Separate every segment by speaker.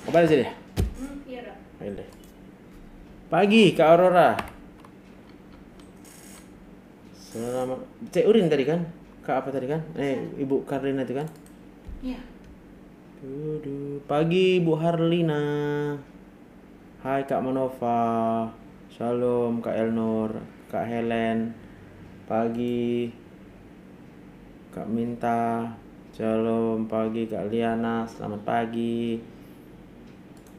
Speaker 1: Kembali sini.
Speaker 2: Iya dok.
Speaker 1: Ini. Pagi Kak Aurora. Selamat. Cek urin tadi kan? Kak apa tadi kan? Ibu Karlina itu kan?
Speaker 2: Iya.
Speaker 1: Pagi Bu Harlina. Hai Kak Manova. Shalom Kak Elnur, Kak Helen. Pagi Kak Minta. Shalom pagi Kak Liana. Selamat pagi.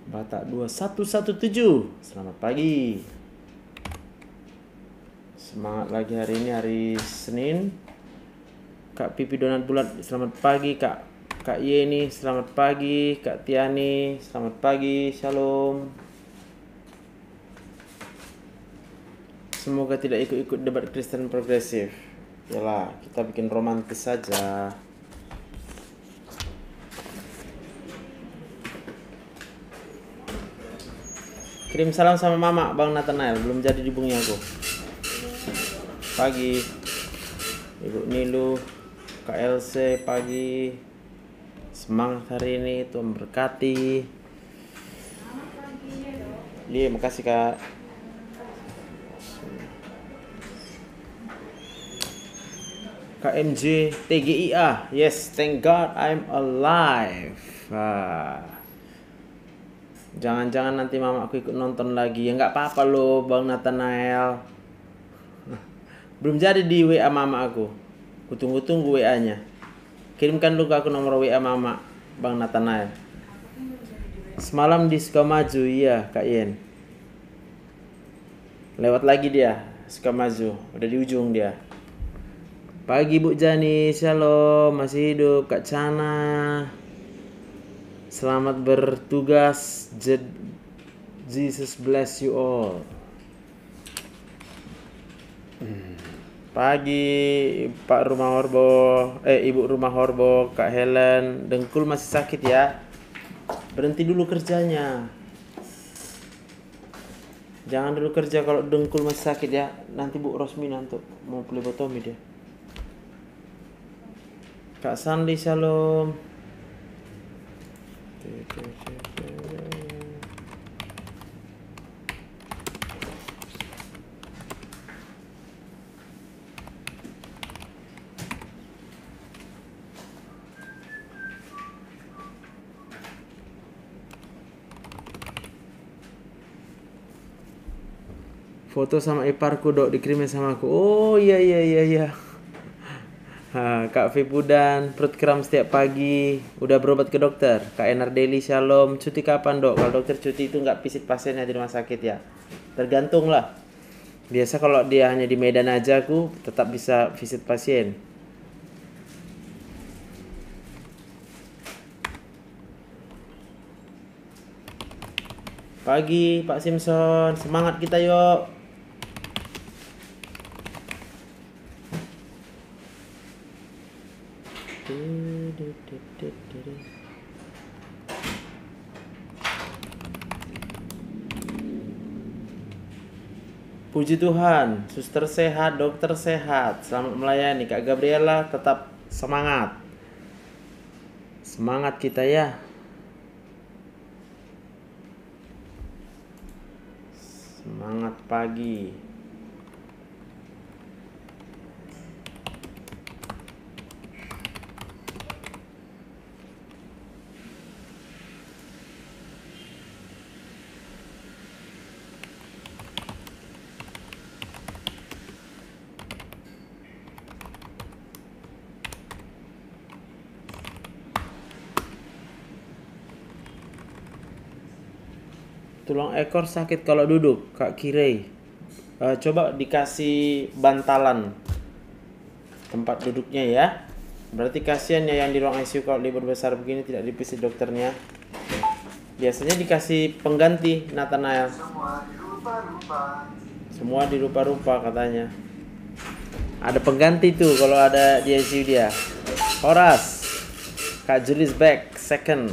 Speaker 1: Batak 2117. Selamat pagi. Semangat lagi hari ini, hari Senin. Kak Pipi Donat Bulat, selamat pagi. Kak Yeni, selamat pagi. Kak Tiani, selamat pagi. Shalom. Semoga tidak ikut-ikut debat Kristen progresif. Yalah, kita bikin romantis saja. Kirim salam sama mama Bang Nathanael, belum jadi dihubungi aku. Pagi Ibu Nilu, Kak LC, pagi. Semangat hari ini, Tuhan berkati.
Speaker 2: Selamat pagi ya dok.
Speaker 1: Iya, makasih Kak. KMJ TGIA, yes, thank God I'm alive. Jangan-jangan nanti mama aku ikut nonton lagi. Ya nggak apa-apa loh Bang Nathanael. Belum jadi di WA mama aku. Kutunggu-tunggu WA-nya. Kirimkan dulu ke aku nomor WA mama Bang Nathanael. Semalam di Sukamaju, iya Kak Yen. Lewat lagi dia Sukamaju, udah di ujung dia. Pagi Bu Jani, shalom, masih hidup Kak Cana. Selamat bertugas. Jesus bless you all. Pagi Pak Rumah Horbo, Ibu Rumah Horbo, Kak Helen, dengkul masih sakit ya. Berhenti dulu kerjanya. Jangan dulu kerja kalau dengkul masih sakit ya. Nanti Bu Rosmina untuk mau plebotomi dia. Kak Sandi, shalom. Foto sama iparku dok dikirimnya sama aku. Oh iya. Kak Vipudan, perut kram setiap pagi, udah berobat ke dokter. Kak Enar Deli, shalom. Cuti kapan dok? Kalau dokter cuti itu nggak visit pasiennya di rumah sakit ya. Tergantung lah. Biasa kalau dia hanya di Medan aja aku tetap bisa visit pasien. Pagi Pak Simpson, semangat kita yuk. Puji Tuhan, suster sehat, dokter sehat. Selamat melayani. Kak Gabriela tetap semangat. Semangat kita ya. Semangat pagi. Tulang ekor sakit kalau duduk, Kak Kirei. Coba dikasih bantalan tempat duduknya ya. Berarti kasihan ya yang di ruang ICU kalau libur besar begini tidak dipisah dokternya. Biasanya dikasih pengganti Nathanael. Semua dirupa-rupa katanya. Ada pengganti tuh kalau ada di ICU dia. Horas. Kak Julis back second.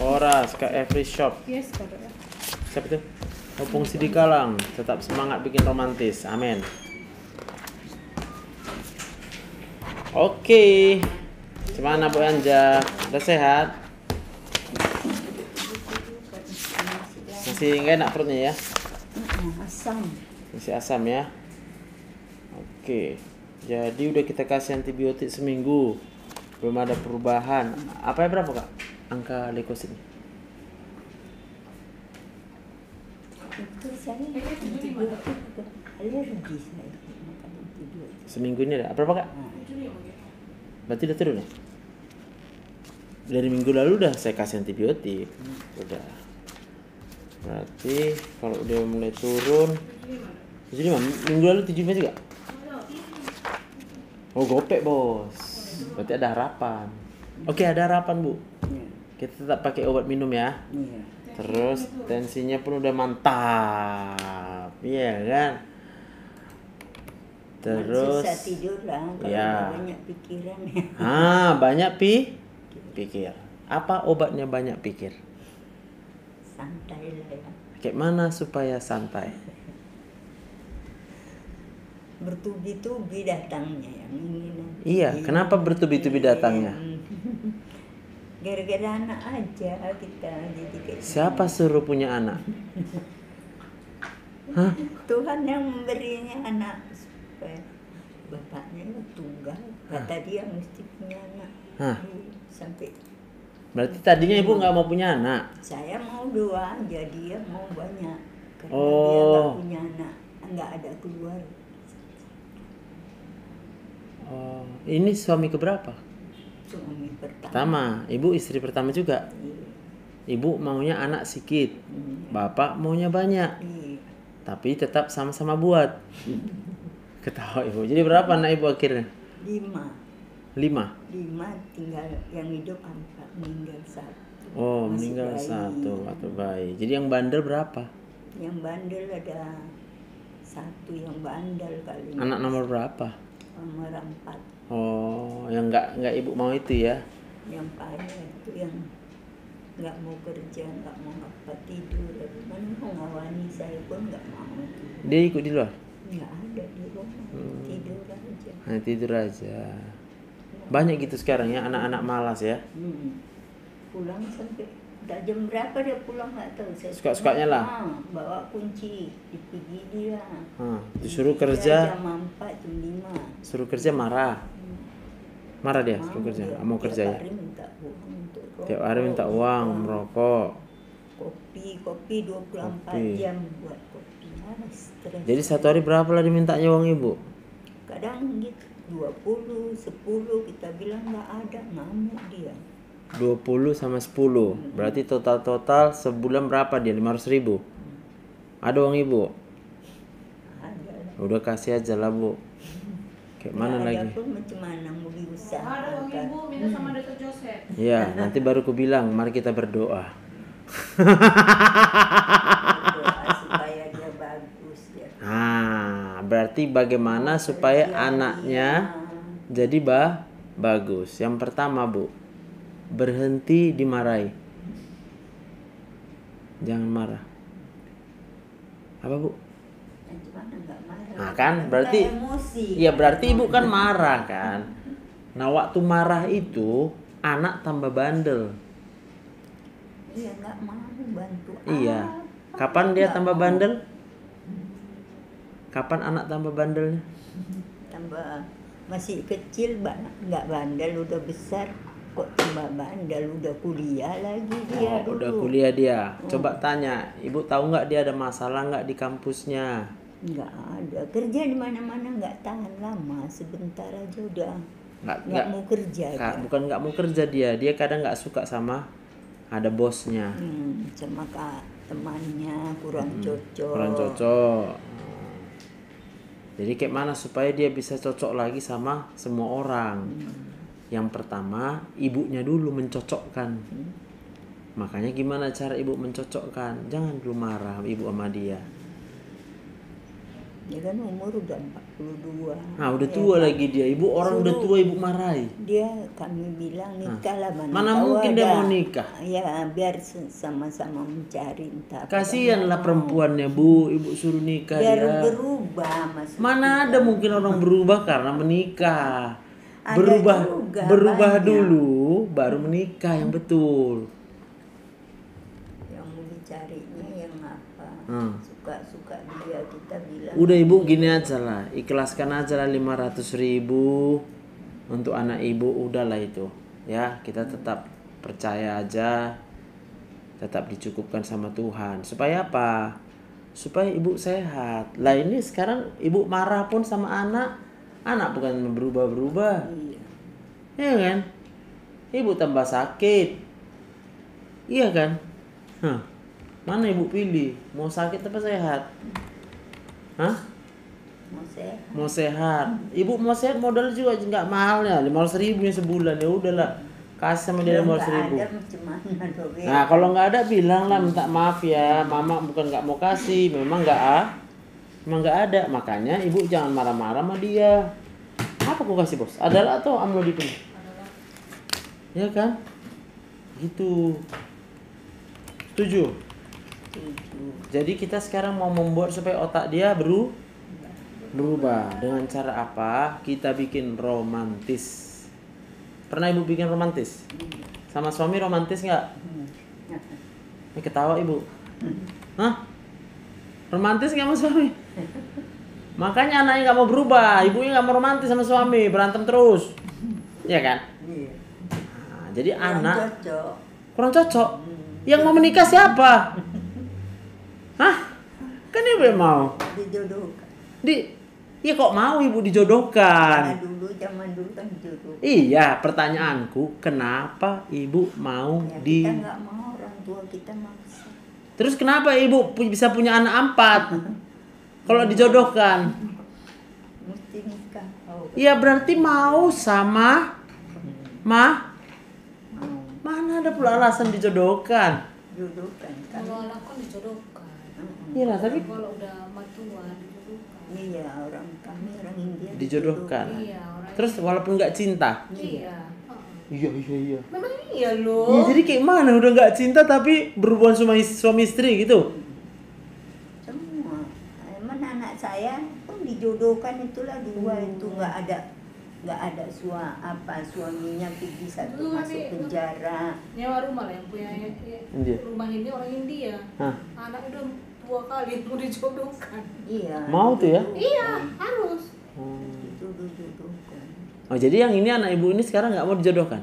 Speaker 1: Horas ke every shop.
Speaker 2: Yes, kalau ya.
Speaker 1: Siapa tuh? Opung Sidikalang. Tetap semangat bikin romantis. Amin. Oke. Gimana Bu Anja? Udah sehat? Masih nggak enak perutnya ya?
Speaker 3: Asam.
Speaker 1: Masih asam ya? Oke. Jadi udah kita kasih antibiotik seminggu. Belum ada perubahan. Apa ya berapa Kak? Angka leukositnya?
Speaker 3: Itu saya antibiotik alergi saya makan antibiotik.
Speaker 1: Seminggu ini ada berapa Kak? Berarti udah turun ya? Dari minggu lalu udah saya kasih antibiotik. Udah. Berarti kalau udah mulai turun 75. Minggu lalu 75 juga? Oh gopek bos. Berarti ada harapan. Oke ada harapan Bu.
Speaker 3: Ya.
Speaker 1: Kita tetap pakai obat minum ya.
Speaker 3: Iya.
Speaker 1: Terus tensinya pun udah mantap. Iya kan? Terus
Speaker 3: susah tidur lah kalau
Speaker 1: ya.
Speaker 3: banyak pikiran ya.
Speaker 1: Banyak pikir. Apa obatnya banyak pikir?
Speaker 3: Santai lah ya.
Speaker 1: Kayak mana supaya santai?
Speaker 3: Bertubi-tubi datangnya yang ini.
Speaker 1: Iya, kenapa bertubi-tubi datangnya?
Speaker 3: Gara-gara anak aja kita jadi kayak
Speaker 1: Siapa suruh punya anak? Hah?
Speaker 3: Tuhan yang memberinya anak supaya bapaknya itu tunggal. Kata dia mesti punya anak.
Speaker 1: Hah?
Speaker 3: Sampai
Speaker 1: Berarti tadinya ibu nggak mau punya anak?
Speaker 3: saya mau dua aja, dia mau banyak. Karena dia
Speaker 1: Oh.
Speaker 3: nggak punya anak, nggak ada keluar.
Speaker 1: Oh, ini suami keberapa?
Speaker 3: Suami pertama.
Speaker 1: Pertama, ibu istri pertama juga.
Speaker 3: Iya.
Speaker 1: Ibu maunya anak sedikit,
Speaker 3: Iya.
Speaker 1: bapak maunya banyak,
Speaker 3: Iya.
Speaker 1: tapi tetap sama-sama buat. Ketawa ibu. Jadi berapa anak ibu akhirnya?
Speaker 3: 5
Speaker 1: 5.
Speaker 3: tinggal yang hidup 4, meninggal 1.
Speaker 1: Oh,
Speaker 3: Masih
Speaker 1: meninggal
Speaker 3: bayi.
Speaker 1: 1 atau bayi. Jadi yang bandel berapa?
Speaker 3: Yang bandel ada 1 yang bandel kali.
Speaker 1: Anak nomor berapa?
Speaker 3: Nomor 4.
Speaker 1: Oh, yang nggak ibu mau itu ya?
Speaker 3: Yang paling itu yang nggak mau kerja, nggak mau apa, tidur. Mana mau ngawani saya pun nggak mau.
Speaker 1: Dia ikut di luar?
Speaker 3: Nggak ada di rumah, tidur aja.
Speaker 1: Hanya tidur aja. Banyak gitu sekarang ya anak-anak malas ya.
Speaker 3: Pulang sampai udah jam berapa dia pulang nggak tahu. Saya
Speaker 1: Suka-sukanya lah.
Speaker 3: Bawa kunci, pergi dia.
Speaker 1: Disuruh
Speaker 3: Dia
Speaker 1: kerja,
Speaker 3: jam 4, jam 5.
Speaker 1: suruh kerja marah. Marah dia suruh kerja, nggak mau kerja ya.
Speaker 3: Tiap hari minta uang untuk rokok.
Speaker 1: Tiap hari minta uang, merokok.
Speaker 3: Kopi 24
Speaker 1: Kopi.
Speaker 3: jam buat kopi. Stres.
Speaker 1: Jadi satu hari berapa lah dimintanya uang ibu?
Speaker 3: Kadang gitu 20, 10 kita bilang nggak ada, ngamuk dia.
Speaker 1: 20 sama 10. Berarti total sebulan berapa dia? 500.000. Ada uang ibu?
Speaker 3: Ada lah.
Speaker 1: Udah kasih aja lah bu. Kayak mana
Speaker 3: Nggak ada
Speaker 1: lagi?
Speaker 3: pun macam mana mau diusahakan.
Speaker 2: Ada uang ibu minta sama Dr. Joseph.
Speaker 1: Iya, nanti baru ku bilang, mari kita berdoa.
Speaker 3: Berdoa supaya dia bagus ya.
Speaker 1: Berarti bagaimana supaya anaknya jadi bagus? Yang pertama bu, berhenti dimarahi. Jangan marah. Apa bu?
Speaker 3: Gimana nggak marah?
Speaker 1: Nah kan berarti,
Speaker 3: Kita emosi.
Speaker 1: iya berarti ibu kan marah kan. Nah waktu marah itu anak tambah bandel.
Speaker 3: Iya nggak mau bantu.
Speaker 1: Iya. Kapan dia tambah bandel? Kapan anak tambah bandelnya?
Speaker 3: Tambah masih kecil nggak bandel, udah besar kok tambah bandel, udah kuliah lagi dia dulu.
Speaker 1: Udah kuliah dia. Coba tanya, ibu tahu nggak dia ada masalah nggak di kampusnya?
Speaker 3: Nggak ada, kerja di mana-mana nggak tahan lama, sebentar aja udah nggak mau kerja dia.
Speaker 1: Bukan nggak mau kerja dia kadang nggak suka sama ada bosnya.
Speaker 3: Sama temannya kurang cocok.
Speaker 1: Kurang cocok. Jadi kayak mana supaya dia bisa cocok lagi sama semua orang? Yang pertama, ibunya dulu mencocokkan. Makanya gimana cara ibu mencocokkan? Jangan dulu marah ibu sama dia.
Speaker 3: Dia kan umur udah 42.
Speaker 1: Nah, udah
Speaker 3: Ya
Speaker 1: tua
Speaker 3: kan?
Speaker 1: lagi dia. Ibu orang udah
Speaker 3: Suruh
Speaker 1: tua ibu marahi.
Speaker 3: Dia kami bilang nikah lah,
Speaker 1: Mana
Speaker 3: tahu
Speaker 1: mungkin dia
Speaker 3: ada.
Speaker 1: mau nikah?
Speaker 3: Ya biar sama-sama mencari entah apa
Speaker 1: Kasihanlah
Speaker 3: yang mau.
Speaker 1: perempuannya, Bu. Ibu suruh nikah
Speaker 3: Biar
Speaker 1: dia.
Speaker 3: berubah maksud
Speaker 1: Mana
Speaker 3: kita.
Speaker 1: ada mungkin orang berubah karena menikah.
Speaker 3: Ada
Speaker 1: Berubah
Speaker 3: juga,
Speaker 1: berubah
Speaker 3: banyak.
Speaker 1: dulu baru menikah yang betul.
Speaker 3: Yang mau dicarinya yang apa?
Speaker 1: Hmm.
Speaker 3: Suka-suka dia, kita bilang.
Speaker 1: Udah ibu gini aja lah, ikhlaskan aja lah 500.000 untuk anak ibu, udahlah itu. Ya, kita tetap percaya aja, tetap dicukupkan sama Tuhan. Supaya apa? Supaya ibu sehat. Lah ini sekarang ibu marah pun sama anak bukan berubah-berubah.
Speaker 3: Iya.
Speaker 1: Iya kan? Ibu tambah sakit. Iya kan? Hah. Mana ibu pilih? Mau sakit apa sehat? Hah?
Speaker 3: Mau sehat.
Speaker 1: Mau sehat. Ibu mau sehat modal juga nggak mahal ya, 500.000 ya sebulan, ya udahlah. Kasih sama dia
Speaker 3: Kalau
Speaker 1: 500.000.
Speaker 3: nggak ada macam mana dong, ya?
Speaker 1: Nah kalau nggak ada bilang lah, minta maaf ya, mama bukan nggak mau kasih, memang nggak ada. Makanya ibu jangan marah-marah sama dia. Apa aku kasih bos? Adalah atau amlodipin? Ya kan? Gitu. Setuju?
Speaker 3: Setuju.
Speaker 1: Jadi kita sekarang mau membuat supaya otak dia berubah. Dengan cara apa? Kita bikin romantis. Pernah ibu bikin romantis? Sama suami romantis nggak? Ini ketawa ibu. Hah? Romantis nggak sama suami? Makanya anaknya nggak mau berubah, ibunya nggak mau romantis sama suami, berantem terus. Iya kan?
Speaker 3: Iya.
Speaker 1: Nah, jadi
Speaker 3: Kurang
Speaker 1: anak
Speaker 3: cocok.
Speaker 1: kurang cocok. Yang mau menikah siapa? Hah? Kan ibu yang mau.
Speaker 3: Dijodohkan.
Speaker 1: Ya kok mau ibu dijodohkan?
Speaker 3: Karena zaman dulu kan dijodohkan.
Speaker 1: Iya, pertanyaanku, kenapa ibu mau
Speaker 3: Ya,
Speaker 1: di...
Speaker 3: kita nggak mau, orang tua kita maksa.
Speaker 1: Terus kenapa ibu bisa punya anak 4? Kalau dijodohkan?
Speaker 3: Mesti nikah. Oh,
Speaker 1: Ya berarti mau sama
Speaker 3: mau
Speaker 1: mana ada pula alasan dijodohkan?
Speaker 3: jodohkan kan.
Speaker 2: Kalau anak kan dijodohkan.
Speaker 1: Iya lah, tapi
Speaker 2: Kalau udah matuan dijodohkan.
Speaker 3: Iya, kami orang India
Speaker 1: dijodohkan.
Speaker 2: Iya, orang
Speaker 1: Terus walaupun nggak cinta?
Speaker 2: iya.
Speaker 1: Iya.
Speaker 2: Memang iya
Speaker 1: Ya,
Speaker 2: loh.
Speaker 1: jadi kayak mana udah nggak cinta tapi berhubungan sama suami istri gitu?
Speaker 3: Semua. Emang anak saya pun dijodohkan itulah dua itu nggak ada suaminya pergi satu
Speaker 2: Dulu
Speaker 3: masuk
Speaker 2: kami-
Speaker 3: penjara.
Speaker 2: Nyewa rumah lah yang punya
Speaker 1: India.
Speaker 2: rumah ini orang India.
Speaker 1: Hah.
Speaker 2: Anak udah tua kali mau dijodohkan.
Speaker 3: Iya.
Speaker 1: Mau tuh ya?
Speaker 2: Iya, harus.
Speaker 3: Itu dijodohkan.
Speaker 1: Oh jadi yang ini anak ibu ini sekarang nggak mau dijodohkan?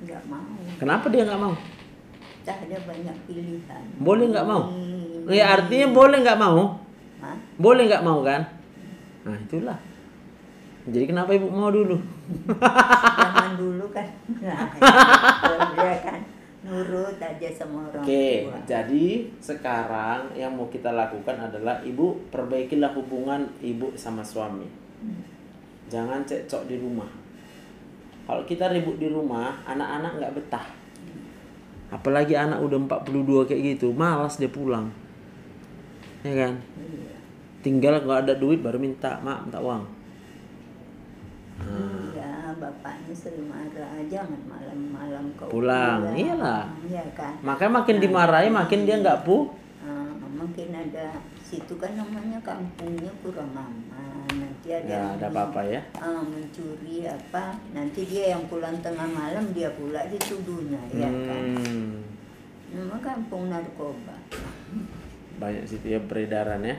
Speaker 3: Nggak mau.
Speaker 1: Kenapa dia nggak mau?
Speaker 3: Tak ada banyak pilihan.
Speaker 1: Boleh nggak mau?
Speaker 3: Ini.
Speaker 1: Ya artinya boleh nggak mau?
Speaker 3: Hah?
Speaker 1: Boleh nggak mau kan? Nah itulah. Jadi kenapa ibu mau dulu?
Speaker 3: Zaman dulu kan. Nah, dia kan nurut aja sama orang
Speaker 1: Oke,
Speaker 3: tua.
Speaker 1: jadi sekarang yang mau kita lakukan adalah ibu perbaikilah hubungan ibu sama suami. Jangan cekcok di rumah. Kalau kita ribut di rumah, anak-anak nggak betah. Apalagi anak udah 42 kayak gitu, malas dia pulang. Ya kan?
Speaker 3: Iya.
Speaker 1: Tinggal nggak ada duit baru minta uang.
Speaker 3: Iya, bapaknya sering marah, jangan malam-malam kau
Speaker 1: Pulang, iyalah.
Speaker 3: Iya kan.
Speaker 1: Makanya makin dimarahi makin dia nggak
Speaker 3: Mungkin ada situ kan namanya kampungnya kurang aman. Nanti ada
Speaker 1: Ya, ada apa-apa ya.
Speaker 3: mencuri apa. Nanti dia yang pulang tengah malam dia pula dituduhnya, ya kan. Nama kampung narkoba.
Speaker 1: Banyak situ ya peredaran ya.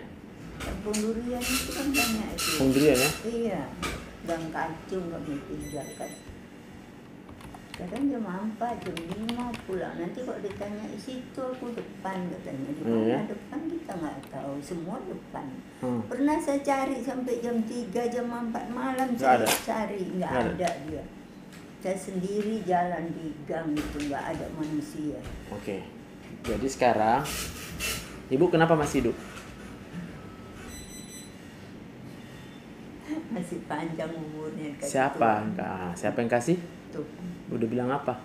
Speaker 3: Kampung durian itu kan banyak itu.
Speaker 1: Pemberian ya.
Speaker 3: Iya, dan kacung kami tinggalkan. Kadang jam 4, jam 5 pulang. Nanti kalau ditanya situ aku depan katanya. Di mana
Speaker 1: Iya.
Speaker 3: depan kita nggak tahu. Semua depan.
Speaker 1: Hmm.
Speaker 3: Pernah saya cari sampai jam 3, jam 4 malam
Speaker 1: Nggak
Speaker 3: saya
Speaker 1: ada?
Speaker 3: cari. Nggak
Speaker 1: Nggak ada?
Speaker 3: ada dia. Saya sendiri jalan di gang itu nggak ada manusia.
Speaker 1: Oke. Jadi sekarang ibu kenapa masih hidup?
Speaker 3: Masih panjang umurnya. kata
Speaker 1: Siapa?
Speaker 3: Tuhan.
Speaker 1: Siapa yang kasih?
Speaker 3: Tuh.
Speaker 1: Udah bilang apa?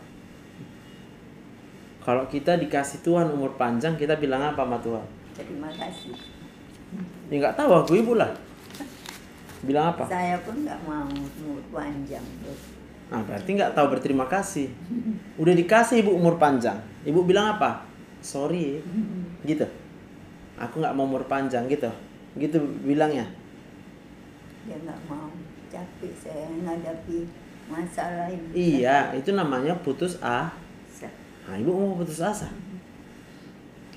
Speaker 1: Kalau kita dikasih Tuhan umur panjang, kita bilang apa sama Tuhan?
Speaker 3: Terima kasih.
Speaker 1: Ya nggak tahu aku ibu lah. Bilang apa?
Speaker 3: Saya pun nggak mau umur panjang tuh.
Speaker 1: Nah, berarti nggak tahu berterima kasih. Udah dikasih ibu umur panjang. Ibu bilang apa? Sorry. Gitu. Aku nggak mau umur panjang gitu. Gitu bilangnya.
Speaker 3: Dia nggak mau, capek saya ngadapi masalah ini.
Speaker 1: Iya, itu namanya putus asa. Nah, ibu mau putus asa.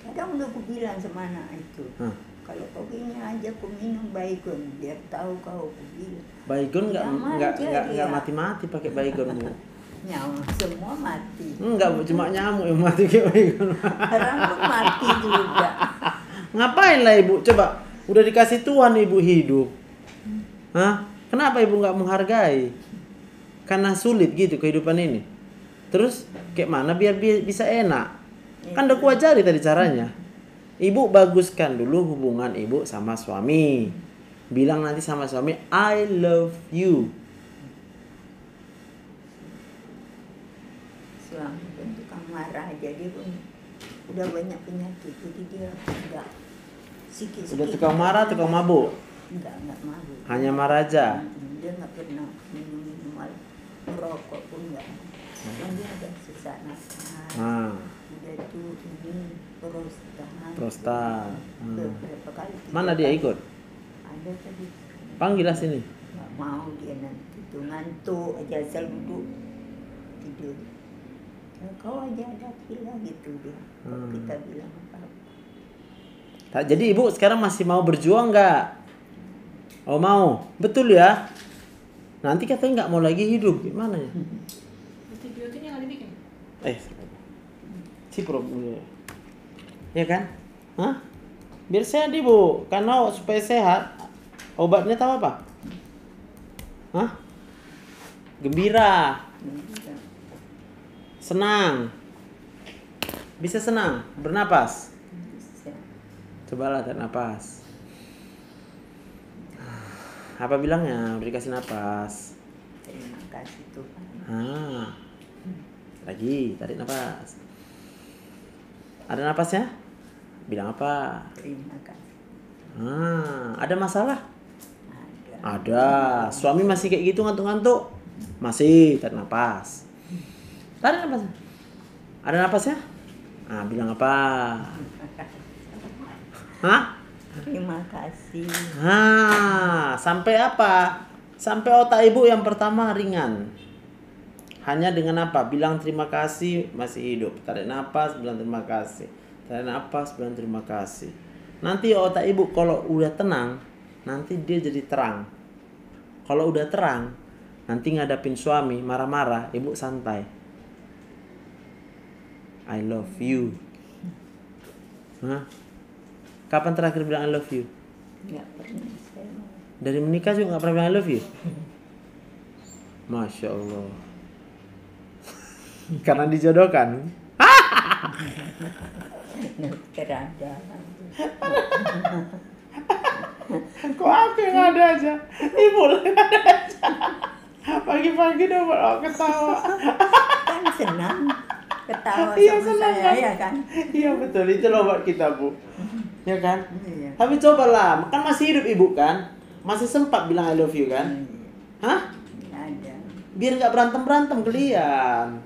Speaker 3: Kadang udah aku bilang sama anak itu, kalau kau gini aja aku minum Baygon, biar tahu kau, aku bilang.
Speaker 1: Baygon nggak
Speaker 3: dia.
Speaker 1: mati-mati pakai Baygon bu.
Speaker 3: Nyamuk semua mati.
Speaker 1: Enggak bu, cuma nyamuk yang mati kayak Baygon.
Speaker 3: Rambut mati juga.
Speaker 1: Ngapain lah ibu? Coba, udah dikasih Tuhan ibu hidup. Hah? Kenapa ibu nggak menghargai? Karena sulit gitu kehidupan ini. Terus kayak mana biar bisa enak? Kan udah kuajari tadi caranya. Ibu baguskan dulu hubungan ibu sama suami. Bilang nanti sama suami, I love you.
Speaker 3: Suami pun tukang marah, jadi pun udah banyak penyakit, jadi dia enggak sikit-sikit.
Speaker 1: Udah tukang marah, tukang mabuk.
Speaker 3: Enggak mabuk.
Speaker 1: Hanya marah aja.
Speaker 3: Dia nggak pernah minum merokok pun enggak. Dia ada sesak nafas. Udah tuh ini prostat. Berapa kali?
Speaker 1: Mana dia ikut?
Speaker 3: Ada tadi.
Speaker 1: Panggillah sini.
Speaker 3: Nggak mau dia nanti tuh ngantuk aja asal duduk tidur. Kau aja ada lah gitu dia. Kalau kita bilang apa?
Speaker 1: Jadi ibu sekarang masih mau berjuang nggak? Oh mau, betul ya? Nanti katanya nggak mau lagi hidup, gimana ya?
Speaker 2: Antibiotiknya nggak dibikin.
Speaker 1: Cipro ya kan? Hah? Biar sehat ibu, karena supaya sehat obatnya tahu apa? Hah? Gembira, senang, bisa senang, bernapas. Cobalah tarik napas. Apa bilangnya? Beri kasih napas.
Speaker 3: Terima kasih Tuhan.
Speaker 1: Lagi tarik napas. Ada napasnya? Bilang apa?
Speaker 3: Terima kasih.
Speaker 1: Ada masalah?
Speaker 3: Ada.
Speaker 1: Ada. Suami masih kayak gitu ngantuk-ngantuk? Masih, tarik napas. Tarik napas. Ada napasnya? Bilang apa? Hah?
Speaker 3: Terima kasih.
Speaker 1: Sampai apa? Sampai otak ibu yang pertama ringan. Hanya dengan apa? Bilang terima kasih masih hidup. Tarik napas, bilang terima kasih. Tarik napas, bilang terima kasih. Nanti otak ibu kalau udah tenang, nanti dia jadi terang. Kalau udah terang, nanti ngadapin suami marah-marah, ibu santai. I love you. Kapan terakhir bilang I love you?
Speaker 3: Nggak pernah saya mau.
Speaker 1: Dari menikah juga nggak pernah bilang I love you? Masya Allah. Karena dijodohkan.
Speaker 3: Terada.
Speaker 1: Kok aku yang ada aja? Ibu yang ada aja. Pagi-pagi udah mau ketawa.
Speaker 3: Kan senang ketawa
Speaker 1: Iya,
Speaker 3: sama
Speaker 1: senang,
Speaker 3: saya
Speaker 1: kan?
Speaker 3: ya kan.
Speaker 1: Iya betul, itu loh buat kita bu. Ya kan?
Speaker 3: Iya.
Speaker 1: Tapi cobalah, kan masih hidup ibu kan? Masih sempat bilang I love you kan? Hah?
Speaker 3: Ada.
Speaker 1: Biar nggak berantem kalian.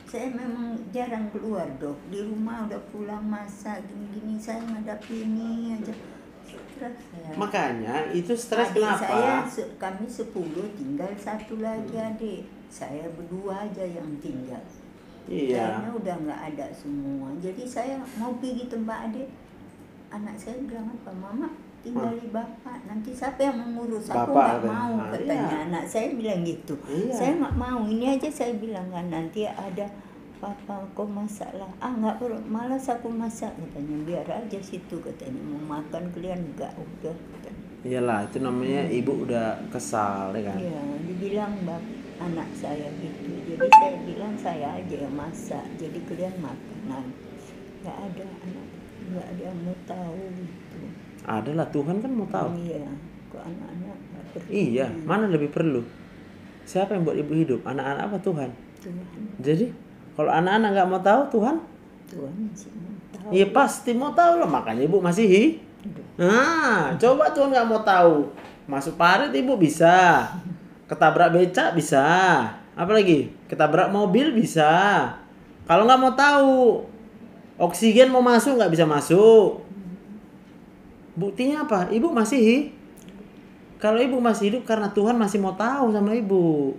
Speaker 3: Saya memang jarang keluar dok. Di rumah udah pulang masak gini-gini saya ngadapi ini aja. Stres saya.
Speaker 1: Makanya itu stres
Speaker 3: Adik
Speaker 1: kenapa?
Speaker 3: saya kami 10 tinggal satu lagi adik. Saya berdua aja yang tinggal.
Speaker 1: Iya.
Speaker 3: Karena udah nggak ada semua. Jadi saya mau pergi tempat adik. Anak saya bilang apa? Mama tinggali bapak. Nanti siapa yang mengurus? Aku
Speaker 1: Bapak
Speaker 3: nggak mau katanya.
Speaker 1: iya.
Speaker 3: Anak saya bilang gitu.
Speaker 1: Iya.
Speaker 3: Saya nggak mau. Ini aja saya bilang kan nanti ada papa kau masak lah. Nggak perlu. Malas aku masak katanya. Biar aja situ katanya. Mau makan kalian nggak udah katanya.
Speaker 1: Iyalah, itu namanya ibu udah kesal ya kan?
Speaker 3: Iya, dibilang anak saya gitu. Jadi saya bilang saya aja yang masak. Jadi kalian makan. Nah, nggak ada anak, nggak ada yang mau tahu gitu.
Speaker 1: Adalah Tuhan kan mau tahu.
Speaker 3: Iya, kok anak-anak nggak perlu.
Speaker 1: Iya, mana lebih perlu? Siapa yang buat ibu hidup? Anak-anak apa Tuhan?
Speaker 3: Tuhan,
Speaker 1: Jadi kalau anak-anak nggak mau tahu Tuhan?
Speaker 3: Tuhan sih mau tahu.
Speaker 1: Iya pasti mau tahu lah, makanya ibu masih Nah, coba Tuhan nggak mau tahu. Masuk parit ibu bisa. Ketabrak becak bisa. Apalagi? Ketabrak mobil bisa. Kalau nggak mau tahu, oksigen mau masuk nggak bisa masuk. Buktinya apa? Ibu masih. Kalau ibu masih hidup karena Tuhan masih mau tahu sama ibu.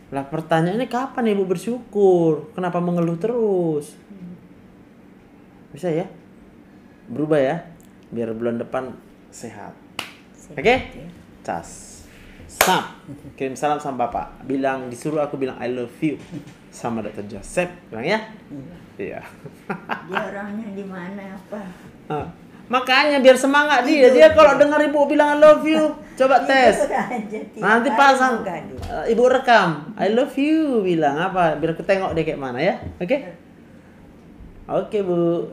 Speaker 1: Lah pertanyaannya kapan ibu bersyukur? Kenapa mengeluh terus? Bisa ya? Berubah ya? Biar bulan depan sehat. Oke? Cas. Sam. Kirim salam sama Bapak. Bilang disuruh aku bilang I love you sama Dr. Joseph. Bilang ya? Iya.
Speaker 3: Dia orangnya di mana apa?
Speaker 1: Makanya biar semangat dia. Dia kalau dengar ibu bilang I love you, coba tes. Nanti pasang ibu rekam I love you bilang apa? Biar aku tengok dia kayak mana ya. Oke? Oke, Bu.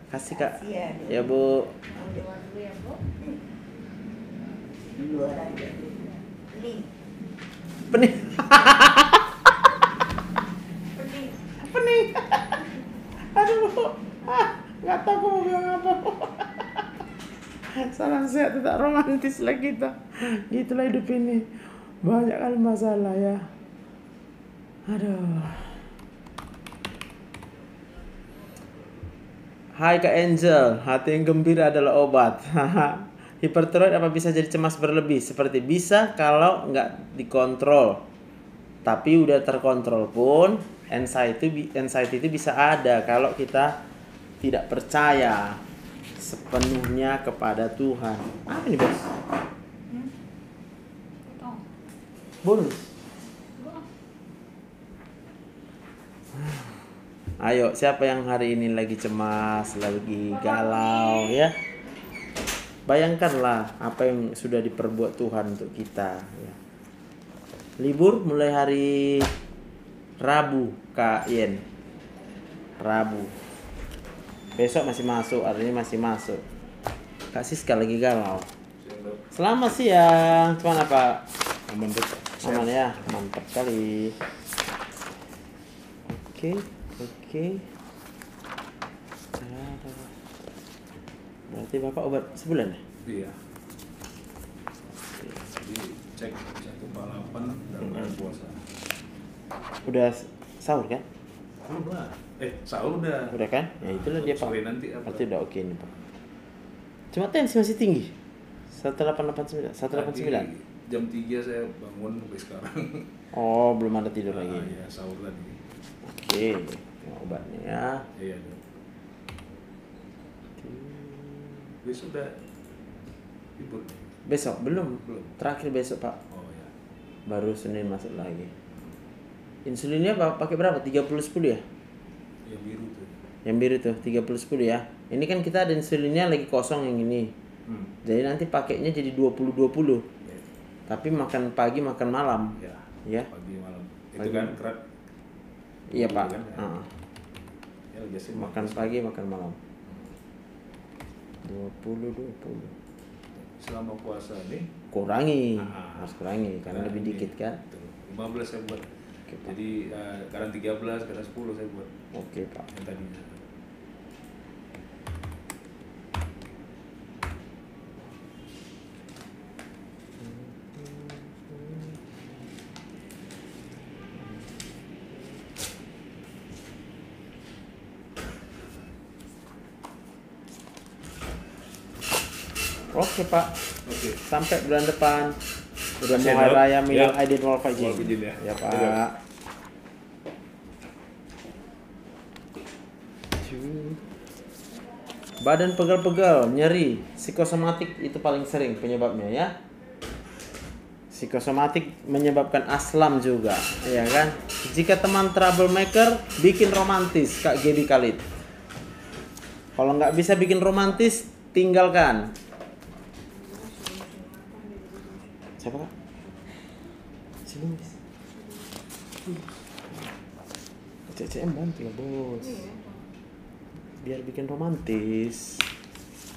Speaker 1: Kasih Kak. Ya, Bu.
Speaker 3: Luar aja.
Speaker 1: Pening. Pening. Aduh. Nggak tahu aku mau bilang apa. Salam sehat tidak romantis lah kita. Gitulah hidup ini. Banyak kali masalah ya. Aduh. Hai Kak Angel, hati yang gembira adalah obat. Hipertiroid apa bisa jadi cemas berlebih? Seperti bisa kalau nggak dikontrol. Tapi udah terkontrol pun anxiety itu bisa ada kalau kita tidak percaya sepenuhnya kepada Tuhan. Apa ini, Bos?
Speaker 2: Potong.
Speaker 1: Bonus. Ayo, siapa yang hari ini lagi cemas, lagi galau ya? Bayangkanlah apa yang sudah diperbuat Tuhan untuk kita ya. Libur mulai hari Rabu, Kak Yen. Rabu. Besok masih masuk, hari ini masih masuk. Kak Siska lagi galau. Selamat siang. Cuman apa? Aman ya, mantap kali. Oke. Berarti Bapak obat sebulan ya?
Speaker 4: Iya. Jadi cek 148 dan bulan puasa.
Speaker 1: Udah sahur kan?
Speaker 4: Udah. Sahur udah.
Speaker 1: Udah kan? Ya itulah dia Pak.
Speaker 4: Sore nanti apa?
Speaker 1: Berarti udah oke nih Pak. Cuma tensi masih tinggi. 1889. 189.
Speaker 4: Tadi jam 3 saya bangun sampai sekarang.
Speaker 1: Oh, belum ada tidur lagi.
Speaker 4: Ya, sahur tadi.
Speaker 1: Oke. Obatnya ya.
Speaker 4: Iya. Besok udah libur.
Speaker 1: Besok belum.
Speaker 4: Belum.
Speaker 1: Terakhir besok Pak.
Speaker 4: Oh ya.
Speaker 1: Baru Senin masuk lagi. Insulinnya Pak pakai berapa? 30/10 ya?
Speaker 4: Yang biru tuh.
Speaker 1: Yang biru tuh 30/10 ya. Ini kan kita ada insulinnya lagi kosong yang ini. Jadi nanti pakainya jadi 20/20.
Speaker 4: Ya.
Speaker 1: Tapi makan pagi makan malam.
Speaker 4: Ya.
Speaker 1: Ya.
Speaker 4: Pagi malam. Itu
Speaker 1: Pagi.
Speaker 4: kan kerat.
Speaker 1: Iya Pak.
Speaker 4: Kan, ya. Ya, biasanya
Speaker 1: Makan pagi makan malam. 20/20.
Speaker 4: Selama puasa nih
Speaker 1: Kurangi. Harus kurangi karena
Speaker 4: nah,
Speaker 1: lebih
Speaker 4: ini,
Speaker 1: dikit kan.
Speaker 4: betul. 15 saya buat.
Speaker 1: Oke, Pak.
Speaker 4: Jadi kadang 13, kadang 10 saya buat
Speaker 1: Oke Pak.
Speaker 4: yang tadinya.
Speaker 1: Oke Pak.
Speaker 4: Oke.
Speaker 1: Sampai bulan depan. Udah
Speaker 4: Masih
Speaker 1: mau hari
Speaker 4: ada?
Speaker 1: raya minal
Speaker 4: Ya.
Speaker 1: aidin wal faizin.
Speaker 4: Wal faizin ya.
Speaker 1: Ya Pak.
Speaker 4: Ya.
Speaker 1: Badan pegal-pegal, nyeri, psikosomatik itu paling sering penyebabnya ya. Psikosomatik menyebabkan aslam juga, ya kan? Jika teman troublemaker, bikin romantis, Kak Gaby Khalid. Kalau nggak bisa bikin romantis, tinggalkan. Siapa Kak? Si Luis. CCM bantu lah bos. Biar bikin romantis.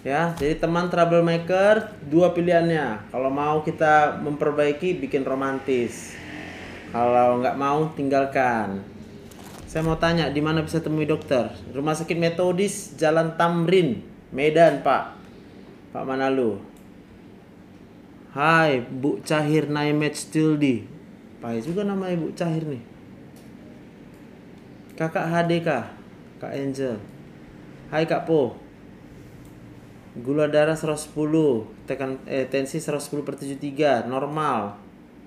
Speaker 1: Ya, jadi teman troublemaker dua pilihannya. Kalau mau kita memperbaiki, bikin romantis. Kalau nggak mau, tinggalkan. Saya mau tanya, di mana bisa temui dokter? Rumah Sakit Metodis, Jalan Tamrin, Medan, Pak. Pak mana lu? Hai, Bu Cahir Naimet Stildi. Pahit juga nama Ibu Cahir nih. Kakak HDK, Kak Angel. Hai Kak Po. Gula darah 110, tensi 110/73, normal.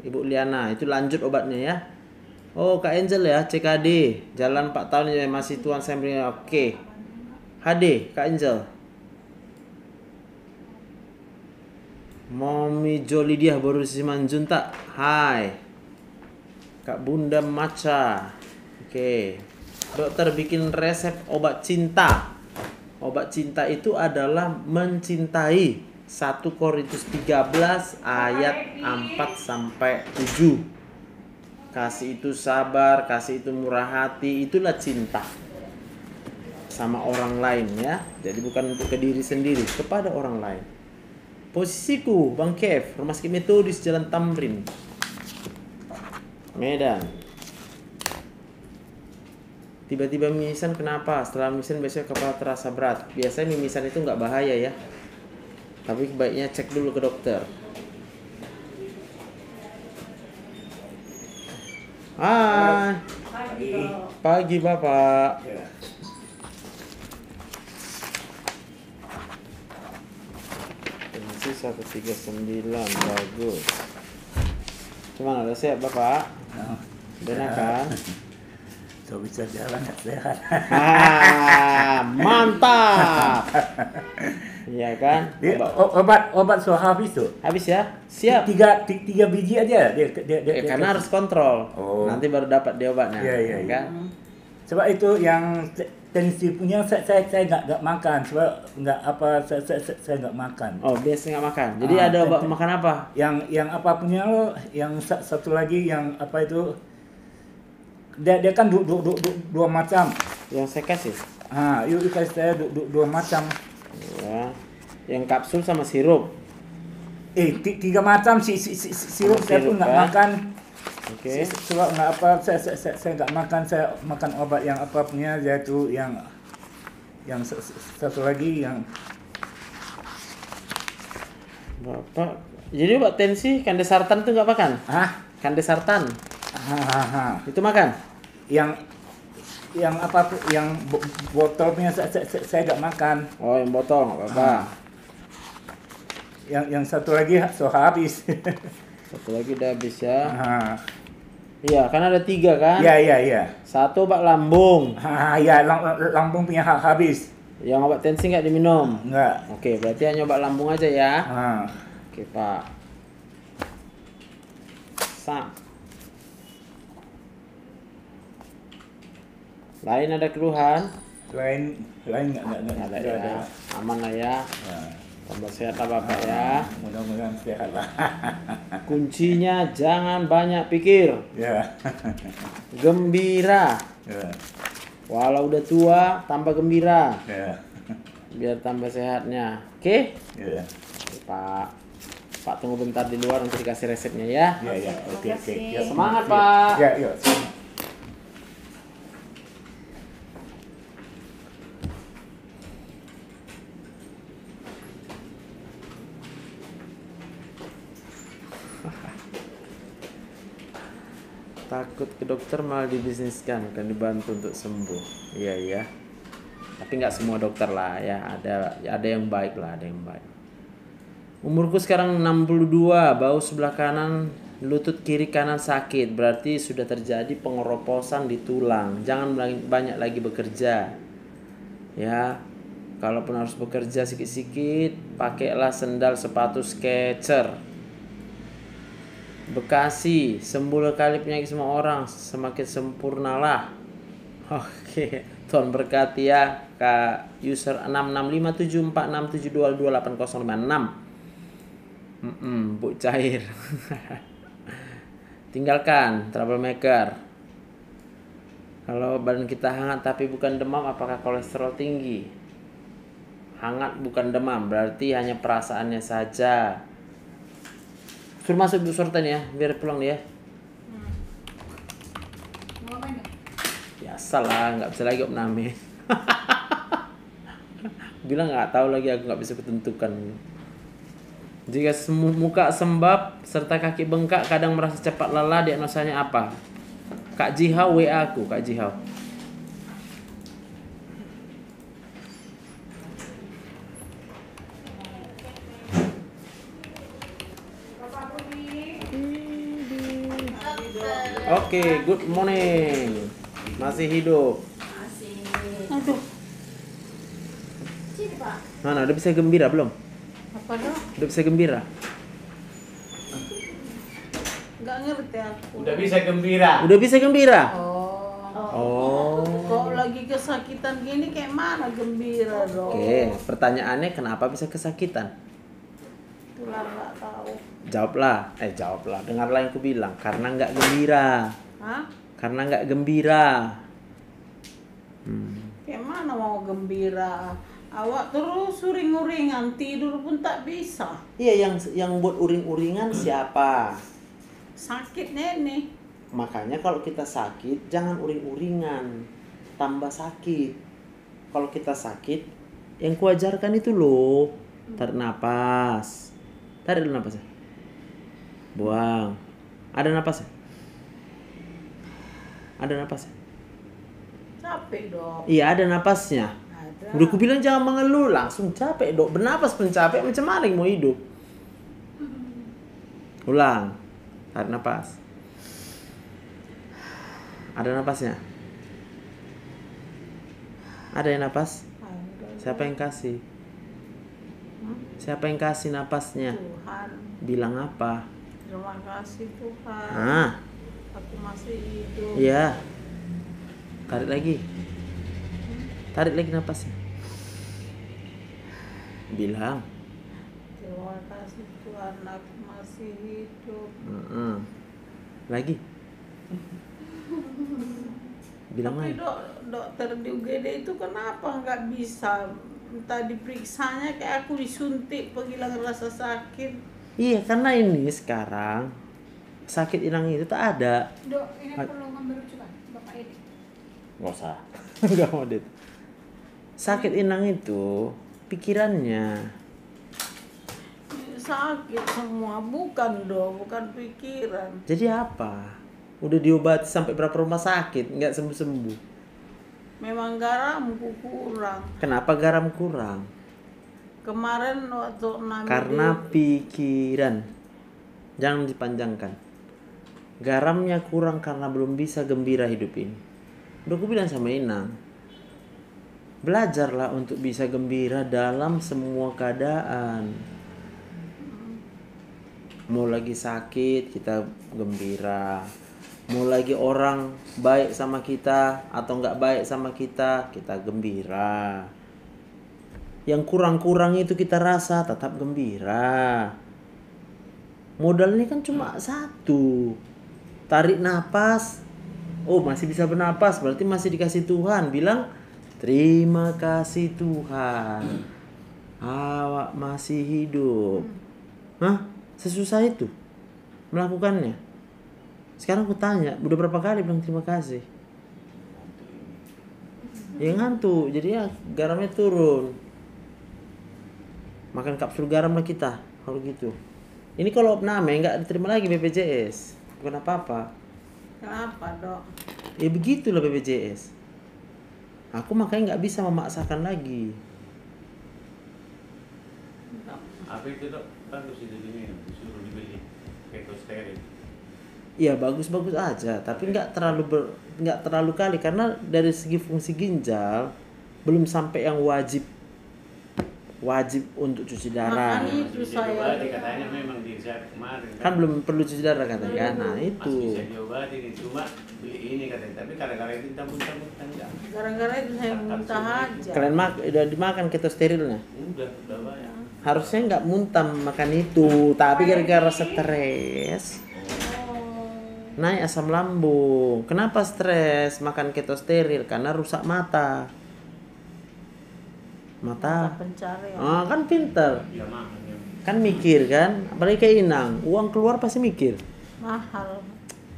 Speaker 1: Ibu Liana, itu lanjut obatnya ya. Oh, Kak Angel ya, CKD. Jalan 4 tahun ya, masih tuan sampelnya. Oke. HD, Kak Angel. Mommy Jolidiah baru Simanjun tak? Hai. Kak Bunda Maca. Oke. Dokter bikin resep obat cinta. Obat cinta itu adalah mencintai. 1 Korintus 13 ayat 4 sampai 7. Kasih itu sabar, kasih itu murah hati, itulah cinta sama orang lain ya. Jadi bukan untuk ke diri sendiri, kepada orang lain. Posisiku, Bang Kev, Rumah Sakit Metodis Jalan Tamrin, Medan. Tiba-tiba mimisan kenapa? Setelah mimisan biasanya kepala terasa berat. Biasanya mimisan itu nggak bahaya ya. Tapi baiknya cek dulu ke dokter. Hai. Pagi Bapak.
Speaker 4: Ya.
Speaker 1: Tensi 139, bagus. Gimana, udah siap Bapak? Udah kan?
Speaker 5: So bisa jalan nggak sehat.
Speaker 1: Mantap. Iya kan?
Speaker 5: Obat so habis tuh.
Speaker 1: Habis ya? Siap.
Speaker 5: Tiga biji aja dia
Speaker 1: Karena harus kontrol.
Speaker 5: Oh.
Speaker 1: Nanti baru dapat dia obatnya.
Speaker 5: Iya.
Speaker 1: Kan?
Speaker 5: Sebab itu yang tensi punya saya nggak makan. Sebab nggak apa saya nggak makan.
Speaker 1: Oh, biasa nggak makan. Jadi ada obat makan apa?
Speaker 5: Yang apa punya lo? Yang satu lagi yang apa itu? Dia kan dua macam.
Speaker 1: Yang saya kasih.
Speaker 5: Yuk kasih saya dua macam.
Speaker 1: Ya. Yang kapsul sama sirup.
Speaker 5: Tiga macam sirup saya pun nggak
Speaker 1: ya?
Speaker 5: makan.
Speaker 1: Oke.
Speaker 5: Sebab nggak apa saya nggak makan, saya makan obat yang apa punya, yaitu yang satu lagi yang
Speaker 1: Bapak. Jadi obat tensi kandesartan tuh nggak makan? Kandesartan. Itu makan?
Speaker 5: Yang apa yang botol punya saya nggak makan.
Speaker 1: Oh, yang botol nggak apa-apa.
Speaker 5: Yang satu lagi so habis.
Speaker 1: Satu lagi udah habis ya. Iya, kan ada 3 kan?
Speaker 5: Iya.
Speaker 1: Satu obat lambung.
Speaker 5: Ya lambung punya habis.
Speaker 1: Yang obat tensi nggak diminum?
Speaker 5: Enggak.
Speaker 1: Oke, berarti hanya obat lambung aja ya. Oke, Pak. Lain ada keluhan?
Speaker 5: Lain nggak
Speaker 1: Ada ya. Aman lah ya. Tambah sehat lah Bapak ya.
Speaker 5: Mudah-mudahan sehat lah.
Speaker 1: Kuncinya jangan banyak pikir.
Speaker 5: Ya.
Speaker 1: Gembira.
Speaker 5: Ya.
Speaker 1: Walau udah tua, tambah gembira.
Speaker 5: Ya.
Speaker 1: Biar tambah sehatnya. Oke?
Speaker 5: Ya.
Speaker 1: Pak. Pak tunggu bentar di luar nanti dikasih resepnya ya.
Speaker 5: Ya. Oke. Ya,
Speaker 1: Semangat Pak.
Speaker 5: Ya, yuk.
Speaker 1: Takut ke dokter malah dibisniskan, kan dibantu untuk sembuh. Iya. Tapi nggak semua dokter lah ya. Ada yang baik lah, ada yang baik. Umurku sekarang 62, bau sebelah kanan, lutut kiri kanan sakit. Berarti sudah terjadi pengeroposan di tulang. Jangan banyak lagi bekerja. Ya. Kalaupun harus bekerja sikit-sikit, pakailah sendal sepatu Skechers. Bekasi, sembuh kali penyakit semua orang, semakin sempurnalah. Oke, Tuhan berkati ya. Kak user 6657467228056. Bu Cair. Tinggalkan troublemaker. Kalau badan kita hangat tapi bukan demam, apakah kolesterol tinggi? Hangat bukan demam, berarti hanya perasaannya saja. Suruh masuk Bu Surtan ya, biar pulang dia.
Speaker 2: Mau ngapain nggak?
Speaker 1: Biasa lah, nggak bisa lagi opname. Bilang nggak tahu lagi, aku nggak bisa kutentukan. Jika muka sembab serta kaki bengkak, kadang merasa cepat lelah, diagnosanya apa? Kak Jihau WA aku, Kak Jihau. Oke, good morning. Masih hidup.
Speaker 2: Aduh.
Speaker 1: Mana, udah bisa gembira belum?
Speaker 2: Apa dong?
Speaker 1: Udah bisa gembira?
Speaker 2: Nggak ngerti aku.
Speaker 1: Udah bisa gembira. Udah bisa gembira?
Speaker 2: Oh.
Speaker 1: Oh.
Speaker 2: Kok lagi kesakitan gini kayak mana gembira dong?
Speaker 1: Oke, pertanyaannya kenapa bisa kesakitan?
Speaker 2: Itulah nggak tahu.
Speaker 1: Jawablah. Dengarlah yang ku bilang. Karena nggak gembira.
Speaker 2: Hah?
Speaker 1: Karena nggak gembira.
Speaker 2: Kayak mana mau gembira? Awak terus uring-uringan, tidur pun tak bisa.
Speaker 1: Iya, yang buat uring-uringan siapa?
Speaker 2: Sakitnya ini.
Speaker 1: Makanya kalau kita sakit jangan uring-uringan, tambah sakit. Kalau kita sakit, yang kuajarkan itu loh, tarik napas. Tarik dulu napasnya. Buang. Ada napasnya? Ada napasnya?
Speaker 2: Capek dong.
Speaker 1: Iya, ada napasnya.
Speaker 2: Ada.
Speaker 1: Udah ku bilang jangan mengeluh, langsung capek dok. Bernapas pun capek, macam mana yang mau hidup? Ulang. Tarik napas. Ada napasnya? Ada yang napas?
Speaker 2: Ada.
Speaker 1: Siapa yang kasih? Siapa yang kasih napasnya?
Speaker 2: Tuhan.
Speaker 1: Bilang apa?
Speaker 2: Terima kasih Tuhan.
Speaker 1: Ah,
Speaker 2: Aku masih hidup.
Speaker 1: iya. Tarik lagi. Tarik lagi napasnya. Bilang.
Speaker 2: Terima kasih Tuhan, aku masih hidup.
Speaker 1: Lagi. Bilang
Speaker 2: Tapi
Speaker 1: lagi.
Speaker 2: dokter di UGD itu kenapa nggak bisa? Entah diperiksanya kayak aku disuntik, penghilang rasa sakit.
Speaker 1: Iya, karena ini sekarang sakit inang itu tak ada.
Speaker 6: Dok, ini perlu ngambil rujukan Bapak Edi.
Speaker 1: Nggak usah. Nggak mau dit. Sakit inang itu pikirannya.
Speaker 2: Sakit semua, bukan bukan pikiran.
Speaker 1: Jadi apa? Udah diobati sampai berapa rumah sakit nggak sembuh-sembuh.
Speaker 2: Memang garamku kurang.
Speaker 1: Kenapa garam kurang?
Speaker 2: Kemarin waktu
Speaker 1: Karena pikiran. Jangan dipanjangkan. Garamnya kurang karena belum bisa gembira hidup ini. Udah aku bilang sama Inang, belajarlah untuk bisa gembira dalam semua keadaan. Mau lagi sakit kita gembira, mau lagi orang baik sama kita atau nggak baik sama kita, kita gembira. Yang kurang-kurang itu kita rasa tetap gembira. Modalnya kan cuma satu, tarik napas. Oh, masih bisa bernapas, berarti masih dikasih Tuhan. Bilang terima kasih Tuhan, awak masih hidup. Hah? Sesusah itu melakukannya. Sekarang aku tanya, udah berapa kali bilang terima kasih? Ya ngantuk, jadi ya garamnya turun. Makan kapsul garam lah kita kalau gitu. Ini kalau opname nggak diterima lagi BPJS, bukan apa-apa.
Speaker 2: Kenapa dok?
Speaker 1: Ya begitulah BPJS. Aku makanya nggak bisa memaksakan lagi.
Speaker 7: Apa itu dok? Bagus itu diminum, disuruh dibeli ketosterin.
Speaker 1: Ya bagus-bagus aja, tapi nggak terlalu kali karena dari segi fungsi ginjal belum sampai yang wajib untuk cuci darah.
Speaker 2: Makanya itu saya
Speaker 7: Diobati katanya memang di saat kemarin
Speaker 1: Kan belum perlu cuci darah katanya. Nah
Speaker 7: Mas
Speaker 1: itu.
Speaker 7: bisa diobati nih, cuma beli ini katanya, tapi kadang-kadang itu tampun-tampun enggak.
Speaker 2: gara-gara itu saya muntah aja.
Speaker 1: Kalian udah dimakan ketosterilnya?
Speaker 7: Udah banyak.
Speaker 1: Harusnya nggak muntah makan itu, tapi gara-gara stres naik asam lambung. Kenapa stres makan ketosteril? Karena rusak mata. Mata.
Speaker 2: Pencarian.
Speaker 1: Kan pinter.
Speaker 7: Ya makan ya.
Speaker 1: Kan mikir kan, apalagi kayak Inang, uang keluar pasti mikir.
Speaker 2: Mahal.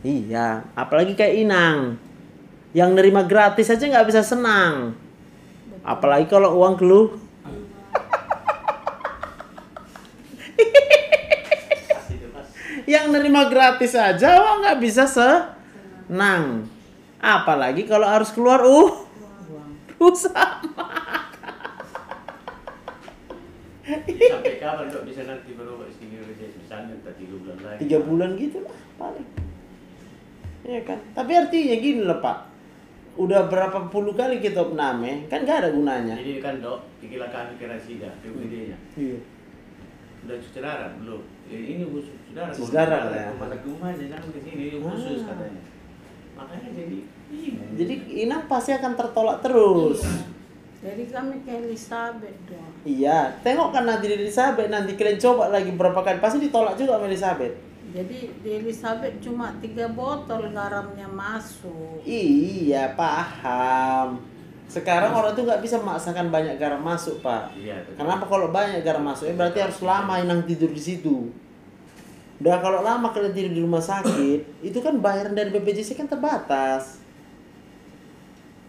Speaker 1: Iya, apalagi kayak Inang, yang nerima gratis aja nggak bisa senang. Apalagi kalau uang Yang nerima gratis aja awak nggak bisa senang. Apalagi kalau harus keluar sama.
Speaker 7: Sampai kapan dok bisa nanti berobat sini BPJS? Misalnya entah 3 bulan lagi.
Speaker 1: 3 bulan gitu lah paling. Iya kan? Tapi artinya gini loh Pak. Udah berapa puluh kali kita opname, kan gak ada gunanya.
Speaker 7: Jadi kan dok, kecelakaan kerasida, PUBD-nya.
Speaker 1: Iya.
Speaker 7: Udah cuci darah belum? Ini khusus cuci darah.
Speaker 1: Cuci darah katanya.
Speaker 7: Rumah sakit umum aja jangan ke sini khusus katanya. Makanya jadi bingung.
Speaker 1: Jadi Inang pasti akan tertolak terus.
Speaker 2: Jadi kami ke Elizabeth dong.
Speaker 1: Iya, tengok kan nanti di Elizabeth, nanti kalian coba lagi berapa kali, pasti ditolak juga sama Elizabeth.
Speaker 2: Jadi di Elizabeth cuma 3 botol garamnya masuk.
Speaker 1: Iya, paham. Sekarang orang tuh nggak bisa memaksakan banyak garam masuk, Pak.
Speaker 7: Iya.
Speaker 1: Kenapa kalau banyak garam masuk? Berarti harus lama Inang tidur di situ. Udah kalau lama kalian tidur di rumah sakit, itu kan bayaran dari BPJS kan terbatas.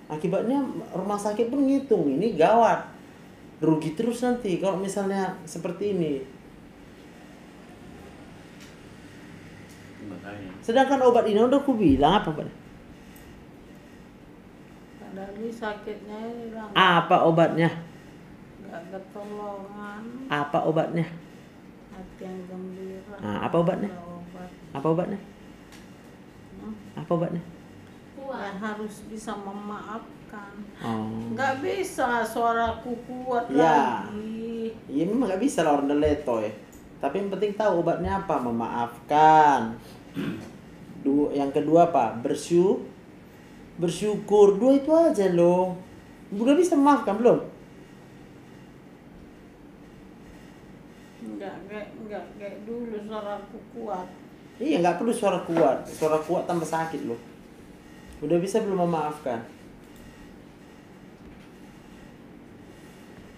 Speaker 1: Akibatnya rumah sakit pun ngitung, ini gawat. Rugi terus nanti kalau misalnya seperti ini.
Speaker 7: Makanya.
Speaker 1: Sedangkan obat ini udah aku bilang apa, Pak?
Speaker 2: Padahal ini sakitnya hilang.
Speaker 1: Apa obatnya?
Speaker 2: Gak ketolongan.
Speaker 1: Apa obatnya?
Speaker 2: Hati yang gembira.
Speaker 1: Nah, apa obatnya?
Speaker 2: Ada obat.
Speaker 1: Apa obatnya? Apa obatnya?
Speaker 2: Ya harus bisa memaafkan.
Speaker 1: Oh.
Speaker 2: Nggak bisa suaraku kuat
Speaker 1: Ya.
Speaker 2: lagi.
Speaker 1: Iya memang nggak bisa lah orang letoy. Tapi yang penting tahu obatnya apa, memaafkan. Yang kedua apa? Bersyukur. 2 itu aja loh. Udah bisa memaafkan belum?
Speaker 2: Enggak kayak dulu suaraku kuat.
Speaker 1: Iya nggak perlu suara kuat. Suara kuat tambah sakit loh. Udah bisa belum memaafkan?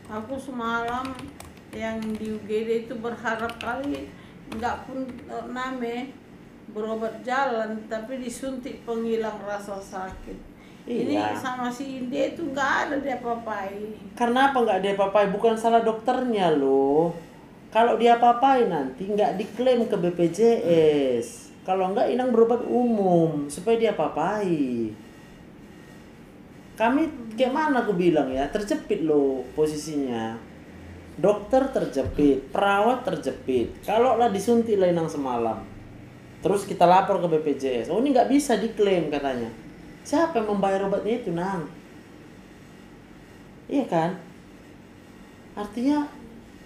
Speaker 2: Aku semalam yang di UGD itu berharap kali nggak pun berobat jalan tapi disuntik penghilang rasa sakit. Ini
Speaker 1: Iya.
Speaker 2: sama si India itu nggak ada dia papai.
Speaker 1: Karena apa nggak dia apa-apain? Bukan salah dokternya loh. Kalau dia apa-apain nanti nggak diklaim ke BPJS. Kalau nggak Inang berobat umum supaya dia apa-apai. Kami kayak mana aku bilang ya, terjepit loh posisinya. Dokter terjepit, perawat terjepit. Kalau lah disuntik lah Inang semalam. Terus kita lapor ke BPJS. Oh ini nggak bisa diklaim katanya. Siapa yang membayar obatnya itu, Nang? Iya kan? Artinya,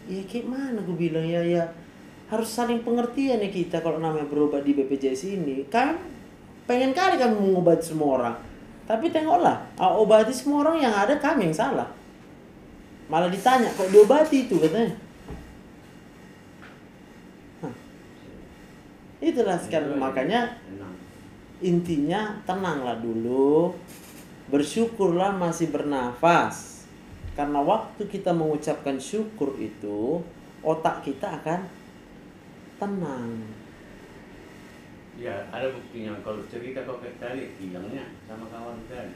Speaker 1: ya kayak mana gue bilang ya harus saling pengertian ya kita kalau namanya berobat di BPJS ini. Kan pengen kali kami mengobati semua orang. Tapi tengoklah, obati semua orang yang ada kami yang salah. Malah ditanya, kok diobati itu katanya. Itulah sekarang makanya intinya tenanglah dulu, bersyukurlah masih bernafas. Karena waktu kita mengucapkan syukur itu, otak kita akan tenang.
Speaker 7: Ya, ada buktinya kalau cerita kau tadi hilangnya sama kawan tadi.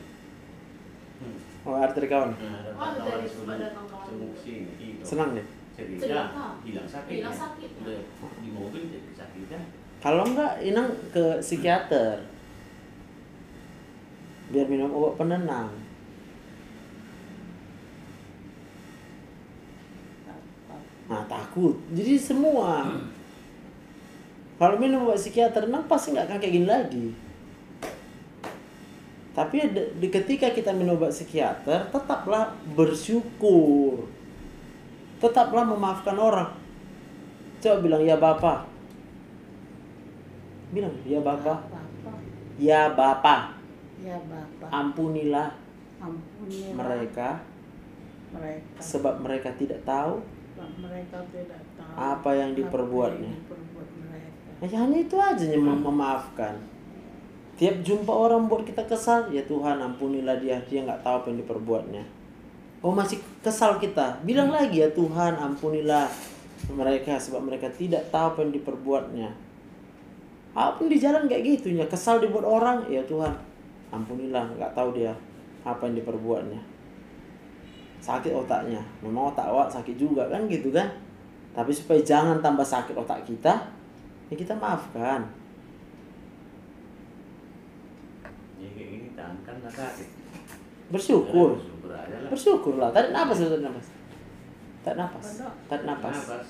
Speaker 1: Oh, arti kawan.
Speaker 7: Nah, ada
Speaker 6: Oh,
Speaker 7: kawan
Speaker 6: dari
Speaker 7: sebelum
Speaker 6: ada kawan-kawan.
Speaker 7: sini. Itu.
Speaker 1: Senang deh.
Speaker 7: Cerita hilang sakit.
Speaker 6: Hilang sakit.
Speaker 7: Udah di mobil jadi kesakitan.
Speaker 1: Kalau enggak, Inang ke psikiater. Biar minum obat penenang. Nah, takut. Jadi semua. Kalau minum obat psikiater, Inang pasti nggak akan kayak gini lagi. Tapi ketika kita minum obat psikiater, tetaplah bersyukur. Tetaplah memaafkan orang. Coba bilang, ya Bapak. Bilang, ya Bapak.
Speaker 2: Bapak,
Speaker 1: Ya Bapak.
Speaker 2: ya Bapak,
Speaker 1: Ampunilah
Speaker 2: ampunilah
Speaker 1: mereka.
Speaker 2: mereka.
Speaker 1: Sebab mereka tidak tahu
Speaker 2: Mereka tidak tahu
Speaker 1: apa yang diperbuatnya.
Speaker 2: yang diperbuat mereka.
Speaker 1: Ya, hanya itu aja yang memaafkan. Tiap jumpa orang buat kita kesal, ya Tuhan ampunilah dia nggak tahu apa yang diperbuatnya. Oh masih kesal kita, bilang lagi ya Tuhan ampunilah mereka sebab mereka tidak tahu apa yang diperbuatnya. Apapun di jalan kayak gitu ya, kesal dibuat orang, ya Tuhan ampunilah nggak tahu dia apa yang diperbuatnya. Sakit otaknya, memang otak awak sakit juga kan gitu kan. Tapi supaya jangan tambah sakit otak kita, Ya kita maafkan.
Speaker 7: Ya kayak gini tangan kan nggak sakit.
Speaker 1: Bersyukur.
Speaker 7: Bersyukur aja lah.
Speaker 1: Bersyukurlah. Tarik napas dulu, tarik napas. Tarik napas.
Speaker 2: Apa, Dok?
Speaker 1: Tarik napas.
Speaker 7: Napas.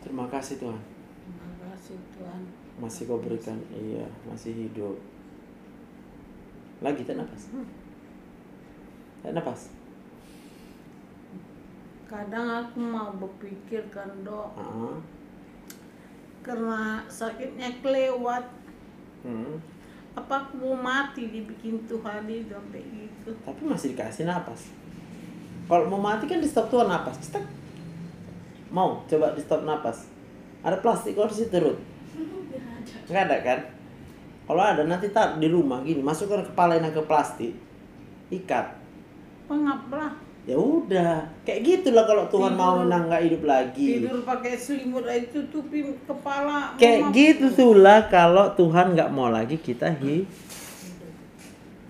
Speaker 1: Terima kasih Tuhan.
Speaker 2: Terima kasih Tuhan.
Speaker 1: Masih kau berikan. Iya, masih hidup. Lagi tarik napas. Tarik napas.
Speaker 2: Kadang aku mau berpikir kan Dok,
Speaker 1: Ah.
Speaker 2: karena sakitnya kelewat,
Speaker 1: Hmm.
Speaker 2: apa aku mau mati dibikin Tuhan itu sampai gitu.
Speaker 1: Tapi masih dikasih napas. Kalau mau mati kan di stop Tuhan napas. Stek. Mau coba di stop napas. Ada plastik kok di situ Ruth. Nggak ada kan? Kalau ada nanti taruh di rumah gini, masukkan kepala enak ke plastik, ikat.
Speaker 2: Pengap lah.
Speaker 1: Ya udah, kayak gitulah kalau Tuhan mau
Speaker 2: Tidur.
Speaker 1: nang nggak hidup lagi.
Speaker 2: Tidur pakai selimut aja tutupi kepala.
Speaker 1: Kayak
Speaker 2: Mama.
Speaker 1: gitu tuh kalau Tuhan nggak mau lagi kita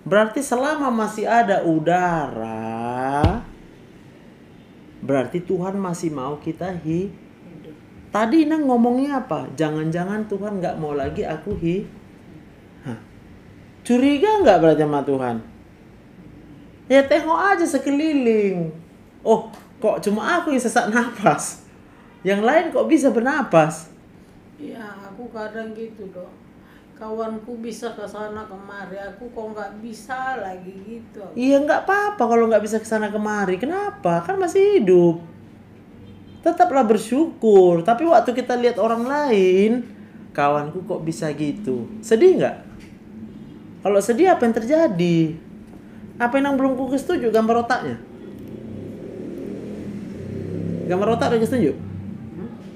Speaker 1: berarti selama masih ada udara, berarti Tuhan masih mau kita Tadi Nang ngomongnya apa? Jangan-jangan Tuhan nggak mau lagi aku Hah. Curiga nggak berarti sama Tuhan? Ya tengok aja sekeliling. Oh, kok cuma aku yang sesak napas? Yang lain kok bisa bernapas?
Speaker 2: Ya aku kadang gitu Dok. Kawanku bisa ke sana kemari, aku kok nggak bisa lagi gitu.
Speaker 1: Iya nggak apa-apa kalau nggak bisa kesana kemari. Kenapa? Kan masih hidup. Tetaplah bersyukur. Tapi waktu kita lihat orang lain, kawanku kok bisa gitu. Sedih nggak? Kalau sedih apa yang terjadi? Apa yang belum ku setuju gambar otaknya? Gambar otak udah setuju?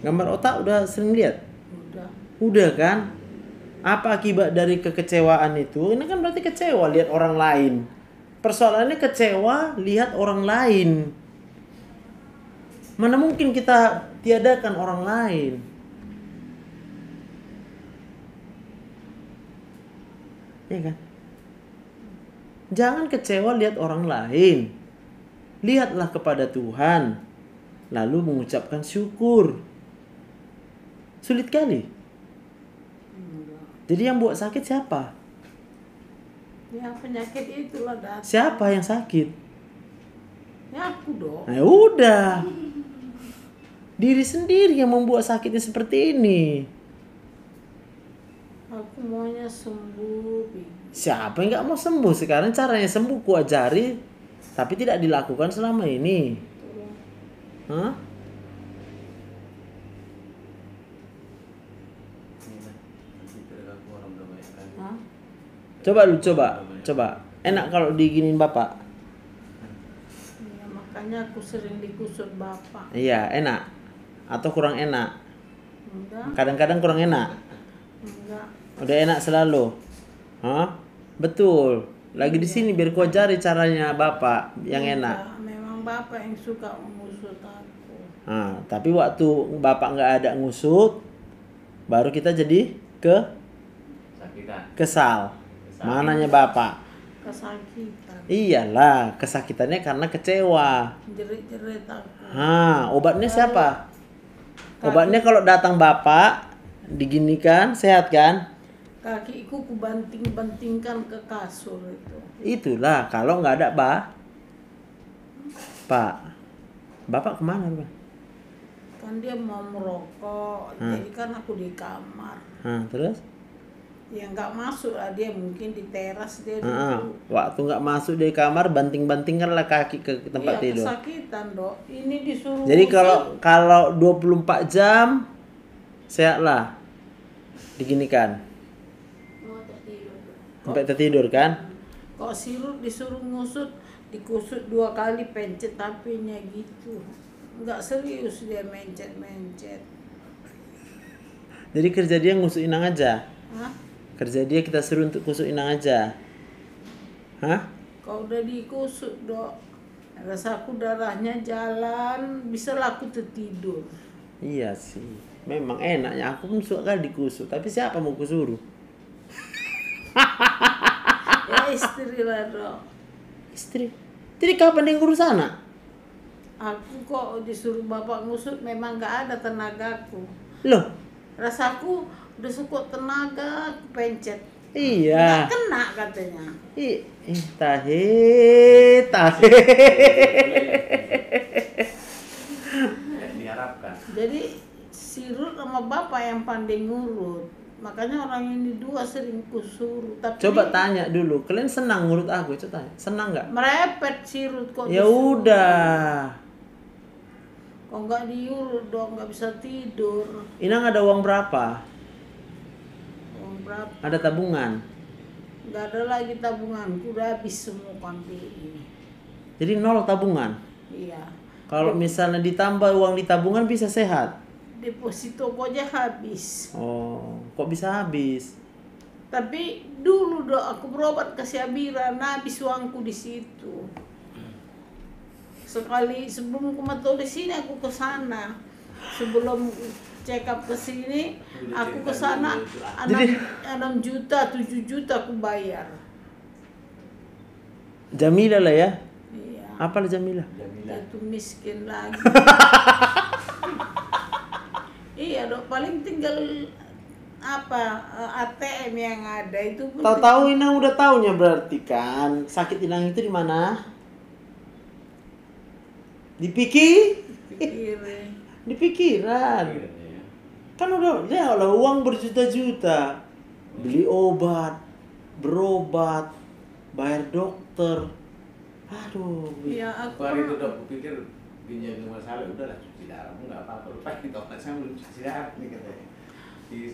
Speaker 1: Gambar otak udah sering lihat?
Speaker 2: Udah.
Speaker 1: Udah kan? Apa akibat dari kekecewaan itu? Ini kan berarti kecewa lihat orang lain. Persoalannya kecewa lihat orang lain. Mana mungkin kita tiadakan orang lain? Ya kan? Jangan kecewa lihat orang lain. Lihatlah kepada Tuhan. Lalu mengucapkan syukur. Sulit kali. Jadi yang buat sakit siapa?
Speaker 2: Ya penyakit itulah datang.
Speaker 1: Siapa yang sakit?
Speaker 2: Ya aku Dok.
Speaker 1: Nah udah. Diri sendiri yang membuat sakitnya seperti ini.
Speaker 2: Aku maunya sembuh. Bi.
Speaker 1: Siapa yang gak mau sembuh? Sekarang caranya sembuh ku ajari. Tapi tidak dilakukan selama ini. Hah?
Speaker 7: Nanti perilaku orang udah banyak kali.
Speaker 2: Hah?
Speaker 1: Coba lu coba. Enak kalau diginiin bapak.
Speaker 2: Ya, makanya aku sering dikusut Bapak.
Speaker 1: Iya, enak. Atau kurang enak.
Speaker 2: Enggak,
Speaker 1: Kadang-kadang kurang enak.
Speaker 2: enggak.
Speaker 1: Udah enak selalu. Hah? Betul. Lagi di sini biar ku ajari caranya bapak yang enak.
Speaker 2: Enggak, memang Bapak yang suka mengusut aku.
Speaker 1: Nah, tapi waktu bapak nggak ada ngusut, baru kita jadi
Speaker 7: Sakitan.
Speaker 1: kesal. Mananya bapak?
Speaker 2: Kesakitan.
Speaker 1: Iyalah, kesakitannya karena kecewa.
Speaker 2: Jerit-jerit aku.
Speaker 1: Obatnya siapa? Obatnya kalau datang bapak, diginikan, sehat kan?
Speaker 2: Kakiku ku banting-bantingkan ke kasur itu.
Speaker 1: Itulah, kalau nggak ada Pak. Bapak kemana, Pak?
Speaker 2: Kan dia mau merokok, jadi kan aku di kamar.
Speaker 1: Terus?
Speaker 2: Ya nggak masuk lah dia, mungkin di teras dia
Speaker 1: Waktu
Speaker 2: duduk.
Speaker 1: nggak masuk dari kamar, banting-bantingkanlah kaki ke tempat
Speaker 2: Iya,
Speaker 1: tidur.
Speaker 2: kesakitan Dok. Ini disuruh
Speaker 1: Jadi
Speaker 2: ngusut.
Speaker 1: kalau 24 jam sehatlah. Diginikan. Sampai tertidur kan?
Speaker 2: Kok sirut disuruh ngusut, dikusut 2 kali pencet tapinya gitu. Nggak serius dia mencet-mencet.
Speaker 1: Jadi kerja dia ngusuk Inang aja.
Speaker 2: Hah?
Speaker 1: Kerja dia kita suruh untuk kusuk Inang aja. Hah?
Speaker 2: Kau udah dikusut Dok. Rasa aku darahnya jalan, bisa lah aku tertidur.
Speaker 1: Iya sih. Memang enaknya aku pun suka kali dikusuk, tapi siapa mau kusuruh?
Speaker 2: Ya istri lah Dok.
Speaker 1: Istri. Jadi kapan dia ngurus anak?
Speaker 2: Aku kok disuruh bapak ngusut memang nggak ada tenagaku.
Speaker 1: Loh,
Speaker 2: Rasaku udah cukup tenaga, aku pencet.
Speaker 1: Iya.
Speaker 2: Nggak kena katanya.
Speaker 1: Tahe.
Speaker 7: Diharapkan.
Speaker 2: Jadi si Ruth sama bapak yang pandai ngurut. Makanya orang ini dua sering kusuruh. Tapi
Speaker 1: Coba tanya dulu, kalian senang ngurut aku? Coba tanya, senang nggak?
Speaker 2: merepet si Ruth kok.
Speaker 1: Ya
Speaker 2: disuruh.
Speaker 1: udah.
Speaker 2: Kok nggak diurut dong, nggak bisa tidur.
Speaker 1: Inang ada uang berapa?
Speaker 2: Uang berapa?
Speaker 1: Ada tabungan.
Speaker 2: Nggak ada lagi tabunganku, udah habis semua KPI.
Speaker 1: Jadi 0 tabungan.
Speaker 2: Iya.
Speaker 1: Kalau misalnya ditambah uang di tabungan bisa sehat.
Speaker 2: Deposito kok aja habis.
Speaker 1: Oh, kok bisa habis?
Speaker 2: Tapi dulu dong aku berobat ke Syabira, habis uangku di situ. Sekali sebelum aku di sini aku ke sana. Sebelum check up ke sini, aku ke sana 6 juta, 7 juta aku bayar.
Speaker 1: Jamila lah ya.
Speaker 2: Iya.
Speaker 1: Apa lah Jamila?
Speaker 2: Itu miskin lagi. Iya dok, paling tinggal ATM yang ada itu pun
Speaker 1: Tahu-tahu Inang udah taunya berarti kan. Sakit Inang itu di mana? Di
Speaker 2: pikirin.
Speaker 1: di pikiran. Kan udah ya lah uang berjuta-juta. Beli obat, berobat, bayar dokter. Aduh.
Speaker 2: Ya aku
Speaker 7: Hari itu dok, kupikir ginjal itu masalah, udahlah cuci darah, nggak apa-apa. Lupain dok, saya belum cuci darah nih katanya.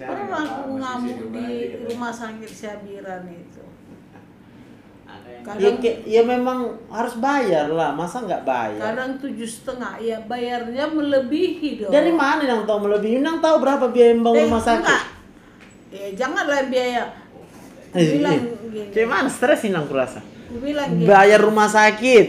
Speaker 2: pernah aku ngamuk di rumah sakit Syabiran itu.
Speaker 1: Ya memang harus bayar lah, masa nggak bayar?
Speaker 2: Kadang 7,5, ya bayarnya melebihi dong.
Speaker 1: Dari mana Inang tahu melebihi? Inang tahu berapa biaya membangun rumah sakit?
Speaker 2: Enggak. Ya janganlah biaya. Bilang gini.
Speaker 1: Kayak mana stres Inang kurasa?
Speaker 2: Bilang gini.
Speaker 1: Bayar rumah sakit,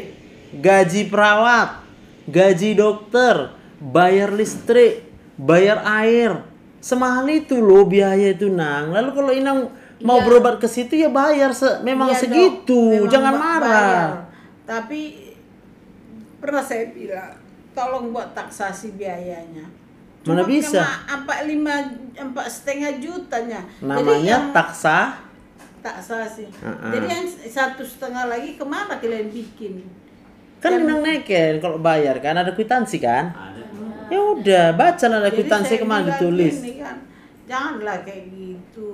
Speaker 1: gaji perawat, gaji dokter, bayar listrik, bayar air. Semahal itu loh biaya itu Nang. Lalu kalau Inang mau
Speaker 2: Iya.
Speaker 1: berobat ke situ ya bayar memang
Speaker 2: Iya, Dok.
Speaker 1: segitu.
Speaker 2: Memang
Speaker 1: Jangan marah.
Speaker 2: bayar. Tapi pernah saya bilang, tolong buat taksasi biayanya.
Speaker 1: Mana bisa?
Speaker 2: 4,5 jutanya.
Speaker 1: Namanya
Speaker 2: taksasi. Jadi yang 1,5 lagi kemana kalian bikin?
Speaker 1: Kan
Speaker 2: Yang-
Speaker 1: Inang neken kalau bayar kan ada kwitansi kan?
Speaker 7: Ada.
Speaker 1: Ya udah, baca lah ada
Speaker 2: Jadi
Speaker 1: kwitansi
Speaker 2: saya
Speaker 1: kemana
Speaker 2: bilang
Speaker 1: ditulis.
Speaker 2: gini kan, janganlah kayak gitu.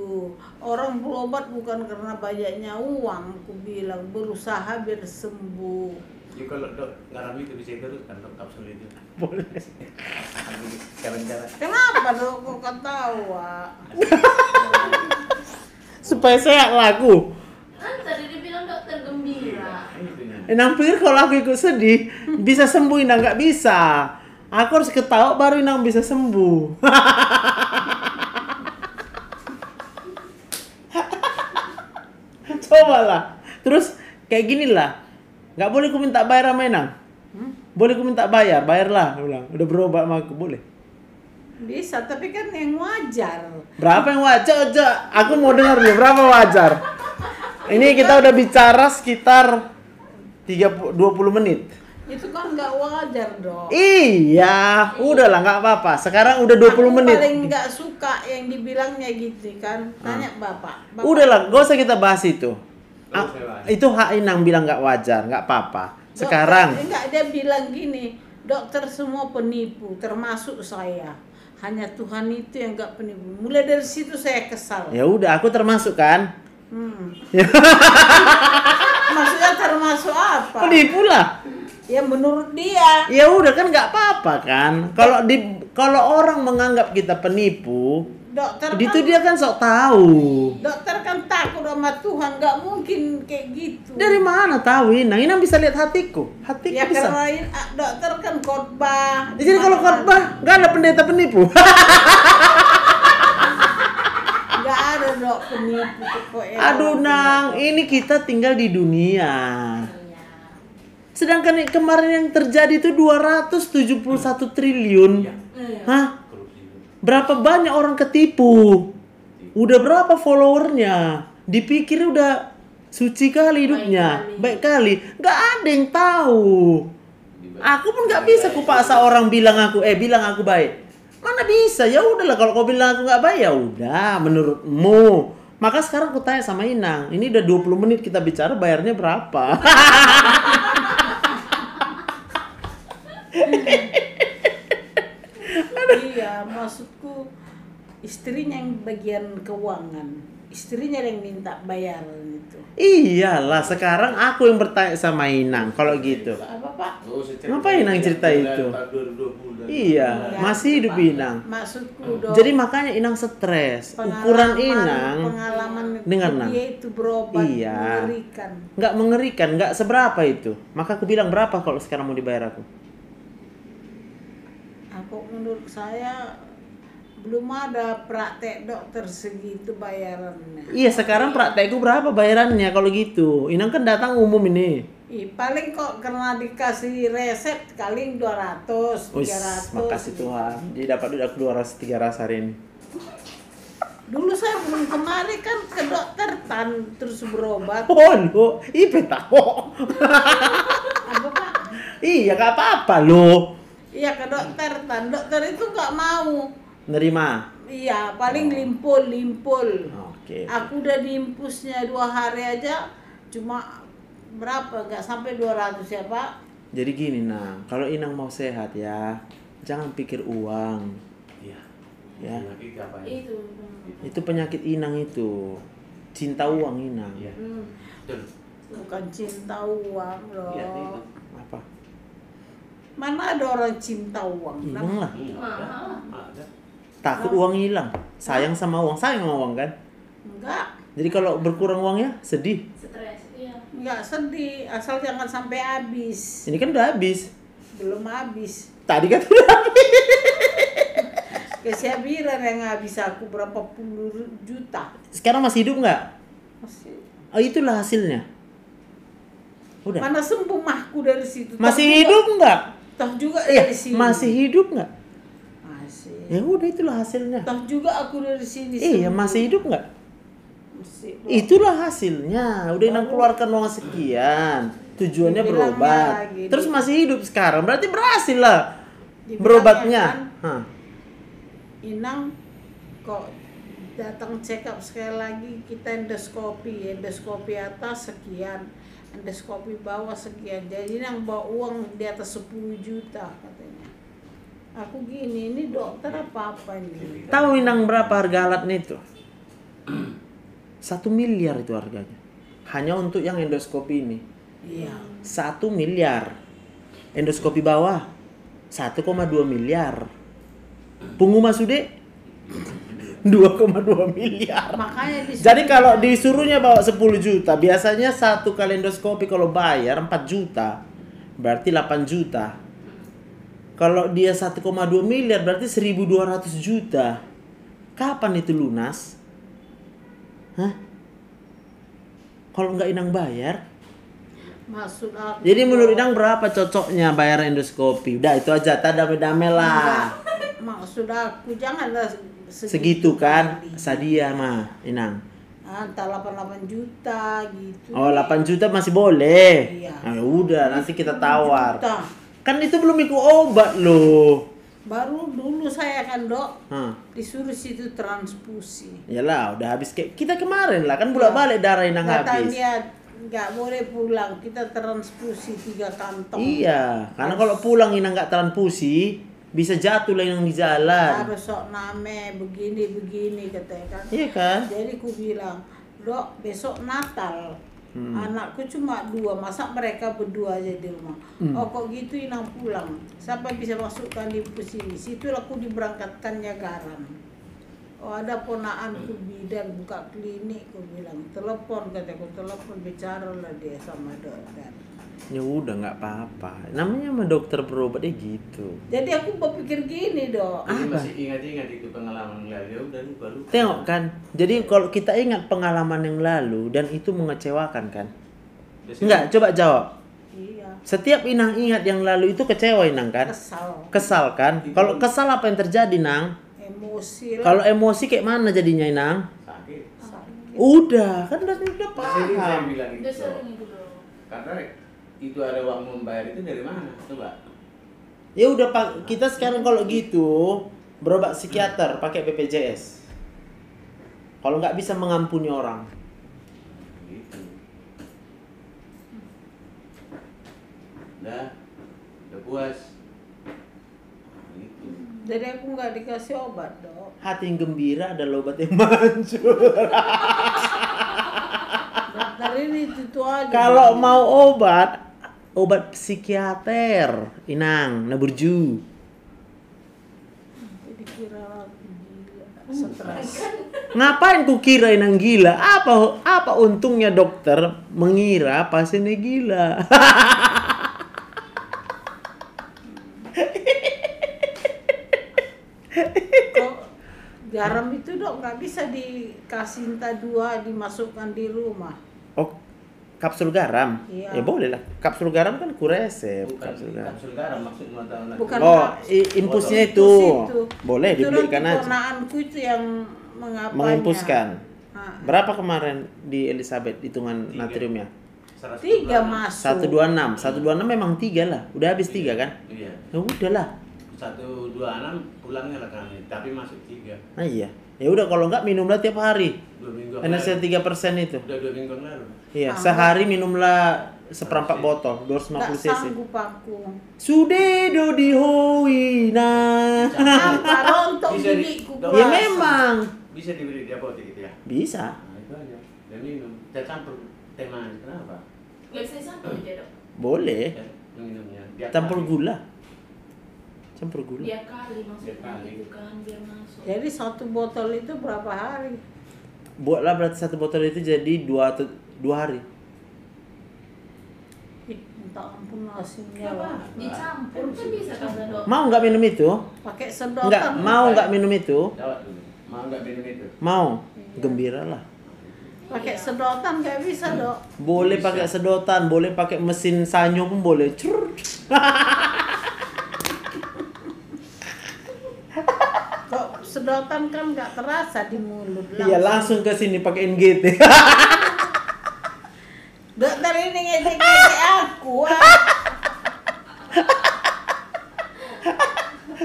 Speaker 2: Orang berobat bukan karena banyaknya uang, aku bilang berusaha biar sembuh.
Speaker 7: Ya kalau dok garam itu bisa terus kan dok kapsul itu.
Speaker 1: Boleh.
Speaker 7: Sekarang cara.
Speaker 2: Kenapa dong kok ketawa?
Speaker 1: Supaya sehat lah aku.
Speaker 6: Kan tadi dibilang dokter gembira.
Speaker 1: Inang pikir kalau aku ikut sedih bisa sembuh, Inang nggak bisa. Aku harus ketawa baru Inang bisa sembuh. Cobalah. Terus kayak gini lah. Nggak boleh ku minta bayar sama Inang. Boleh ku minta bayar, bayarlah. Aku bilang, udah berobat sama aku, boleh.
Speaker 2: Bisa, tapi kan yang wajar.
Speaker 1: Berapa yang wajar? Aku mau dengar dulu, berapa wajar? Ini kita udah bicara sekitar 20 menit.
Speaker 2: Itu kan nggak wajar dong.
Speaker 1: Iya, udahlah nggak apa-apa. Sekarang udah 20
Speaker 2: Aku
Speaker 1: menit.
Speaker 2: paling nggak suka yang dibilangnya gitu kan. Tanya bapak.
Speaker 1: Udahlah, gak usah kita bahas itu.
Speaker 7: Gak usah bahas.
Speaker 1: Itu hak Inang bilang nggak wajar, nggak apa-apa. Sekarang,
Speaker 2: Enggak, dia bilang gini, dokter semua penipu, termasuk saya. Hanya Tuhan itu yang nggak penipu. Mulai dari situ saya kesal.
Speaker 1: ya udah, aku termasuk kan?
Speaker 2: Maksudnya termasuk apa?
Speaker 1: Penipu lah.
Speaker 2: Ya menurut dia.
Speaker 1: Ya udah kan nggak apa-apa kan? Kalau orang menganggap kita penipu,
Speaker 2: Dokter
Speaker 1: itu
Speaker 2: kan,
Speaker 1: dia kan sok tahu.
Speaker 2: dokter kan takut sama Tuhan, nggak mungkin kayak gitu.
Speaker 1: Dari mana tahu Inang? Inang bisa lihat hatiku. Hatiku
Speaker 2: Ya
Speaker 1: bisa.
Speaker 2: karena dokter kan khotbah.
Speaker 1: Jadi kalau khotbah nggak ada pendeta penipu.
Speaker 2: Nggak ada dok penipu kok.
Speaker 1: Aduh Nang, ini kita tinggal di dunia. Sedangkan kemarin yang terjadi itu 271 triliun. Hah? Berapa banyak orang ketipu? Udah berapa followernya? Dipikir udah suci kali hidupnya, baik kali. Nggak ada yang tahu. Aku pun nggak bisa kupaksa orang bilang aku baik. Mana bisa? Ya udahlah kalau kau bilang aku nggak bayar, ya udah menurutmu. Maka sekarang aku tanya sama Inang, ini udah 20 menit kita bicara, bayarnya berapa?
Speaker 2: Iya, maksudku istrinya yang bagian keuangan, istrinya yang minta bayaran itu.
Speaker 1: Iyalah, sekarang aku yang bertanya sama Inang kalau gitu.
Speaker 2: Apa Pak?
Speaker 1: Ngapain Inang cerita itu? Iya, masih hidup Inang.
Speaker 2: Maksudku dong.
Speaker 1: Jadi makanya Inang stres. Ukuran Inang
Speaker 2: pengalaman
Speaker 1: dengar, Nang.
Speaker 2: dia itu berobat
Speaker 1: Iya.
Speaker 2: mengerikan.
Speaker 1: nggak mengerikan, nggak seberapa itu. Maka aku bilang berapa kalau sekarang mau dibayar aku?
Speaker 2: Aku menurut saya belum ada praktek dokter segitu bayarannya.
Speaker 1: Iya, sekarang praktekku berapa bayarannya kalau gitu? Inang kan datang umum ini.
Speaker 2: Paling kok karena dikasih resep paling 200,
Speaker 1: Wis,
Speaker 2: 300.
Speaker 1: makasih Tuhan. Jadi dapat duit aku 200-300 hari ini.
Speaker 2: Dulu saya belum kemari kan ke dokter terus berobat.
Speaker 1: Oh, lo, ipe tahu.
Speaker 2: Apa Pak?
Speaker 1: Iya, nggak apa-apa lo.
Speaker 2: Iya ke dokter dokter itu nggak mau.
Speaker 1: Nerima.
Speaker 2: Iya, paling limpul.
Speaker 1: Oke.
Speaker 2: Aku udah diimpusnya 2 hari aja cuma berapa? Nggak sampai 200 ya Pak.
Speaker 1: Jadi gini, nah, kalau Inang mau sehat ya, jangan pikir uang.
Speaker 7: Iya.
Speaker 1: Ya.
Speaker 6: Itu.
Speaker 1: Itu penyakit Inang itu. Cinta uang Inang.
Speaker 7: Iya. Betul.
Speaker 2: Bukan cinta uang loh.
Speaker 7: Iya, itu.
Speaker 1: Apa?
Speaker 2: Mana ada orang cinta uang?
Speaker 1: Inang lah.
Speaker 6: Mahal.
Speaker 7: Ada.
Speaker 1: Takut uang hilang. Sayang sama uang kan?
Speaker 2: Enggak,
Speaker 1: Jadi kalau berkurang uangnya sedih.
Speaker 6: Stres. Iya.
Speaker 2: enggak sedih, asal jangan sampai habis.
Speaker 1: Ini kan udah habis.
Speaker 2: Belum habis.
Speaker 1: Tadi kan udah habis.
Speaker 2: Kesiabiran yang habis aku berapa puluh juta.
Speaker 1: Sekarang masih hidup nggak?
Speaker 2: Masih.
Speaker 1: Oh, itulah hasilnya. Udah.
Speaker 2: Mana sembuh mahku dari situ. Toh
Speaker 1: Masih
Speaker 2: juga-
Speaker 1: hidup nggak?
Speaker 2: Toh juga
Speaker 1: Iya,
Speaker 2: dari sini.
Speaker 1: masih hidup nggak?
Speaker 2: Masih.
Speaker 1: Ya udah, itulah hasilnya.
Speaker 2: Toh juga aku dari sini.
Speaker 1: Iya,
Speaker 2: sembuh.
Speaker 1: masih hidup nggak?
Speaker 2: Masih.
Speaker 1: Itulah hasilnya. Udah Inang keluarkan uang sekian. Tujuannya
Speaker 2: Dibilangnya
Speaker 1: berobat.
Speaker 2: lagi,
Speaker 1: Terus masih hidup sekarang. Berarti berhasil lah
Speaker 2: Dibilangnya
Speaker 1: berobatnya.
Speaker 2: kan,
Speaker 1: Hah.
Speaker 2: Inang kok datang check up sekali lagi kita endoskopi atas sekian, endoskopi bawah sekian, jadi Inang bawa uang di atas 10 juta katanya. Aku gini, ini dokter apa ini?
Speaker 1: Tahu Inang berapa harga alatnya itu? 1 miliar itu harganya. Hanya untuk yang endoskopi ini.
Speaker 2: Iya.
Speaker 1: 1 miliar. Endoskopi bawah 1,2 miliar. Punggung Masude 2,2 miliar.
Speaker 2: Makanya
Speaker 1: Jadi kalau disuruhnya bawa 10 juta, biasanya satu kali endoskopi kalau bayar 4 juta, berarti 8 juta. Kalau dia 1,2 miliar berarti 1.200 juta. Kapan itu lunas? Hah? Kalau nggak Inang bayar?
Speaker 2: maksud aku.
Speaker 1: Jadi menurut Inang berapa cocoknya bayar endoskopi? Udah itu aja, tak dame-dame lah.
Speaker 2: Maksud aku janganlah
Speaker 1: Segitu kan?
Speaker 2: kali.
Speaker 1: Sadia mah, Inang.
Speaker 2: Antara 88 juta gitu.
Speaker 1: Oh, 8 juta masih boleh.
Speaker 2: Iya.
Speaker 1: Nah, udah nanti kita tawar.
Speaker 2: Juta.
Speaker 1: Kan itu belum ikut obat loh.
Speaker 2: Baru dulu saya kan Dok
Speaker 1: Hah.
Speaker 2: disuruh situ transfusi.
Speaker 1: Yalah, udah habis kayak kita kemarin lah kan bolak-balik darah Inang
Speaker 2: Kata
Speaker 1: habis.
Speaker 2: dia nggak boleh pulang, kita transfusi 3 kantong.
Speaker 1: Iya, karena kalau pulang Inang nggak transfusi bisa jatuh lah Inang di jalan.
Speaker 2: Harus sok name begini katanya kan.
Speaker 1: Iya kan?
Speaker 2: Jadi ku bilang, Dok besok Natal. Anakku cuma 2, masa mereka berdua aja di rumah. Oh kok gitu Inang pulang. Siapa bisa masukkan di sini? Situlah aku diberangkatkannya garam. Oh ada ponaanku bidan buka klinik, ku bilang telepon kataku, telepon bicara lah dia sama dokter.
Speaker 1: Ya udah nggak apa-apa. Namanya sama dokter berobat gitu.
Speaker 2: Jadi aku berpikir gini Dok.
Speaker 7: Ini masih ingat-ingat itu pengalaman lalu dan baru.
Speaker 1: Tengok kan. Jadi kalau kita ingat pengalaman yang lalu dan itu mengecewakan kan? Enggak, coba jawab.
Speaker 2: Iya.
Speaker 1: Setiap Inang ingat yang lalu itu kecewa Inang kan?
Speaker 2: Kesal,
Speaker 1: Kesal kan? Kalau kesal apa yang terjadi Nang?
Speaker 2: emosi lah.
Speaker 1: Kalau emosi kayak mana jadinya Inang?
Speaker 7: Sakit.
Speaker 2: Sakit.
Speaker 1: Udah, kan udah
Speaker 7: Jadi saya
Speaker 1: paham.
Speaker 7: bilang
Speaker 6: Udah
Speaker 7: itu.
Speaker 6: sering itu loh.
Speaker 7: Karena itu ada uang membayar itu dari mana? Coba.
Speaker 1: Ya udah Pak, kita sekarang kalau gitu berobat psikiater pakai BPJS. Kalau nggak bisa mengampuni orang.
Speaker 7: Gitu. Udah puas. Gitu.
Speaker 2: Jadi aku nggak dikasih obat, Dok.
Speaker 1: Hati yang gembira adalah obat yang manjur.
Speaker 2: Dokter ini itu aja.
Speaker 1: Kalau mau obat psikiater, Inang, Naburju.
Speaker 2: Dikira aku gila, stres.
Speaker 1: Ngapain ku kira Inang gila? Apa untungnya dokter mengira pasiennya gila?
Speaker 2: Kok garam itu, Dok, nggak bisa dikasih entah 2 dimasukkan di rumah.
Speaker 1: Oh, kapsul garam?
Speaker 2: Iya.
Speaker 1: Ya boleh lah. Kapsul garam kan ku resep.
Speaker 7: Bukan kapsul garam maksudnya tahu.
Speaker 2: Bukan
Speaker 1: Oh,
Speaker 2: Kak.
Speaker 1: impusnya
Speaker 2: Impus
Speaker 1: itu.
Speaker 2: itu.
Speaker 1: Boleh
Speaker 2: Itu
Speaker 1: dibelikan
Speaker 2: nanti
Speaker 1: aja.
Speaker 2: ponaanku itu yang mengapanya.
Speaker 1: Mengimpuskan.
Speaker 2: Ah.
Speaker 1: Berapa kemarin di Elizabeth hitungan
Speaker 7: 3.
Speaker 1: natriumnya?
Speaker 2: 3 masuk.
Speaker 1: 126. 126 memang 3 lah. Udah habis 3 kan?
Speaker 7: Iya.
Speaker 1: Ya udah lah.
Speaker 7: 126 pulangnya lah kami, tapi masuk 3.
Speaker 1: Nah iya. Ya udah kalau enggak minumlah tiap hari.
Speaker 7: 2 minggu.
Speaker 1: NaCl 3% itu.
Speaker 7: Udah 2 minggu lalu.
Speaker 1: Iya,
Speaker 2: Tambah.
Speaker 1: sehari minumlah seperempat botol,
Speaker 2: Nggak
Speaker 1: 250 cc.
Speaker 2: sanggup aku.
Speaker 1: Sudedo di hoina.
Speaker 2: Kalau untuk
Speaker 7: Bisa di-
Speaker 2: bibiku
Speaker 7: Dok.
Speaker 1: Ya
Speaker 2: puasa.
Speaker 1: memang
Speaker 7: Bisa dibeli di apotek gitu ya.
Speaker 1: bisa.
Speaker 7: Nah, itu aja. Dan minum. Saya campur teh manis. Kenapa?
Speaker 6: Nggak bisa sampai aja, Dok.
Speaker 1: Boleh.
Speaker 7: Ya, minumnya. Biar
Speaker 1: Campur
Speaker 7: kali.
Speaker 1: gula. Campur gula.
Speaker 6: Biar kali maksudnya
Speaker 7: Biar kali.
Speaker 6: gitu kan, biar masuk.
Speaker 2: Jadi 1 botol itu berapa hari?
Speaker 1: Buatlah berarti 1 botol itu jadi 2 hari.
Speaker 2: Ih, minta ampun asinnya.
Speaker 6: Apa?
Speaker 2: Wak.
Speaker 6: Dicampur kan bisa kan, Dok?
Speaker 1: Mau nggak minum itu?
Speaker 2: Pakai sedotan.
Speaker 1: Enggak, mau nggak minum itu?
Speaker 7: Jawab dulu. Mau nggak minum itu?
Speaker 1: Mau. Gembira lah.
Speaker 2: Pakai sedotan nggak bisa, Dok.
Speaker 1: Boleh
Speaker 7: Bisa.
Speaker 1: pakai sedotan, boleh pakai mesin sanyo pun boleh. Crrr.
Speaker 2: Kok sedotan kan nggak terasa di mulut.
Speaker 1: Iya, langsung ke sini pakai NGT.
Speaker 2: Dokter ini ngejek-ngejek aku.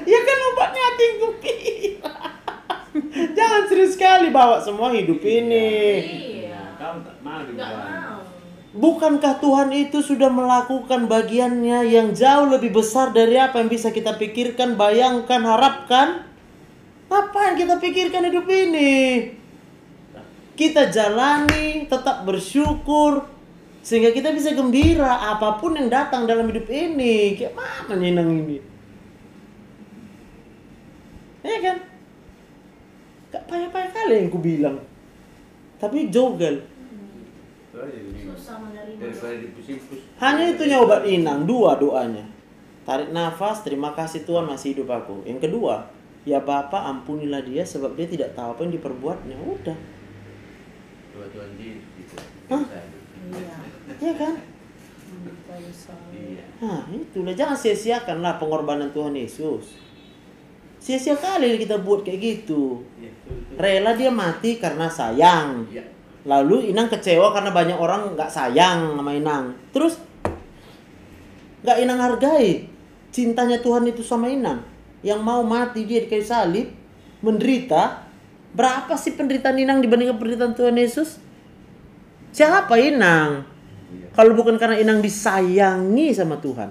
Speaker 1: Ya kan obatnya hati yang gembira. Jangan serius sekali bawa semua hidup ini.
Speaker 6: Iya.
Speaker 7: Kamu tak mau
Speaker 6: Nggak
Speaker 7: dibilang.
Speaker 6: mau.
Speaker 1: Bukankah Tuhan itu sudah melakukan bagiannya yang jauh lebih besar dari apa yang bisa kita pikirkan, bayangkan, harapkan? Apa yang kita pikirkan hidup ini? Kita jalani, tetap bersyukur, sehingga kita bisa gembira apapun yang datang dalam hidup ini. Kayak mana nyenang ini? Ya kan? Gak payah-payah kali yang ku bilang. Tapi jogel.
Speaker 7: Itu aja diminum.
Speaker 6: Susah menerima.
Speaker 7: Daripada dipus-pus.
Speaker 1: Hanya itunya obat inang, 2 doanya. Tarik nafas, terima kasih Tuhan masih hidup aku. Yang kedua, ya Bapa ampunilah dia sebab dia tidak tahu apa yang diperbuatnya. Udah.
Speaker 7: Tuan di gitu.
Speaker 1: Hah?
Speaker 2: Iya.
Speaker 1: Ya kan?
Speaker 7: Iya.
Speaker 1: Nah itulah, jangan sia-siakan lah pengorbanan Tuhan Yesus. Sia-sia kali kita buat kayak gitu.
Speaker 7: Iya, betul.
Speaker 1: Rela dia mati karena sayang.
Speaker 7: Iya.
Speaker 1: Lalu Inang kecewa karena banyak orang nggak sayang sama Inang. Terus nggak Inang hargai cintanya Tuhan itu sama Inang. Yang mau mati dia di kayu salib, menderita. Berapa sih penderitaan Inang dibandingkan penderitaan Tuhan Yesus? Siapa Inang?
Speaker 7: Iya.
Speaker 1: Kalau bukan karena Inang disayangi sama Tuhan.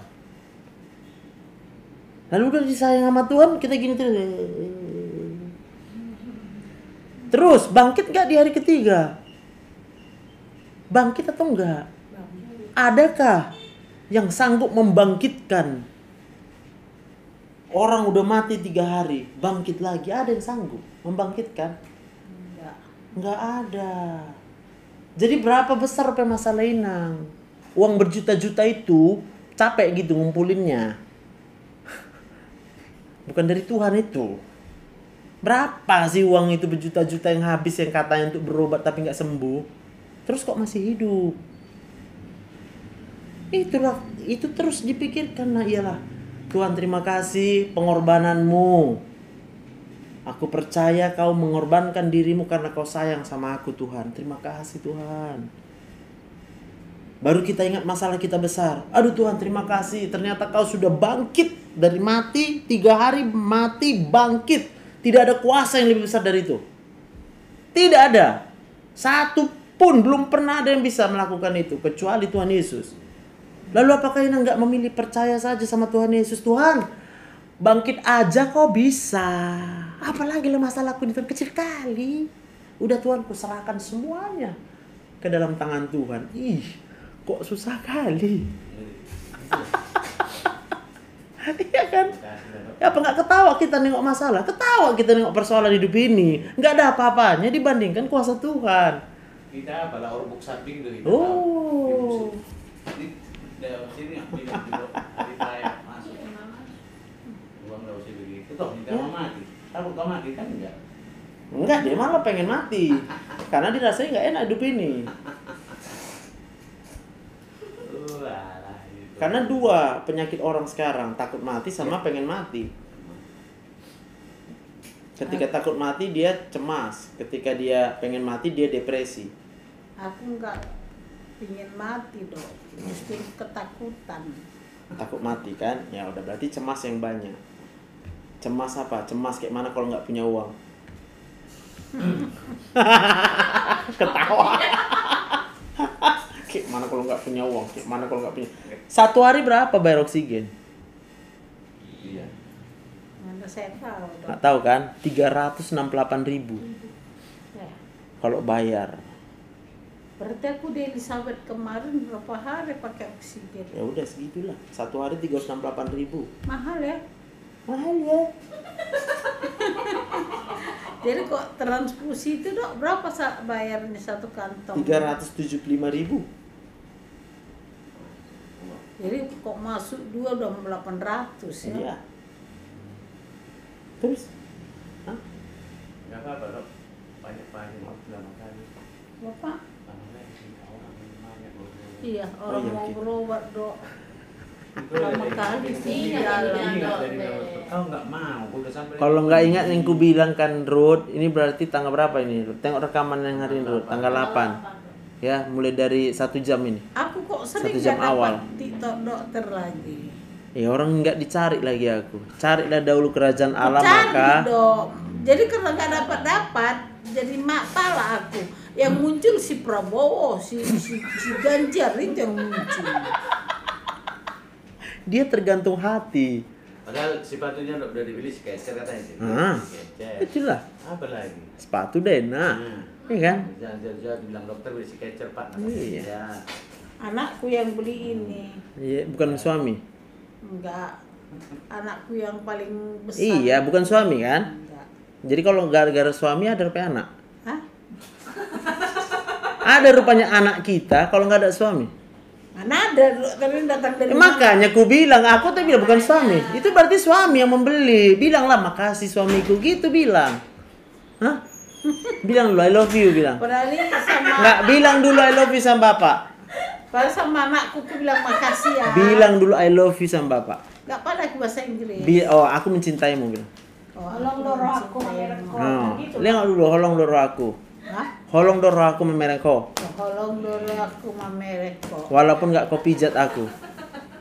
Speaker 1: Lalu udah disayang sama Tuhan, kita gini terus. Terus bangkit gak di hari ketiga? Bangkit atau enggak? Adakah yang sanggup membangkitkan orang udah mati 3 hari, bangkit lagi? Ada yang sanggup membangkitkan?
Speaker 2: Enggak.
Speaker 1: Enggak ada. Jadi berapa besar masalah Inang? Uang berjuta-juta itu capek gitu ngumpulinnya. Bukan dari Tuhan itu. Berapa sih uang itu berjuta-juta yang habis yang katanya untuk berobat tapi nggak sembuh? Terus kok masih hidup? Itulah, itu terus dipikirkan. Nah iyalah, Tuhan terima kasih pengorbananmu. Aku percaya kau mengorbankan dirimu karena kau sayang sama aku Tuhan. Terima kasih Tuhan. Baru kita ingat masalah kita besar. Aduh Tuhan terima kasih. Ternyata kau sudah bangkit dari mati. 3 hari mati bangkit. Tidak ada kuasa yang lebih besar dari itu. Tidak ada. Satu pun belum pernah ada yang bisa melakukan itu kecuali Tuhan Yesus. Lalu apakah Ina nggak memilih percaya saja sama Tuhan Yesus? Tuhan, bangkit aja kok bisa. Apalagi lah masalahku ini Tuhan, kecil kali. Udah Tuhan, ku serahkan semuanya ke dalam tangan Tuhan. Ih, kok susah kali. Iya kan? Ya apa nggak ketawa kita nengok masalah? Ketawa kita nengok persoalan hidup ini. Nggak ada apa-apanya dibandingkan kuasa Tuhan.
Speaker 7: Kita apalah orang buk samping tuh.
Speaker 1: Oh.
Speaker 7: Di dalam sini yang bilang dulu hari raya masuk. Uang nggak usah begitu. Toh kita mau mati. Takut kau mati kan enggak?
Speaker 1: Enggak, dia malah pengen mati. Karena dirasanya nggak enak hidup ini. Karena dua penyakit orang sekarang, takut mati sama pengen mati. Ketika takut mati dia cemas, ketika dia pengen mati dia depresi.
Speaker 2: Aku nggak pingin mati dong, mesti ketakutan.
Speaker 1: Takut mati kan? Ya udah berarti cemas yang banyak. Cemas apa? Cemas kayak mana kalau nggak punya uang? Ketawa. Kayak mana kalau nggak punya uang? Kayak mana kalau nggak punya? Satu hari berapa bayar oksigen?
Speaker 7: Iya.
Speaker 2: Mana saya tahu dong.
Speaker 1: Nggak tahu kan? 368.000
Speaker 2: Ya.
Speaker 1: kalau bayar.
Speaker 2: Berarti aku di Elizabeth kemarin berapa hari pakai oksigen?
Speaker 1: Ya udah segitulah. Satu hari 368.000.
Speaker 2: Mahal ya?
Speaker 1: Mahal ya.
Speaker 2: Jadi kok transfusi itu dok berapa bayarnya satu kantong?
Speaker 1: 375.000.
Speaker 2: Jadi kok masuk 2 udah 800 ya?
Speaker 1: Iya. Terus? Hah?
Speaker 7: Nggak apa-apa dok. Banyak-banyak lama kali.
Speaker 2: Bapak?
Speaker 7: Lama kali sih orang banyak loh.
Speaker 2: Iya, orang
Speaker 1: iya,
Speaker 2: mau
Speaker 1: oke.
Speaker 2: berobat dok.
Speaker 7: Itu
Speaker 2: Lama
Speaker 7: dari-
Speaker 2: kali sih
Speaker 6: Ingat,
Speaker 2: jalan.
Speaker 6: ingat.
Speaker 7: Kau nggak mau, kau udah sampai.
Speaker 1: Kalau nggak ingat yang ku bilang kan Ruth, ini berarti tanggal berapa ini? Ruth? Tengok rekaman yang hari ini Ruth, tanggal 8. Ya, mulai dari 1 jam ini.
Speaker 2: Aku kok sering
Speaker 1: 1 jam
Speaker 2: nggak
Speaker 1: awal.
Speaker 2: dapat TikTok dokter lagi.
Speaker 1: Ya orang nggak dicari lagi aku. Carilah dahulu kerajaan Allah
Speaker 2: Cari
Speaker 1: maka
Speaker 2: dok. Jadi karena nggak dapat, jadi pala aku. Yang muncul si Prabowo, si Ganjar itu yang muncul.
Speaker 1: dia tergantung hati.
Speaker 7: Padahal sepatunya udah dibeli Skechers katanya sih.
Speaker 1: Ah.
Speaker 7: Skechers.
Speaker 1: Itulah
Speaker 7: Apa lagi?
Speaker 1: sepatu deh, nah. Iya kan?
Speaker 7: Jangan bilang dokter beli Skechers Pak.
Speaker 1: Iya.
Speaker 7: Ya.
Speaker 2: Anakku yang beli ini.
Speaker 1: Iya, bukan suami.
Speaker 2: Enggak. Anakku yang paling besar.
Speaker 1: Iya, bukan suami kan?
Speaker 2: Enggak.
Speaker 1: Jadi kalau gara-gara suami ada rupanya anak.
Speaker 2: Hah?
Speaker 1: Ada rupanya anak kita kalau nggak ada suami.
Speaker 2: Mana ada dokter ini datang dari mana?
Speaker 1: Makanya ku bilang, aku tuh bilang bukan suami. Itu berarti suami yang membeli. Bilanglah makasih suamiku gitu bilang. Hah? Bilang dulu I love you bilang.
Speaker 2: Padahal ini sama
Speaker 1: Nggak bilang dulu I love you sama bapak.
Speaker 2: padahal sama anakku aku bilang makasih ya.
Speaker 1: Bilang dulu I love you sama bapak.
Speaker 2: Enggak pada aku bahasa Inggris.
Speaker 1: Oh aku mencintaimu bilang.
Speaker 2: Holong doro aku merekko.
Speaker 1: Oh,
Speaker 2: Gitu.
Speaker 1: lihat dulu holong doro aku.
Speaker 2: Hah?
Speaker 1: Holong doro aku memerengko.
Speaker 2: Holong doro aku merekko.
Speaker 1: Walaupun nggak kau pijat aku.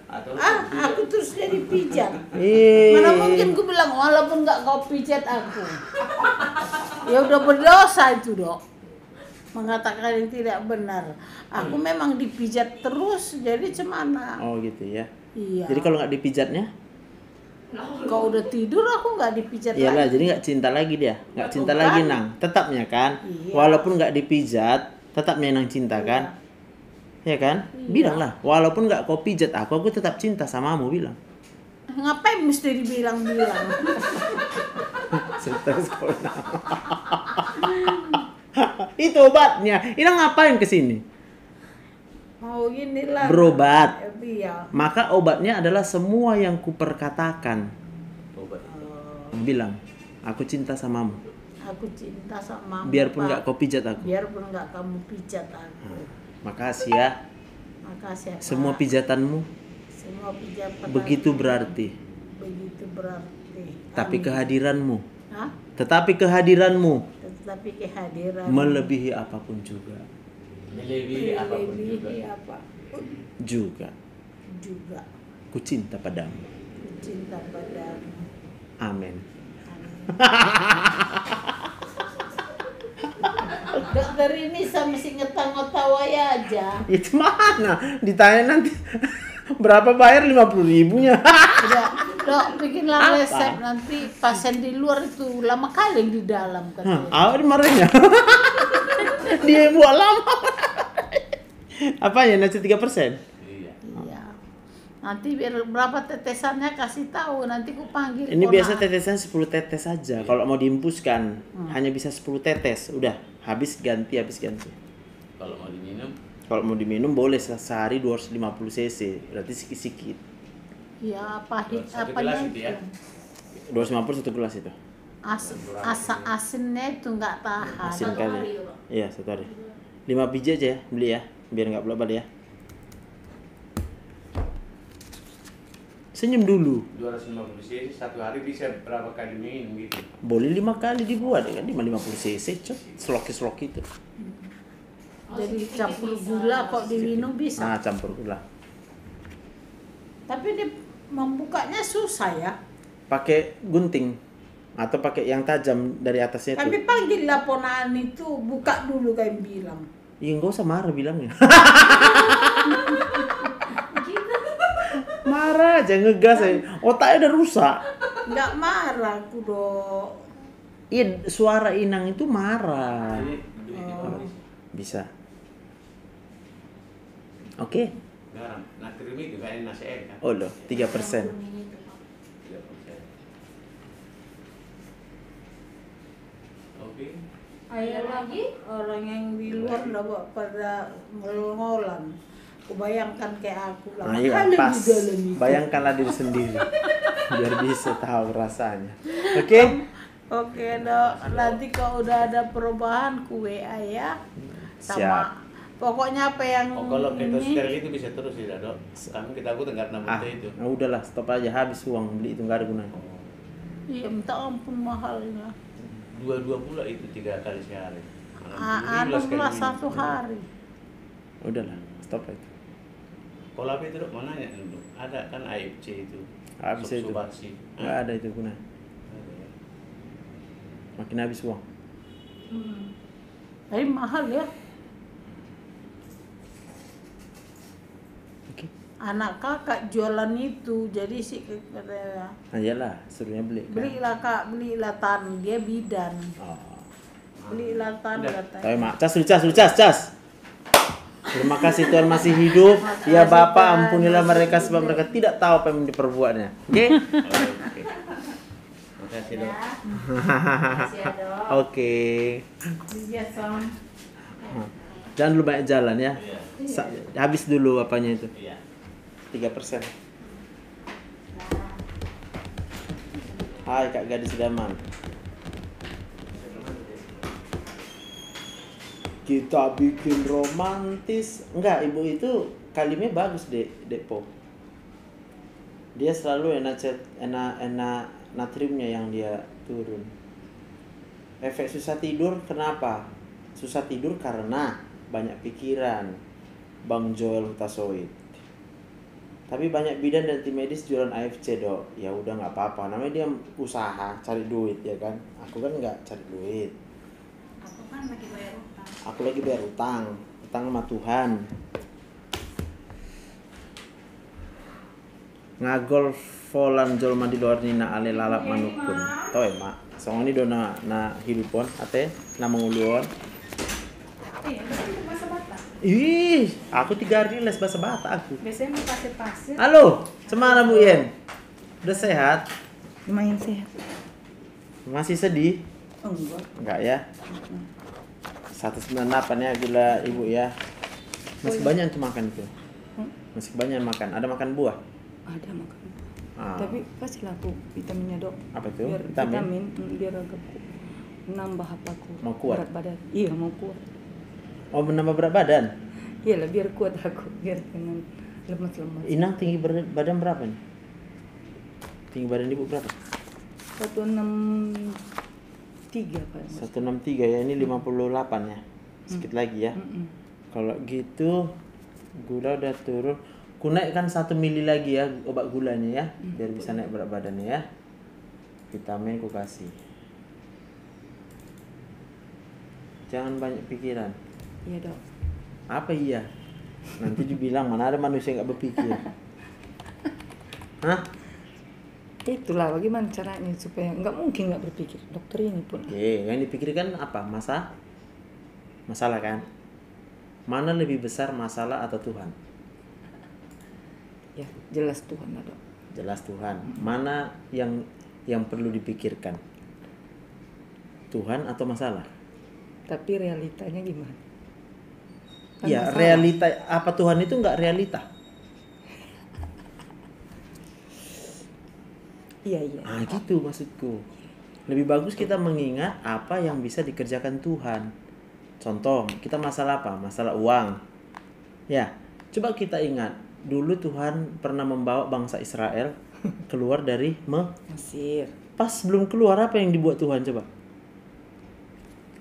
Speaker 7: Atau
Speaker 2: Aku terus jadi pijat.
Speaker 1: Ih.
Speaker 2: Mana mungkin gue bilang walaupun nggak kau pijat aku. Ya udah berdosa itu dok. Mengatakan yang tidak benar. Aku memang dipijat terus jadi cemana.
Speaker 1: Oh gitu ya.
Speaker 2: Iya.
Speaker 1: Jadi kalau nggak dipijatnya?
Speaker 2: Kau udah tidur aku nggak dipijat
Speaker 1: Iyalah,
Speaker 2: lagi.
Speaker 1: jadi nggak cinta lagi dia, nggak cinta
Speaker 2: Bukan.
Speaker 1: lagi nang, tetapnya kan,
Speaker 2: Iya.
Speaker 1: walaupun nggak dipijat, tetapnya nang cinta kan, ya kan,
Speaker 2: Iya.
Speaker 1: bilanglah, walaupun nggak kau pijat aku tetap cinta samamu bilang.
Speaker 2: Ngapain mesti dibilang-bilang?
Speaker 1: Terus kau nang. Itu obatnya, ini ngapain kesini?
Speaker 2: Mau inilah.
Speaker 1: Berobat.
Speaker 2: Iya.
Speaker 1: Maka obatnya adalah semua yang kuperkatakan.
Speaker 7: obat.
Speaker 1: Bilang, aku cinta samamu,
Speaker 2: Aku cinta sama
Speaker 1: biarpun nggak kau pijat aku.
Speaker 2: biarpun nggak kamu pijat aku.
Speaker 1: Makasih ya,
Speaker 2: Makasih ya,
Speaker 1: semua
Speaker 2: Pak.
Speaker 1: pijatanmu
Speaker 2: Semua pijatan
Speaker 1: begitu berarti.
Speaker 2: begitu berarti.
Speaker 1: Tapi
Speaker 2: Amin.
Speaker 1: kehadiranmu,
Speaker 2: Hah?
Speaker 1: tetapi kehadiranmu
Speaker 2: Tetapi kehadiran
Speaker 1: melebihi apapun juga.
Speaker 7: Melebihi apapun juga.
Speaker 2: melebihi apa
Speaker 1: Juga,
Speaker 2: juga
Speaker 1: ku cinta padamu.
Speaker 2: cinta padamu.
Speaker 1: Amin.
Speaker 2: Amin. Dokter ini sama si ngetang-ngetawai aja.
Speaker 1: Itu mana? Ditanya nanti berapa bayar 50.000-nya.
Speaker 2: Udah, dok, bikinlah resep nanti pasien di luar itu lama kali di dalam katanya.
Speaker 1: Apa dimarahinnya? Dia yang buat lama. Apanya? Nasi 3%?
Speaker 7: Iya.
Speaker 2: Iya. Nanti biar berapa tetesannya kasih tahu, nanti ku panggil.
Speaker 1: Ini
Speaker 2: Kona.
Speaker 1: biasa tetesan 10 tetes saja. Kalau mau diimpuskan hanya bisa 10 tetes. Udah, habis ganti.
Speaker 7: Kalau mau diminum,
Speaker 1: Kalau mau diminum boleh sehari 250 cc. Berarti sikit-sikit.
Speaker 2: Ya pahit
Speaker 7: Satu
Speaker 2: apanya
Speaker 7: gelas itu ya?
Speaker 1: 250 1 gelas itu.
Speaker 2: Asinnya itu nggak tahan.
Speaker 1: Asin
Speaker 6: Satu
Speaker 1: kali.
Speaker 6: hari itu, Pak.
Speaker 1: Iya, 1 hari. 5 biji aja ya, beli ya. Biar nggak bolak-balik ya. Senyum dulu.
Speaker 7: 250 cc satu hari bisa berapa kali minum gitu?
Speaker 1: Boleh 5 kali dibuat ya kan, 50 cc, cok. Sloki itu.
Speaker 2: Jadi campur gula kok diminum bisa.
Speaker 1: Nah, campur gula.
Speaker 2: Tapi dia membukanya susah ya.
Speaker 1: Pakai gunting atau pakai yang tajam dari atasnya itu.
Speaker 2: Tapi panggil laponan itu buka dulu kayak bilang.
Speaker 1: Iya, nggak usah marah bilangnya. Marah aja, ngegas aja. Otaknya udah rusak.
Speaker 2: Nggak marah aku dok.
Speaker 1: Iya, suara inang itu marah.
Speaker 7: Jadi beli di pabrik.
Speaker 1: Bisa. Oke.
Speaker 7: Garam, natrium itu kayak nasi air kan?
Speaker 1: Oh loh, 3%.
Speaker 6: Kuning itu, Pak.
Speaker 7: 3%. Oke.
Speaker 2: Ayo lagi orang yang di luar udah pada ngol-ngolan. Kebayangkan kayak aku lah.
Speaker 1: Nah, iya,
Speaker 2: Kali
Speaker 1: pas.
Speaker 2: di dalam itu.
Speaker 1: Bayangkanlah diri sendiri. Biar bisa tahu rasanya. Oke?
Speaker 2: Oke dok, nanti kalau udah ada perubahan ku WA ya. Sama pokoknya apa yang
Speaker 7: Oh, kalau keto
Speaker 2: ini,
Speaker 7: steril itu bisa terus tidak dok? Kami kita aku dengar nama itu.
Speaker 1: Nah udahlah, stop aja. Habis uang beli itu nggak ada gunanya.
Speaker 2: iya minta ampun mahalnya.
Speaker 7: 2 pula itu 3 kali sehari. 60.000
Speaker 2: Anu
Speaker 7: sekali
Speaker 2: pula
Speaker 7: minum.
Speaker 2: 1 hari.
Speaker 1: Udahlah, stop itu.
Speaker 7: Kalau apa itu dok, mau nanya dulu. Ada kan AFC itu.
Speaker 1: Habis itu.
Speaker 7: Subsubarsi.
Speaker 1: Nggak ada itu gunanya.
Speaker 7: Ada ya.
Speaker 1: Makin habis uang.
Speaker 2: Tapi mahal ya.
Speaker 1: Oke.
Speaker 2: Anak kakak jualan itu, jadi sih katanya
Speaker 1: Nah iyalah, suruhnya beli. Kan?
Speaker 2: belilah kak, belilah tan, dia bidan,
Speaker 1: Oh.
Speaker 2: belilah tan
Speaker 7: Udah.
Speaker 2: katanya.
Speaker 1: Tapi mak, cas. Terima kasih Tuhan masih hidup. Ya Bapak, ampunilah mereka sebab mereka tidak tahu apa yang diperbuatnya. Oke?
Speaker 7: Oke. Makasih dok.
Speaker 6: Makasih ya, Dok.
Speaker 1: Oke.
Speaker 2: Iya Sam.
Speaker 1: Jangan dulu banyak jalan ya.
Speaker 7: Iya.
Speaker 1: Habis dulu apanya itu.
Speaker 7: Iya.
Speaker 1: 3%. Hai Kak Gadis Daman. Kita bikin romantis. Enggak, ibu itu kalimnya bagus deh, Depo. Dia selalu enak natriumnya yang dia turun. Efek susah tidur kenapa? Susah tidur karena banyak pikiran. Bang Joel Hutasoid. Tapi banyak bidan dan tim medis jualan AFC dok. Ya udah nggak apa-apa. Namanya dia usaha cari duit ya kan. Aku kan nggak cari duit.
Speaker 6: Aku kan lagi bayar utang.
Speaker 1: Aku lagi bayar utang sama Tuhan. Ngagol volan jolma di luar nina ale lalap manukun. Tahu ya mak. Soalnya ini dona na hidupon ate na menguluan.
Speaker 6: Iya, itu bahasa Batak.
Speaker 1: Ih, aku 3 hari les bahasa Batak aku.
Speaker 6: Biasanya mau pasir-pasir.
Speaker 1: Halo, semana Bu Yen? Udah sehat?
Speaker 3: Lumayan sehat.
Speaker 1: Masih sedih?
Speaker 3: Enggak.
Speaker 1: Enggak ya? 198 ya gula ibu ya. Masih banyak tuh makan itu. Masih banyak makan. Ada makan buah?
Speaker 8: Ada makan.
Speaker 1: Ah.
Speaker 8: Tapi kasihlah aku vitaminnya dok.
Speaker 1: Apa itu?
Speaker 8: Biar
Speaker 1: Vitamin?
Speaker 8: biar agak nambah apaku.
Speaker 1: Mau kuat?
Speaker 8: Berat badan. Iya mau kuat.
Speaker 1: Oh, menambah berat badan.
Speaker 8: Iyalah biar kuat aku. Biar jangan lemas-lemas.
Speaker 1: Inang tinggi badan berapa nih? Tinggi badan ibu berapa?
Speaker 8: 163 kan.
Speaker 1: 163 ya, ini 58 ya. Sedikit lagi ya. Kalau gitu gula udah turun. Ku naikkan 1 mili lagi ya obat gulanya ya, biar bisa naik berat badannya ya. Vitamin ku kasih. Jangan banyak pikiran.
Speaker 8: Iya dok.
Speaker 1: Apa iya? Nanti dibilang mana ada manusia nggak berpikir. Hah?
Speaker 8: Itulah bagaimana caranya supaya nggak mungkin nggak berpikir. Dokter ini pun.
Speaker 1: Oke, yang dipikirkan apa? Masalah kan? Mana lebih besar masalah atau Tuhan?
Speaker 8: Ya jelas Tuhan lah dok.
Speaker 1: Jelas Tuhan. Mana yang perlu dipikirkan? Tuhan atau masalah?
Speaker 8: Tapi realitanya gimana? Kan
Speaker 1: Ya,
Speaker 8: masalah.
Speaker 1: realita apa Tuhan itu nggak realita?
Speaker 8: Iya.
Speaker 1: Ah, gitu maksudku. Lebih bagus kita mengingat apa yang bisa dikerjakan Tuhan. Contoh, kita masalah apa? Masalah uang. Ya, coba kita ingat. Dulu Tuhan pernah membawa bangsa Israel keluar dari
Speaker 8: Mesir.
Speaker 1: Pas belum keluar apa yang dibuat Tuhan coba?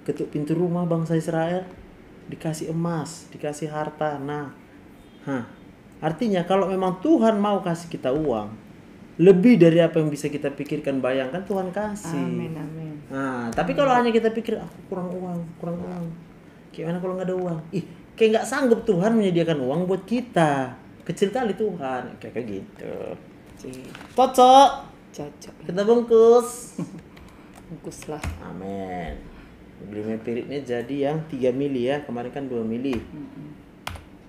Speaker 1: Ketuk pintu rumah bangsa Israel, dikasih emas, dikasih harta. Nah, artinya kalau memang Tuhan mau kasih kita uang, lebih dari apa yang bisa kita pikirkan, bayangkan Tuhan kasih.
Speaker 8: Amin.
Speaker 1: Nah, tapi kalau hanya kita pikir aku kurang uang. Gimana kalau nggak ada uang? Kayak nggak sanggup Tuhan menyediakan uang buat kita. Kecil kali Tuhan, kayak gitu. Cocok. Kita bungkus.
Speaker 8: Bungkus lah.
Speaker 1: Amin. Gulai piritnya jadi yang 3 mili ya. Kemarin kan 2 mili.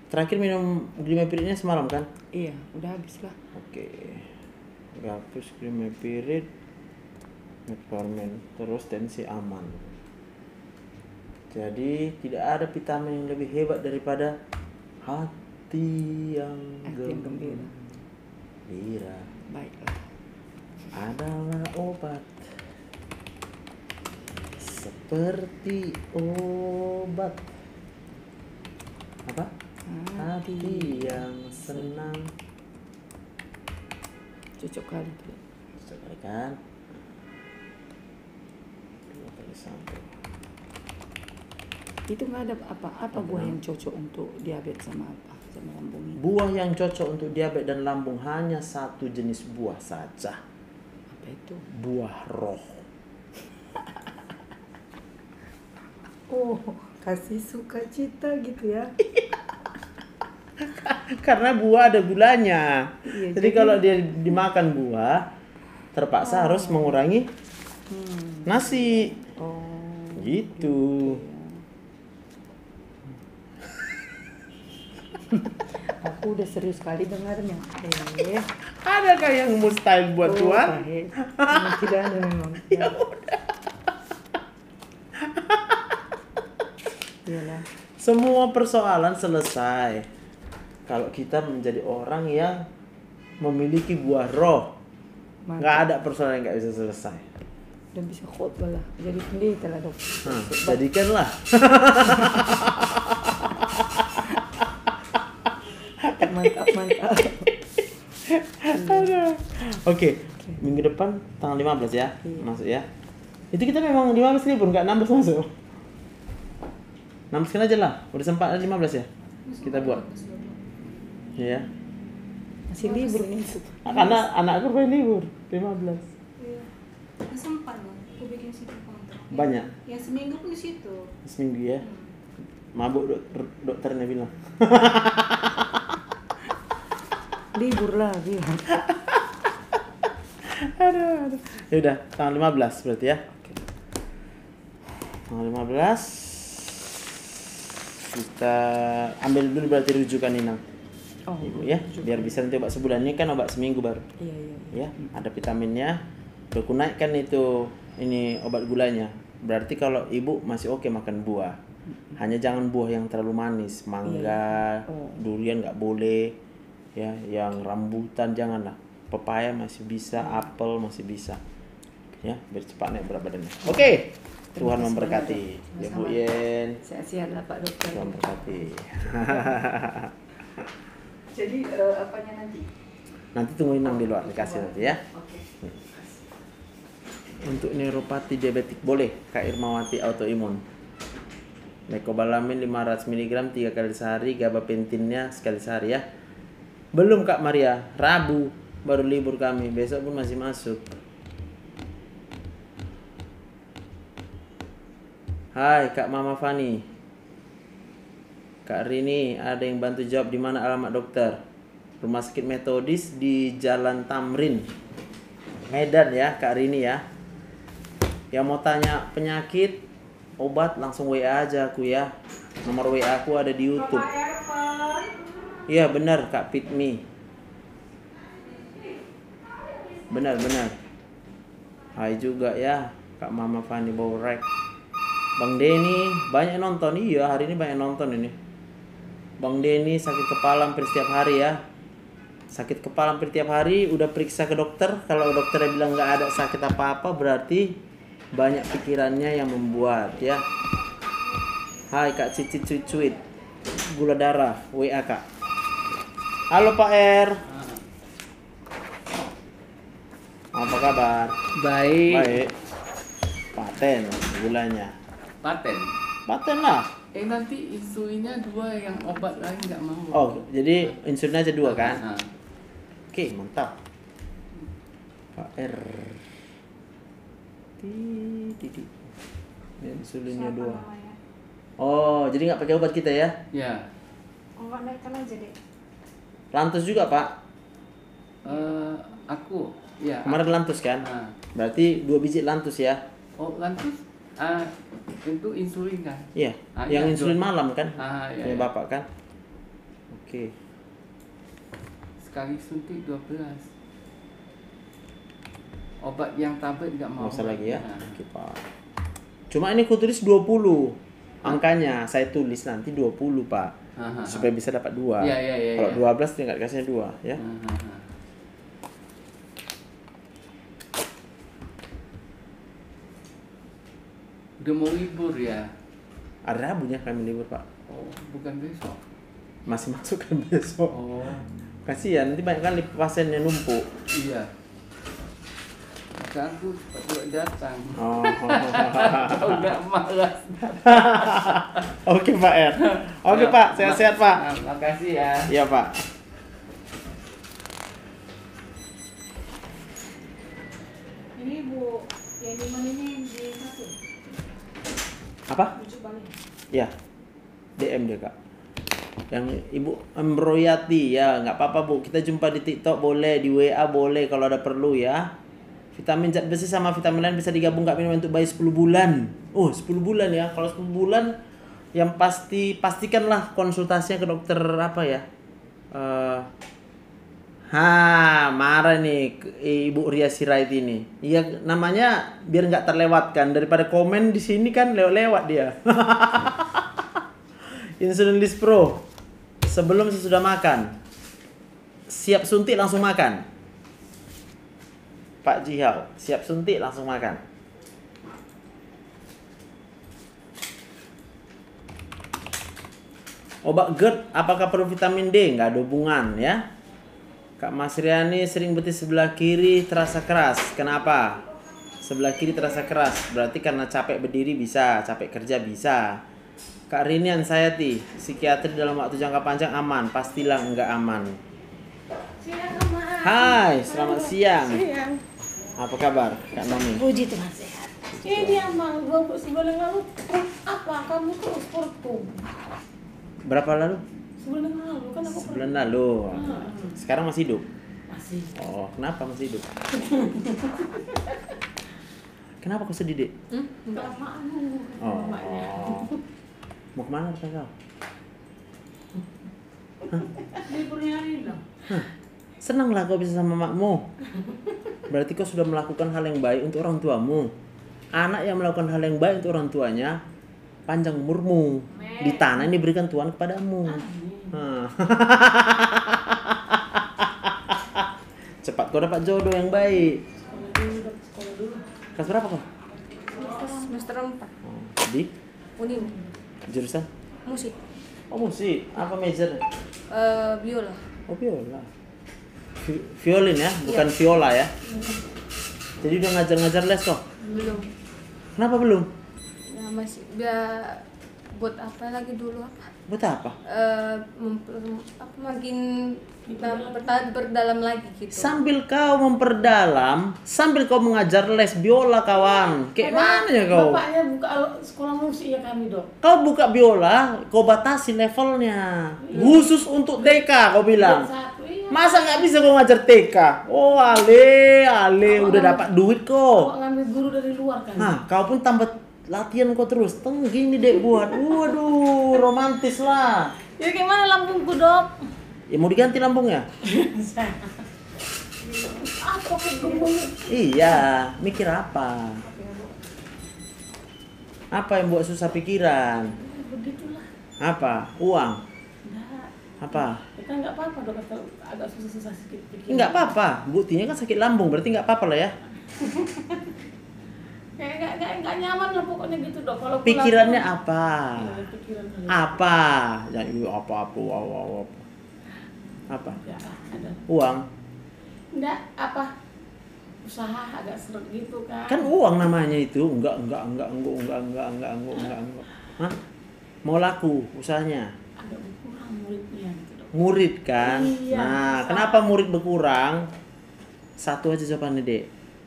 Speaker 1: Terakhir minum gulai piritnya semalam kan?
Speaker 8: Iya, udah habis lah.
Speaker 1: Oke. Gapus gulai pirit, metformin, terus tensi aman. Jadi tidak ada vitamin yang lebih hebat daripada hati yang gembira.
Speaker 8: Baiklah.
Speaker 1: Adalah obat. Seperti obat. Apa? Hati yang senang.
Speaker 8: Cocok kali tuh.
Speaker 1: Cocok kali kan? 2 kali sampai.
Speaker 8: Itu nggak ada apa buah yang cocok untuk diabetes sama lambung ini?
Speaker 1: Buah yang cocok untuk diabetes dan lambung hanya satu jenis buah saja.
Speaker 8: Apa itu?
Speaker 1: Buah roh.
Speaker 8: Oh, kasih sukacita gitu ya.
Speaker 1: Karena buah ada gulanya.
Speaker 8: Iya,
Speaker 1: jadi kalau dia dimakan buah, terpaksa harus mengurangi nasi.
Speaker 8: Oh.
Speaker 1: Gitu.
Speaker 8: Aku udah serius sekali dengarnya.
Speaker 1: Adakah yang mustahil buat Tuhan?
Speaker 8: Tidak ada memang.
Speaker 1: Ya udah.
Speaker 8: Iyalah.
Speaker 1: Semua persoalan selesai kalau kita menjadi orang yang memiliki buah roh. Nggak ada persoalan yang nggak bisa selesai.
Speaker 8: Dan bisa khotbah lah. Jadi pendeta lah dok.
Speaker 1: Jadikanlah.
Speaker 8: Mantap.
Speaker 1: Oke. Minggu depan tanggal 15 ya. Masuk ya. Itu kita memang 15 libur, nggak 16 masuk. 16 kan aja lah. Udah sempat 15 ya. Kita buat. Iya.
Speaker 8: Masih libur nih.
Speaker 1: Karena anakku baru libur 15.
Speaker 6: Iya. Sempat loh, aku bikin situ kontrak.
Speaker 1: Banyak.
Speaker 6: Ya seminggu pun di situ.
Speaker 1: Seminggu ya. Mabuk dokternya bilang.
Speaker 8: Libur lah bilang.
Speaker 1: Aduh. Ya udah, tanggal 15 berarti ya. Tanggal 15 kita ambil dulu berarti rujukan Inang.
Speaker 8: Oh,
Speaker 1: Ibu ya, biar bisa nanti obat sebulan. Ini kan obat seminggu baru.
Speaker 8: Iya.
Speaker 1: Ya, ada vitaminnya. Udah ku naikkan itu ini obat gulanya. Berarti kalau ibu masih oke makan buah. Hanya jangan buah yang terlalu manis, mangga, durian nggak boleh. Ya, yang rambutan janganlah. Pepaya masih bisa, apel masih bisa. Ya, biar cepat naik berat badannya. Oke. Tuhan memberkati. Ya Bu Yen.
Speaker 8: Sehat-sehat lah Pak Dokter.
Speaker 1: Tuhan memberkati.
Speaker 8: Jadi apanya nanti?
Speaker 1: Nanti tungguin Inang di luar dikasih nanti ya.
Speaker 8: Oke.
Speaker 1: Untuk neuropati diabetik boleh Kak Irmawati autoimun. Mecobalamin 500 mg 3 kali sehari, gabapentinnya sekali sehari ya. Belum Kak Maria, Rabu baru libur kami, besok pun masih masuk. Hai Kak Mama Fani. Kak Rini, ada yang bantu jawab di mana alamat dokter? Rumah Sakit Metodis di Jalan Tamrin, Medan ya Kak Rini ya. Yang mau tanya penyakit, obat langsung WA aja aku ya. Nomor WA aku ada di YouTube. Iya benar Kak Pitmi. Benar. Hai juga ya Kak Mama Fani Borek. Bang Denny banyak nonton. Iya hari ini banyak nonton ini. Bang Denny sakit kepala hampir setiap hari ya. Sakit kepala hampir tiap hari. Udah periksa ke dokter. Kalau dokternya bilang nggak ada sakit apa-apa, berarti banyak pikirannya yang membuat ya. Hai Kak Cici Cuit. Gula darah WA Kak. Halo Pak R. Apa kabar?
Speaker 9: Baik.
Speaker 1: Paten gulanya.
Speaker 9: Paten
Speaker 1: lah.
Speaker 9: Nanti insulinnya 2, yang obat lain nggak mau.
Speaker 1: Oh, jadi insulin aja 2 kan?
Speaker 9: Nah,
Speaker 1: Oke, mantap. Pak R. Titik. Insulinnya 2. Oh, jadi nggak pakai obat kita ya?
Speaker 9: ya.
Speaker 6: Obat naikkan aja deh.
Speaker 1: Lantus juga Pak?
Speaker 9: Aku ya.
Speaker 1: Kemarin lantus kan?
Speaker 9: Nah.
Speaker 1: Berarti 2 biji lantus ya?
Speaker 9: Oh, lantus itu insulin kan?
Speaker 1: Iya.
Speaker 9: Ah,
Speaker 1: yang
Speaker 9: iya,
Speaker 1: insulin
Speaker 9: 2.
Speaker 1: malam kan?
Speaker 9: Iya,
Speaker 1: Punya
Speaker 9: iya.
Speaker 1: Bapak kan? Oke.
Speaker 9: Sekali suntik 12. Obat yang tablet nggak mau.
Speaker 1: Nggak usah lagi ya.
Speaker 9: Nah.
Speaker 1: Oke, Pak. Cuma ini aku tulis 20. Angkanya saya tulis nanti 20, Pak. Supaya bisa dapat 2.
Speaker 9: Iya.
Speaker 1: Kalau 12 tinggal kasihnya 2 ya.
Speaker 9: Udah mau libur ya?
Speaker 1: Ada Rabunya kami libur, Pak.
Speaker 9: Oh, bukan besok.
Speaker 1: Masih masuk kan besok.
Speaker 9: Oh,
Speaker 1: Kasihan nanti banyak kali pasiennya numpuk.
Speaker 9: iya. Maka aku cepat datang.
Speaker 1: Oh.
Speaker 9: Udah malas.
Speaker 1: Oke, Pak R. Oke, Pak. Sehat-sehat, Pak.
Speaker 9: Nah, makasih ya.
Speaker 1: Iya, Pak.
Speaker 6: Ini Bu, yang di mana ini di satu?
Speaker 1: Apa?
Speaker 6: Bujuk balik.
Speaker 1: Ya. DM dia, Kak. Yang Ibu Emroyati ya, nggak apa-apa Bu. Kita jumpa di TikTok boleh, di WA boleh kalau ada perlu ya. Vitamin zat besi sama vitamin lain bisa digabung Kak minum untuk bayi 10 bulan. Oh, 10 bulan ya. Kalau 10 bulan yang pastikanlah konsultasinya ke dokter apa ya? Marah nih Ibu Ria Sirait ini. Iya, namanya biar nggak terlewatkan daripada komen di sini kan lewat dia. Insulin Lispro sebelum sesudah makan. Siap suntik langsung makan. Pak Jihau, siap suntik langsung makan. Obat GERD, apakah perlu vitamin D? Nggak ada hubungan ya. Kak Mas Riani sering betis sebelah kiri terasa keras. Kenapa? Sebelah kiri terasa keras. Berarti karena capek berdiri bisa, capek kerja bisa. Kak Rini Ansayati, psikiatri dalam waktu jangka panjang aman? Pastilah enggak aman. Hai, selamat siang. Apa kabar Kak Nomi?
Speaker 2: Puji Tuhan sehat. Ini ama gue sebulan lalu apa kamu terus pertum?
Speaker 1: Berapa lalu?
Speaker 2: Sebulan lalu kan aku
Speaker 1: Sebulan lalu. Sekarang masih hidup?
Speaker 2: masih.
Speaker 1: Oh, kenapa masih hidup? Kenapa kau sedih, Dek?
Speaker 2: Enggak mau.
Speaker 1: Oh. Mau kemana kau?
Speaker 2: Liburnya hari dong.
Speaker 1: Senanglah kau bisa sama makmu. Berarti kau sudah melakukan hal yang baik untuk orang tuamu. Anak yang melakukan hal yang baik untuk orang tuanya, panjang umurmu. Di tanah yang diberikan Tuhan kepadamu. Cepat kau dapat jodoh yang baik. Kelas berapa kau?
Speaker 6: Semester 4.
Speaker 1: Di
Speaker 6: Unim.
Speaker 1: jurusan?
Speaker 6: Musik.
Speaker 1: Oh, musik. Apa major?
Speaker 6: Biola.
Speaker 1: Oh, viola. Violin ya, bukan viola ya. Jadi udah ngajar-ngajar les kok?
Speaker 6: Belum.
Speaker 1: Kenapa belum?
Speaker 6: Ya masih biar
Speaker 10: buat apa lagi dulu apa?
Speaker 1: Buat apa?
Speaker 10: Makin berdalam lagi gitu.
Speaker 1: Sambil kau memperdalam, sambil kau mengajar les biola kawan. Kayak mana ya kau?
Speaker 6: Bapaknya buka sekolah musik ya kami, Dok.
Speaker 1: Kau buka biola, kau batasi levelnya. Khusus untuk TK kau bilang.
Speaker 6: Satu, iya.
Speaker 1: Masa nggak bisa kau ngajar TK? Oh ale, udah dapat duit kok.
Speaker 6: Kok ngambil guru dari luar kan?
Speaker 1: Hah, kau pun tambah latihan kau terus. Gini dek buat. Waduh, romantis lah.
Speaker 6: Ya gimana lambungku, Dok?
Speaker 1: Ya mau diganti lambungnya?
Speaker 6: Apa kegembung?
Speaker 1: Iya, mikir apa? Apa yang buat susah pikiran?
Speaker 6: Begitulah.
Speaker 1: Apa? Uang?
Speaker 6: Enggak.
Speaker 1: Apa?
Speaker 6: Ya kan nggak apa-apa, Dok, kalau agak susah-susah sedikit pikir.
Speaker 1: Enggak apa-apa. Buktinya kan sakit lambung, berarti enggak apa-apa lah ya.
Speaker 6: Kayak nggak nyaman lah pokoknya gitu, Dok. Kalau pulang
Speaker 1: Pikirannya
Speaker 6: tuh-
Speaker 1: apa?
Speaker 6: Ya, pikiran kali.
Speaker 1: Apa? Ya apa-apa, wow. Apa?
Speaker 6: Ya, ada.
Speaker 1: Uang.
Speaker 6: Enggak, apa? Usaha agak seret gitu kan.
Speaker 1: Kan uang namanya itu. Enggak. Hah? Mau laku usahanya.
Speaker 6: Agak berkurang muridnya gitu, Dok.
Speaker 1: Murid kan?
Speaker 6: Iya,
Speaker 1: Nah,
Speaker 6: bisa.
Speaker 1: kenapa murid berkurang? Satu aja jawabannya, Dek.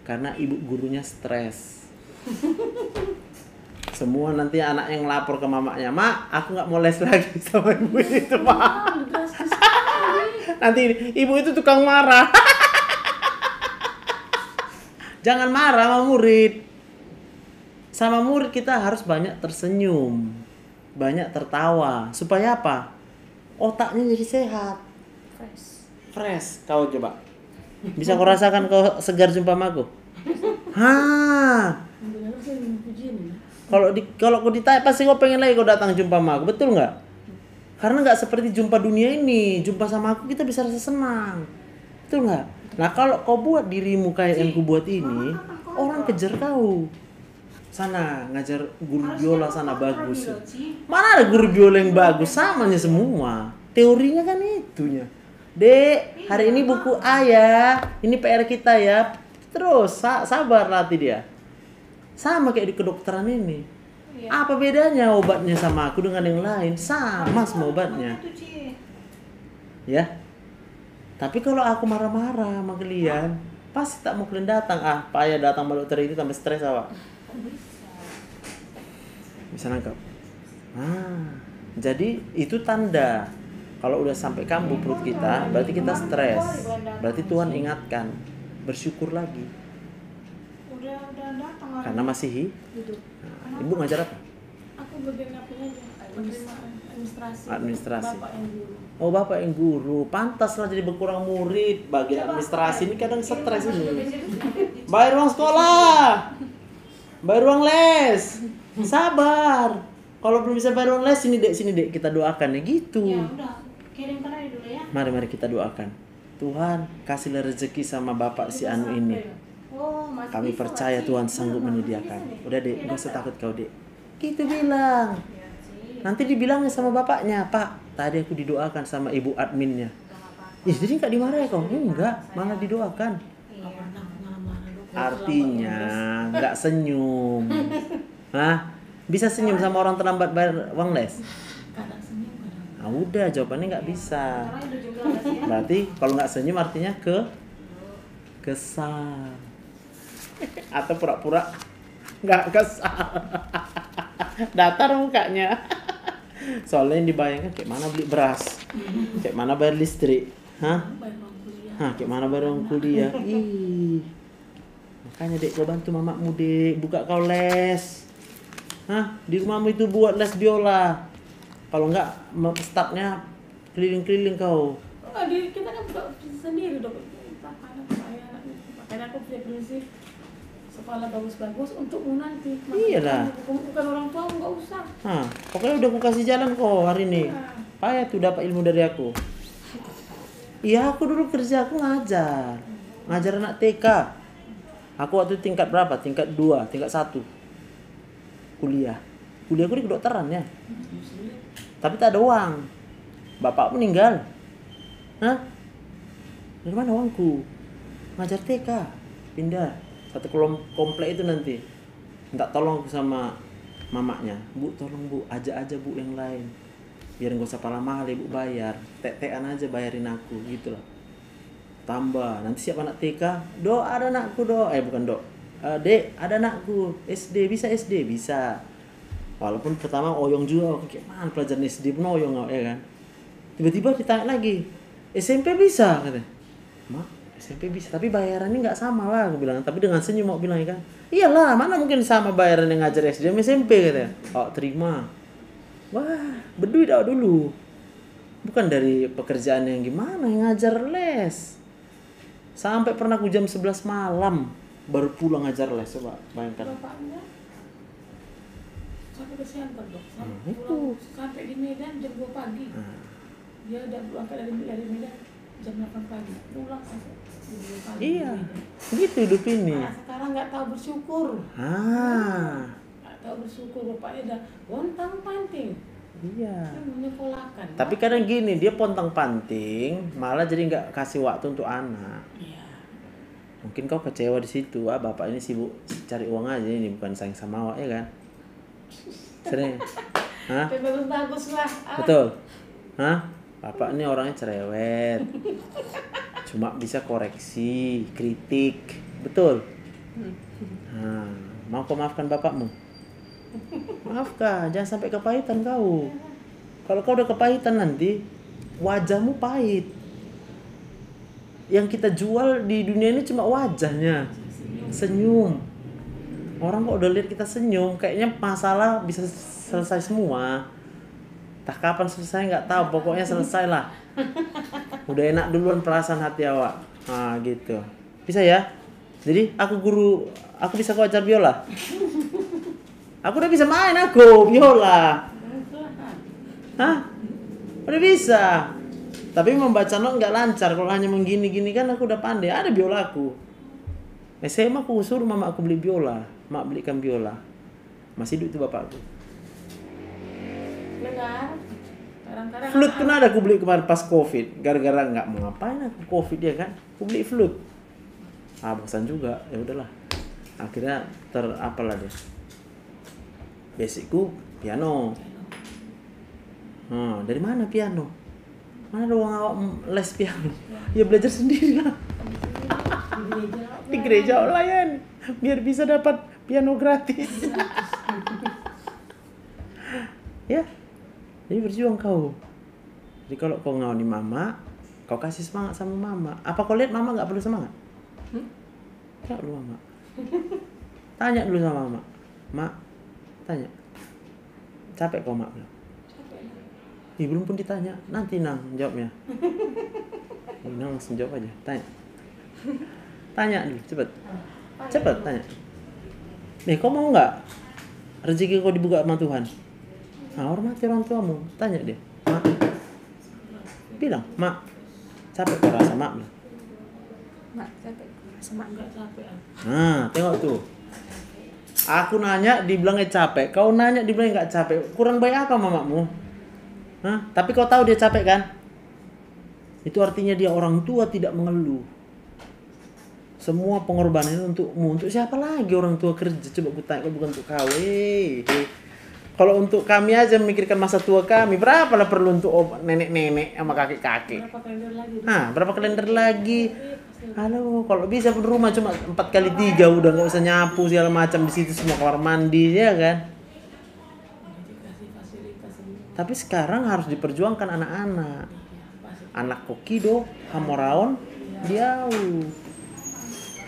Speaker 1: Karena ibu gurunya stres. Semua nanti anak yang lapor ke mamanya, "Mak, aku nggak mau les lagi sama ibu itu, Mak." Nanti ibu itu tukang marah. Jangan marah sama murid. Sama murid kita harus banyak tersenyum, banyak tertawa. Supaya apa? Otaknya jadi sehat. Fresh. Kau coba. Bisa kau rasakan kau segar jumpa sama aku? Hah.
Speaker 6: Benar sih pujiin ya.
Speaker 1: Kalau kau ditanya pasti kau pengen lagi kau datang jumpa sama aku, betul nggak? Karena nggak seperti jumpa dunia ini, jumpa sama aku kita bisa rasa senang, betul nggak? Nah kalau kau buat dirimu kayak yang ku buat ini, orang kejar kau. Sana ngajar guru biola sana bagus. Mana ada guru biola yang bagus, samanya semua. Teorinya kan itunya. Dek, hari ini buku A ya, ini PR kita ya. Terus sabar latih dia. Sama kayak di kedokteran ini. Apa bedanya obatnya sama aku dengan yang lain? Sama semua obatnya. Ya. Tapi kalau aku marah-marah sama kalian, pasti tak mau kalian datang. Ah, payah datang sama dokter itu tambah stres awak. Bisa nangkap. Nah, jadi itu tanda kalau udah sampai kambuh perut kita, berarti kita stres. Berarti Tuhan ingatkan, bersyukur lagi.
Speaker 6: Udah datang orang.
Speaker 1: Karena masih
Speaker 6: Hidup.
Speaker 1: Nah, ibu ngajar apa?
Speaker 6: Aku bagian apanya aja? Menerima administrasi.
Speaker 1: Administrasi.
Speaker 6: Bapak yang guru.
Speaker 1: Oh, bapak yang guru. Pantaslah jadi berkurang murid. Bagian administrasi ini kadang stres ini. Bayar uang sekolah. Bayar uang les. Sabar. Kalau belum bisa bayar uang les, sini dek kita doakan ya gitu.
Speaker 6: Ya udah, kirimkan aja dulu ya.
Speaker 1: Mari kita doakan. Tuhan, kasihlah rezeki sama bapak si Anu ini.
Speaker 6: Oh, Mas
Speaker 1: Kami
Speaker 6: bisa
Speaker 1: percaya
Speaker 6: nggak sih?
Speaker 1: Tuhan sanggup menyediakan. Udah dek, gak usah takut kau dek. Gitu bilang. Nanti dibilangnya sama bapaknya, Pak, tadi aku didoakan sama ibu adminnya. Jadi nggak dimarahin kau? Enggak, malah didoakan. Artinya nggak senyum. Hah? Bisa senyum sama orang terlambat bayar uang les?
Speaker 6: Kadang senyum, kadang.
Speaker 1: Nah, udah jawabannya nggak bisa.
Speaker 6: Karena udah juga nggak sih ya?
Speaker 1: Berarti kalau nggak senyum artinya kesal. Atau pura-pura nggak kesal. Datar mukanya. Soalnya yang dibayangkan kayak mana beli beras, kayak mana bayar listrik, hah?
Speaker 6: Bayar uang kuliah.
Speaker 1: Hah, kayak mana bayar uang kuliah? Ih, makanya dek kau bantu mamamu dek, buka kau les, hah? Di rumahmu itu buat les biola. Kalau enggak, stafnya keliling-keliling kau.
Speaker 6: Enggak, kita kan buka sendiri dong. Makanya aku punya prinsip kepala bagus-bagus untukmu nanti.
Speaker 1: Iyalah.
Speaker 6: Bukan orang tua, nggak usah.
Speaker 1: Hah, pokoknya udah aku kasih jalan kok hari ini. Payah tuh dapat ilmu dari aku. Iya, aku dulu kerja aku ngajar anak TK. Aku waktu tingkat berapa? Tingkat 2, tingkat 1. Kuliahku di kedokteran ya. Tapi tak ada uang. Bapak meninggal. Hah? Dari mana uangku? Ngajar TK. Pindah satu komplek itu nanti. Minta tolong sama mamanya, Bu tolong Bu, ajak aja Bu yang lain. Biar nggak usah pala mahal Ibu bayar, tek-tekan aja bayarin aku gitu loh. Tambah, nanti siapa anak TK? Dok, ada anakku Dok. Bukan Dok. Dek, ada anakku SD, bisa. Walaupun pertama oyong juga, kayak mana pelajaran SD pun oyong ya kan. Tiba-tiba ditanya lagi, SMP bisa katanya. Mak, SMP bisa, tapi bayarannya nggak sama lah, aku bilang. Tapi dengan senyum mau bilang kan, iyalah, mana mungkin sama bayaran yang ngajar SD sama SMP katanya. Oh terima. Wah, berduit dulu. Bukan dari pekerjaan yang gimana, yang ngajar les. Sampai pernah aku jam 11 malam baru pulang ngajar les, coba bayangkan.
Speaker 6: Bapaknya sampai ke center dok, sampai
Speaker 1: itu.
Speaker 6: pulang sampai di Medan jam 2 pagi. Dia udah berangkat dari Medan jam 8 pagi, pulang sampai jam 2 pagi.
Speaker 1: Iya, gitu hidup ini.
Speaker 6: Nah, sekarang nggak tahu bersyukur. Nggak tahu bersyukur, bapaknya udah bontang panting.
Speaker 1: Iya.
Speaker 6: Menyekolakan.
Speaker 1: Tapi kadang gini, dia pontang panting, malah jadi nggak kasih waktu untuk anak.
Speaker 6: Iya.
Speaker 1: Mungkin kau kecewa di situ, bapak ini sibuk cari uang aja, ini bukan sayang sama awak ya kan? Sering. Hah?
Speaker 6: Bagus lah.
Speaker 1: Betul. Hah? Bapak ini orangnya cerewet. Cuma bisa koreksi, kritik. Betul. Nah, mau kau maafkan bapakmu? Maafkan, jangan sampai kepahitan kau. Kalau kau udah kepahitan nanti, wajahmu pahit. Yang kita jual di dunia ini cuma wajahnya, senyum. Orang kok udah lihat kita senyum, kayaknya masalah bisa selesai semua. Tak kapan selesai nggak tahu, pokoknya selesai lah. Udah enak duluan perasaan hati awak. Nah gitu. Bisa ya? Jadi aku bisa kau ajar biola. Aku udah bisa main biola. Hah? Udah bisa. Tapi membaca not nggak lancar. Kalau hanya menggini-gini kan aku udah pandai. Ada biola aku. SMA aku suruh mama aku beli biola. Mak belikan biola. Masih hidup itu bapakku.
Speaker 6: Benar. Kadang-kadang
Speaker 1: Flute pun ada aku beli kemarin pas COVID. Gara-gara nggak mau ngapain aku COVID ya kan. Aku beli flute. Bosan juga. Ya udahlah. Akhirnya apalah deh. Basicku piano. Dari mana piano? Mana ada uang awak les piano? Ya belajar sendiri lah. Di gereja online biar bisa dapat piano gratis. Ya, jadi berjuang kau. Jadi kalau kau ngawani mama, kau kasih semangat sama mama. Apa kau lihat mama nggak perlu semangat? Nggak perlu mama. Tanya dulu sama mama. Mak, tanya. Capek kau mak bilang. Belum pun ditanya, nanti Nang jawabnya. Nang langsung jawab aja, tanya. Tanya dulu, cepet tanya. Nih, kau mau nggak rezeki kau dibuka sama Tuhan? Hormati orang tuamu, tanya dia. Mak, bilang, Mak, capek kau rasa mak bilang.
Speaker 10: Mak, capek.
Speaker 6: sama enggak capek.
Speaker 1: Tengok tuh. Aku nanya dibilangnya capek, kau nanya dibilangnya nggak capek. Kurang baik apa mamamu? Tapi kau tahu dia capek kan? Itu artinya dia orang tua tidak mengeluh. Semua pengorbanan itu untukmu. Untuk siapa lagi orang tua kerja? Coba aku tanya, bukan untuk kau. Kalau untuk kami aja memikirkan masa tua kami, berapa lah perlu untuk nenek-nenek sama kakek-kakek?
Speaker 6: Berapa kalender lagi?
Speaker 1: Berapa kalender lagi? Halo, kalau bisa pun rumah cuma 4x3 udah nggak usah nyapu segala macam di situ, semua kamar mandi ya kan? Tapi sekarang harus diperjuangkan anak-anak. Anak Kokido, Hamoraon, jauh.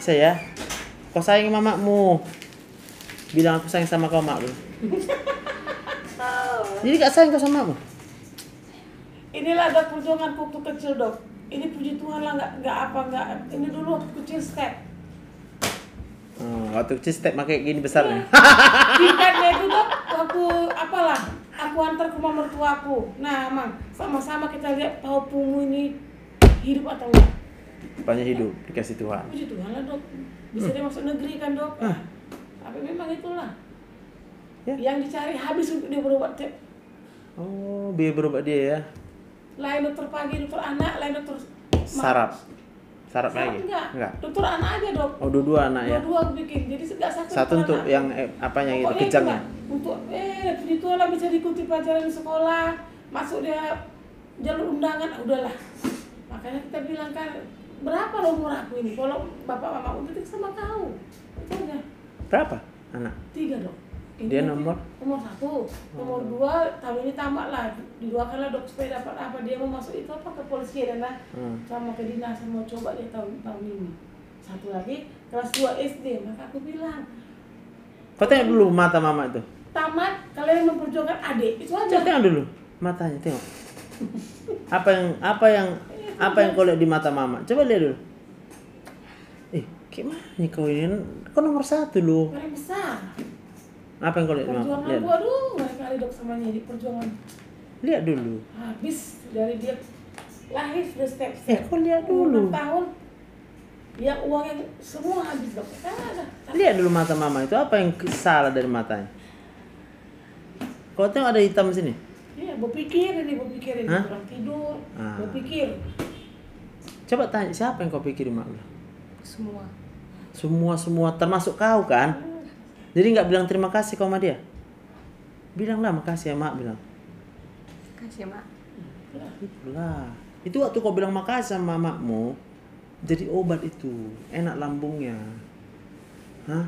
Speaker 1: Bisa ya? Kau sayang mamamu. Bilang aku sayang sama kau, mak lu. Jadi gak sayang kau sama mamamu?
Speaker 6: Inilah ada perjuangan waktu kecil, Dok. Ini puji Tuhan lah, nggak. Ini dulu waktu kecil step.
Speaker 1: Waktu kecil step pakai gini besarnya.
Speaker 6: Tingkatnya itu, Dok, waktu apalah. Aku antar ke rumah mertuaku. Nah, Mang, sama-sama kita lihat paupumu ini hidup atau enggak.
Speaker 1: Rupanya hidup, dikasih Tuhan.
Speaker 6: Puji Tuhan lah, Dok. Bisa dia masuk negeri kan, Dok. Tapi memang itulah.
Speaker 1: Ya.
Speaker 6: Yang dicari habis untuk dia berobat.
Speaker 1: Biar berobat dia ya.
Speaker 6: Lain dokter pagi, dokter anak, lain dokter
Speaker 1: Sarap lagi?
Speaker 6: Enggak. Dokter anak aja, Dok.
Speaker 1: Dua-dua anak ya.
Speaker 6: Dua-dua bikin. Jadi enggak satu.
Speaker 1: Satu untuk
Speaker 6: anak.
Speaker 1: yang apanya gitu,
Speaker 6: Pokoknya
Speaker 1: kejangnya.
Speaker 6: itulah. untuk itu lah bisa diikuti pelajaran di sekolah, masuk dia jalur undangan, udahlah. Makanya kita bilang kan, berapa lo umur aku ini? Kalau bapak mama udah sama kau, itu aja.
Speaker 1: Berapa anak?
Speaker 6: 3 dong. Ini
Speaker 1: Dia
Speaker 6: nanti
Speaker 1: nomor?
Speaker 6: Nomor 1, nomor 2 tahun ini tamat lah. Didoakan lah dok supaya dapat apa, dia mau masuk itu apa kepolisian lah, sama ke dinas, mau coba dia tahun ini. Satu lagi kelas 2 SD, maka aku bilang,
Speaker 1: Kau tengok dulu mata mama itu.
Speaker 6: tamat kalian memperjuangkan adik, itu aja.
Speaker 1: Coba tengok dulu matanya, tengok. Apa yang kau lihat di mata mama? Coba lihat dulu. Gimana nih kau ini? Kau nomor 1 loh.
Speaker 6: Paling besar.
Speaker 1: Apa yang kau lihat di mama?
Speaker 6: Perjuangan
Speaker 1: Lihat.
Speaker 6: gua, aduh, banyak kali dok samanya di perjuangan.
Speaker 1: Lihat dulu.
Speaker 6: Habis dari dia lahir sudah step-step.
Speaker 1: Kau lihat
Speaker 6: Umur
Speaker 1: dulu.
Speaker 6: 6 tahun, yang uang yang semua habis dok. Kan ada.
Speaker 1: Lihat dulu mata mama itu, apa yang salah dari matanya? Kau tengok ada hitam sini.
Speaker 6: Iya, berpikir ini,
Speaker 1: Hah?
Speaker 6: kurang tidur,
Speaker 1: Ah.
Speaker 6: berpikir.
Speaker 1: Coba tanya, siapa yang kau pikirin mak?
Speaker 8: Semua.
Speaker 1: Semua termasuk kau kan? Jadi nggak bilang terima kasih kau sama dia? Bilanglah makasih ya mak, bilang.
Speaker 8: Kasih mak.
Speaker 1: Itulah. Itu waktu kau bilang makasih sama makmu, jadi obat itu, enak lambungnya. Hah?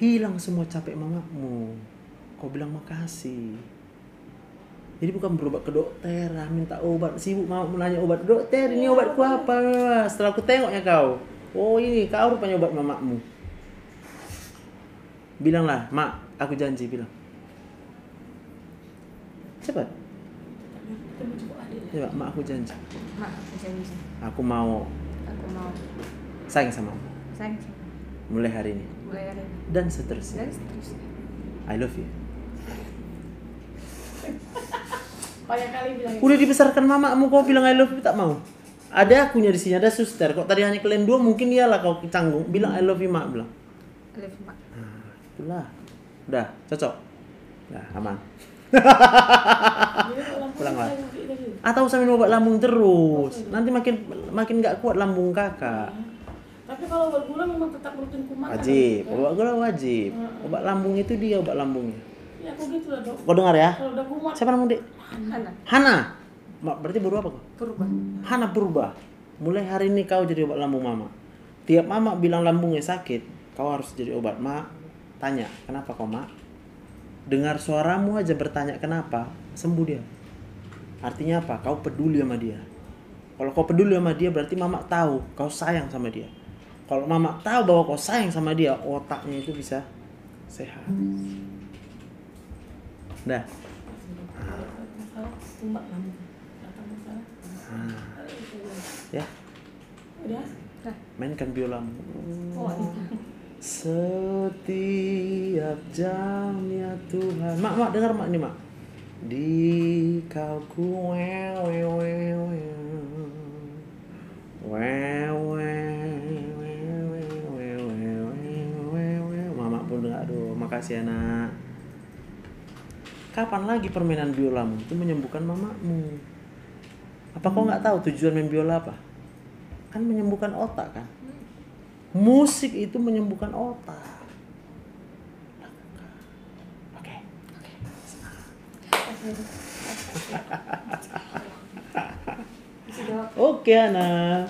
Speaker 1: Hilang semua capek mamamu. Kau bilang makasih. Jadi bukan berobat ke dokter, minta obat. Sibuk mau menanya obat. Dokter, ini obatku apa? Setelah aku tengoknya kau. Oh ini, kau rupanya obat mamamu. Bilanglah, mak, aku janji, bilang. Cepat. Coba, mak, aku janji.
Speaker 8: Mak, aku janji.
Speaker 1: Aku mau
Speaker 8: Aku mau
Speaker 1: sayang sama kamu.
Speaker 8: sayang sama
Speaker 1: Mulai hari ini.
Speaker 8: mulai hari ini.
Speaker 1: Dan seterusnya.
Speaker 8: Dan seterusnya.
Speaker 1: I love you.
Speaker 6: Banyak kali bilang
Speaker 1: Udah dibesarkan mamamu, kau bilang I love you, tak mau. Ada akunya di sini, ada suster. Kok tadi hanya kalian 2, mungkin iyalah kau canggung. Bilang I love you, mak, bilang.
Speaker 8: I love you, mak.
Speaker 1: Nah, itulah. Udah, cocok. Nah, aman. Pulang lah. Atau sambil obat lambung terus. Nanti makin nggak kuat lambung kakak.
Speaker 6: Tapi kalau obat gula memang tetap rutin ku makan.
Speaker 1: Wajib, obat gula wajib. Obat lambung itu dia obat lambungnya.
Speaker 6: Ya aku gitu lah dok.
Speaker 1: Kau dengar ya?
Speaker 6: Kalau udah kumat.
Speaker 1: Siapa nama dek?
Speaker 8: Hana.
Speaker 1: Hana. Berarti baru apa kau?
Speaker 8: Purba.
Speaker 1: Hana Purba. Mulai hari ini kau jadi obat lambung mama. Tiap mama bilang lambungnya sakit, kau harus jadi obat. Mak, tanya, kenapa kau mak? Dengar suaramu aja bertanya kenapa, sembuh dia. Artinya apa? Kau peduli sama dia. Kalau kau peduli sama dia berarti mama tahu kau sayang sama dia. Kalau mama tahu bahwa kau sayang sama dia, otaknya itu bisa sehat. Dah.
Speaker 6: Masalah kumat lambung. Datang masalah.
Speaker 1: Ya,
Speaker 6: Udah.
Speaker 1: mainkan biolamu.
Speaker 6: Oh,
Speaker 1: Setiap jamnya Tuhan. Mak, dengar mak nih mak. Di kau ku Mama pun dengar. Aduh, makasih anak. Kapan lagi permainan biolamu itu menyembuhkan mamamu? Apa kau nggak tahu tujuan main biola apa? Kan menyembuhkan otak kan? Musik itu menyembuhkan otak. Oke. Oke, Ana.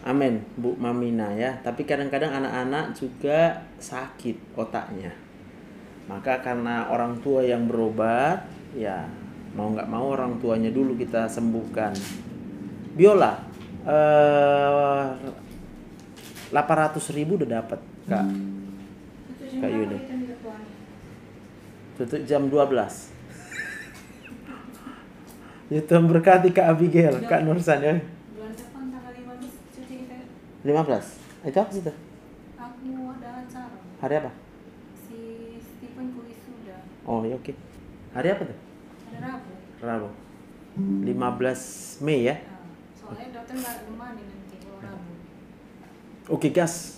Speaker 1: Amin, Bu Mamina ya. Tapi kadang-kadang anak-anak juga sakit otaknya. Maka karena orang tua yang berobat, ya mau nggak mau orang tuanya dulu kita sembuhkan. Biola, 800.000 udah dapat Kak Yuda. Tutup jam 12. Ya Tuhan berkati Kak Abigail, Kak Nursan ya.
Speaker 10: Bulan depan tanggal 15 cuti kita.
Speaker 1: 15. Itu apa sih itu?
Speaker 10: Aku mau ada acara.
Speaker 1: Hari apa?
Speaker 10: Si Stephen ku wisuda.
Speaker 1: Oh ya oke. Hari apa tuh?
Speaker 10: Ada Rabu.
Speaker 1: Rabu. 15 Mei ya.
Speaker 10: Nah, soalnya dokter nggak kemana nanti kalau Rabu.
Speaker 1: Oke gas.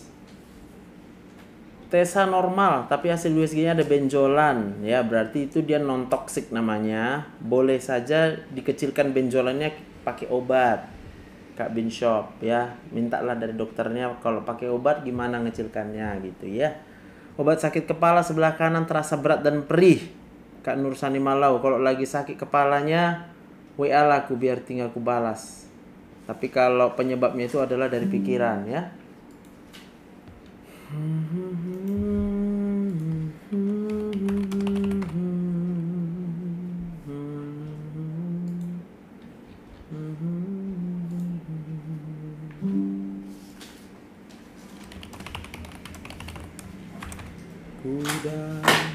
Speaker 1: Tesa normal tapi hasil USG-nya ada benjolan ya, berarti itu dia non toksik namanya. Boleh saja dikecilkan benjolannya pakai obat. Kak Bin Shop ya. Mintalah dari dokternya kalau pakai obat gimana ngecilkannya gitu ya. Obat sakit kepala sebelah kanan terasa berat dan perih. Kak Nursani Malau, kalau lagi sakit kepalanya WA lah aku biar tinggal aku balas. Tapi kalau penyebabnya itu adalah dari pikiran ya.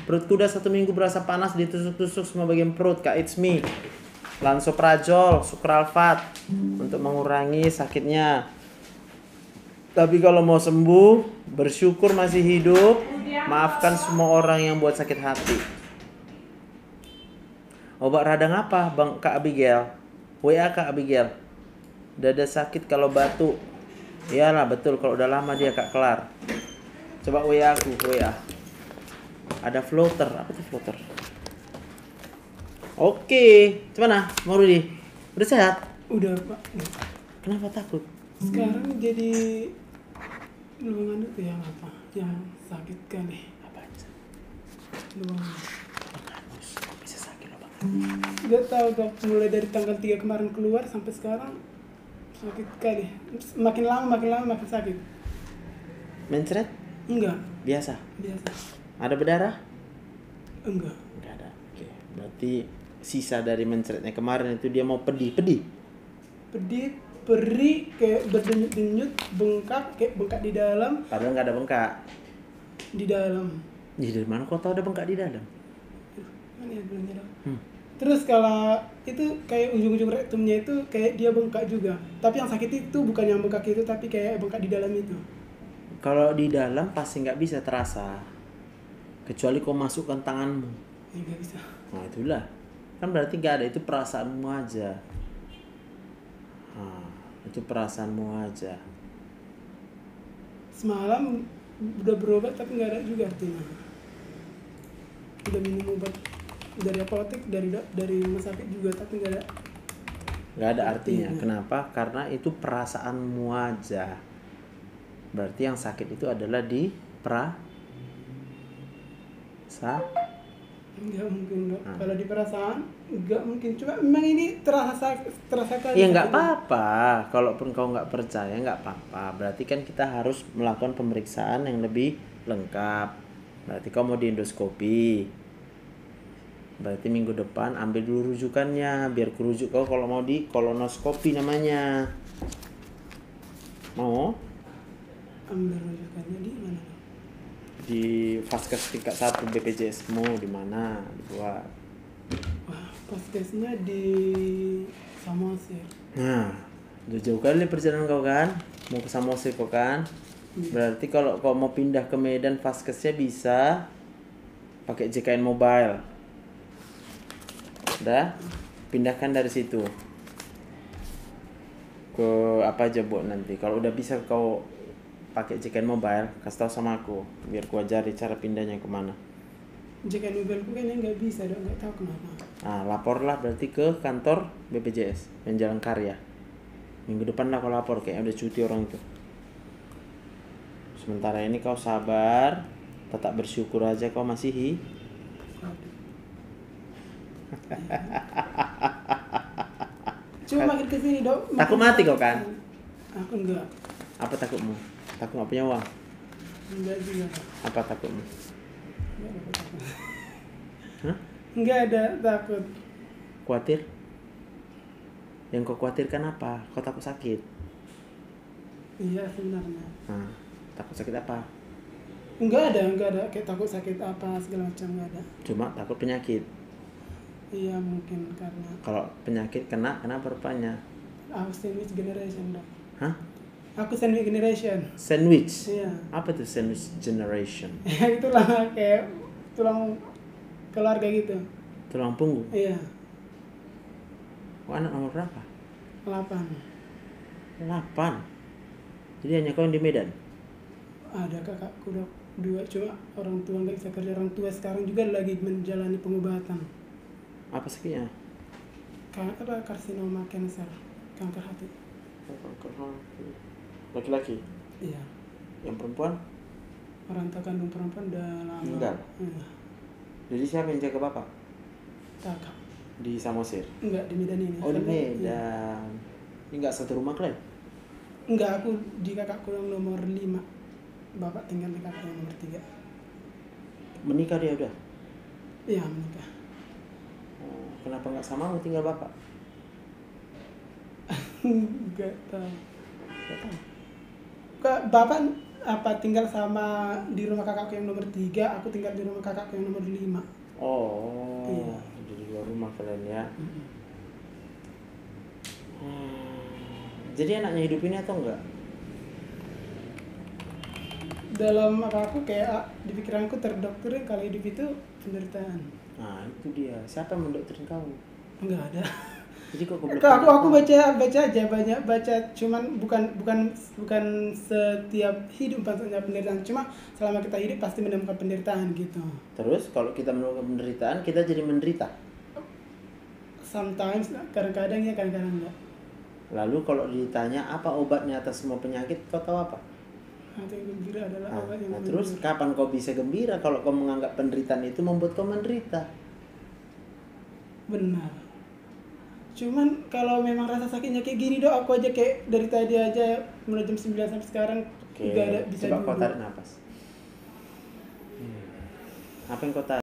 Speaker 1: Perut kuda 1 minggu berasa panas, ditusuk-tusuk semua bagian perut. Kak, it's me. Lansoprazol, sukralfat untuk mengurangi sakitnya. Tapi kalau mau sembuh, bersyukur masih hidup, maafkan semua orang yang buat sakit hati. Obat radang apa, Bang Kak Abigail? WA Kak Abigail. Dada sakit kalau batuk. Iyalah betul, kalau udah lama dia Kak kelar. Coba WA aku, WA. Ada floater, apa tuh floater? Oke, gimana Mau Rudi? Udah sehat?
Speaker 11: Udah Pak.
Speaker 1: Kenapa takut?
Speaker 11: Sekarang jadi lubang itu yang apa? Yang sakit kali.
Speaker 1: Apa aja?
Speaker 11: Lubang.
Speaker 1: Bisa sakit lubang.
Speaker 11: Gak tahu dok, mulai dari tanggal 3 kemarin keluar sampai sekarang sakit kali. Makin lama makin sakit.
Speaker 1: Mencret?
Speaker 11: Enggak.
Speaker 1: Biasa. Ada berdarah?
Speaker 11: Enggak.
Speaker 1: Enggak ada. Oke. Berarti sisa dari mencretnya kemarin itu dia mau pedih.
Speaker 11: Perih, kayak berdenyut-denyut, bengkak, kayak bengkak di dalam.
Speaker 1: Padahal nggak ada bengkak.
Speaker 11: Di dalam.
Speaker 1: Jadi dari mana kau tahu ada bengkak di dalam?
Speaker 11: Mana ya bilangnya dok? Terus kalau itu kayak ujung-ujung rektumnya itu kayak dia bengkak juga. Tapi yang sakit itu bukan yang bengkak itu, tapi kayak bengkak di dalam itu.
Speaker 1: Kalau di dalam pasti nggak bisa terasa. Kecuali kau masukkan tanganmu.
Speaker 11: Ya nggak bisa.
Speaker 1: Nah itulah. Kan berarti nggak ada, itu perasaanmu aja. Itu perasaanmu aja.
Speaker 11: Semalam udah berobat tapi nggak ada juga artinya. Udah minum obat dari apotek, dari rumah sakit juga tapi nggak ada.
Speaker 1: Nggak ada artinya. Kenapa? Karena itu perasaanmu aja. Berarti yang sakit itu adalah di
Speaker 11: Nggak mungkin dok. Kalau di perasaan nggak mungkin. Cuma memang ini terasa kali.
Speaker 1: Ya nggak apa-apa. Kalaupun kau nggak percaya nggak apa-apa. Berarti kan kita harus melakukan pemeriksaan yang lebih lengkap. Berarti kau mau di endoskopi. Berarti minggu depan ambil dulu rujukannya. Biar kurujuk kau kalau mau di kolonoskopi namanya. Mau?
Speaker 11: Ambil rujukannya di mana?
Speaker 1: Di Vaskes tingkat 1 BPJS-mu di mana dibuat?
Speaker 11: Wah, Vaskesnya di Samosir.
Speaker 1: Nah, udah jauh kali perjalanan kau kan? Mau ke Samosir kau kan? Berarti kalau kau mau pindah ke Medan, Vaskesnya bisa pakai JKN Mobile. Udah? Pindahkan dari situ ke apa aja buat nanti. Kalau udah bisa kau pakai JKN Mobile, kasih tahu sama aku biar ku ajari cara pindahnya kemana.
Speaker 11: JKN Mobile ku kayaknya nggak bisa dong, nggak tahu kenapa.
Speaker 1: Laporlah berarti ke kantor BPJS yang Jalan Karya. Minggu depan lah kau lapor, kayaknya udah cuti orang itu. Sementara ini kau sabar, tetap bersyukur aja kau masih
Speaker 11: Cuma makin kesini dok.
Speaker 1: Takut mati kau kan?
Speaker 11: Aku enggak.
Speaker 1: Apa takutmu? Takut nggak punya uang?
Speaker 11: Enggak juga.
Speaker 1: Apa takutmu?
Speaker 11: Enggak ada takut.
Speaker 1: Khawatir? Yang kau khawatirkan apa? Kau takut sakit?
Speaker 11: Iya sebenarnya.
Speaker 1: Takut sakit apa?
Speaker 11: Enggak ada kayak takut sakit apa segala macam, enggak ada.
Speaker 1: Cuma takut penyakit.
Speaker 11: Iya mungkin karena.
Speaker 1: Kalau penyakit kenapa rupanya?
Speaker 11: Aku sandwich generation dok.
Speaker 1: Hah?
Speaker 11: Aku sandwich generation.
Speaker 1: Sandwich?
Speaker 11: Iya.
Speaker 1: Apa tuh sandwich generation?
Speaker 11: Itulah kayak tulang keluarga gitu.
Speaker 1: Tulang punggung?
Speaker 11: Iya.
Speaker 1: Anak nomor berapa?
Speaker 11: 8.
Speaker 1: Jadi hanya kau yang di Medan?
Speaker 11: Ada kakakku dok 2, cuma orang tua nggak bisa kerja. Orang tua sekarang juga lagi menjalani pengobatan.
Speaker 1: Apa sakitnya?
Speaker 11: Karsinoma cancer, kanker hati.
Speaker 1: Kanker hati. Laki-laki?
Speaker 11: Iya.
Speaker 1: Yang perempuan?
Speaker 11: Orang tua kandung perempuan udah lama.
Speaker 1: Meninggal?
Speaker 11: Iya.
Speaker 1: Jadi siapa yang jaga bapak?
Speaker 11: Kakak.
Speaker 1: Di Samosir?
Speaker 11: Enggak, di Medan ini.
Speaker 1: Oh di
Speaker 11: Karena- iya.
Speaker 1: Medan. Ini nggak satu rumah kalian?
Speaker 11: Enggak, aku di kakakku yang nomor 5. Bapak tinggal di kakak yang nomor 3.
Speaker 1: Menikah dia udah?
Speaker 11: Iya, menikah.
Speaker 1: Oh, kenapa nggak samamu tinggal bapak?
Speaker 11: Enggak tahu.
Speaker 1: Nggak tahu.
Speaker 11: Bapak apa tinggal sama di rumah kakakku yang nomor 3, aku tinggal di rumah kakakku yang nomor 5.
Speaker 1: Oh,
Speaker 11: Iya.
Speaker 1: jadi dua rumah kalian ya. Jadi anaknya hidup ini atau enggak?
Speaker 11: Dalam apa aku kayak di pikiranku terdokterin kalau hidup itu penderitaan.
Speaker 1: Nah itu dia. Siapa yang mendoktrin kamu?
Speaker 11: Enggak ada.
Speaker 1: Jadi kok
Speaker 11: Aku baca aja banyak baca, cuman bukan setiap hidup maksudnya penderitaan, cuma selama kita hidup pasti menemukan penderitaan gitu.
Speaker 1: Terus kalau kita menemukan penderitaan, kita jadi menderita.
Speaker 11: Sometimes, kadang-kadang ya, kadang-kadang enggak.
Speaker 1: Lalu kalau ditanya apa obatnya atas semua penyakit, kau tahu apa?
Speaker 11: Hati yang gembira adalah
Speaker 1: Nah,
Speaker 11: obat yang
Speaker 1: nah terus kapan kau bisa gembira kalau kau menganggap penderitaan itu membuat kau menderita?
Speaker 11: benar. Cuman kalau memang rasa sakitnya kayak gini dok, aku aja kayak dari tadi aja mulai jam 9 sampai sekarang
Speaker 1: Oke,
Speaker 11: nggak ada bisa
Speaker 1: coba kau
Speaker 11: duduk.
Speaker 1: tarik nafas. Apa yang kau tarik?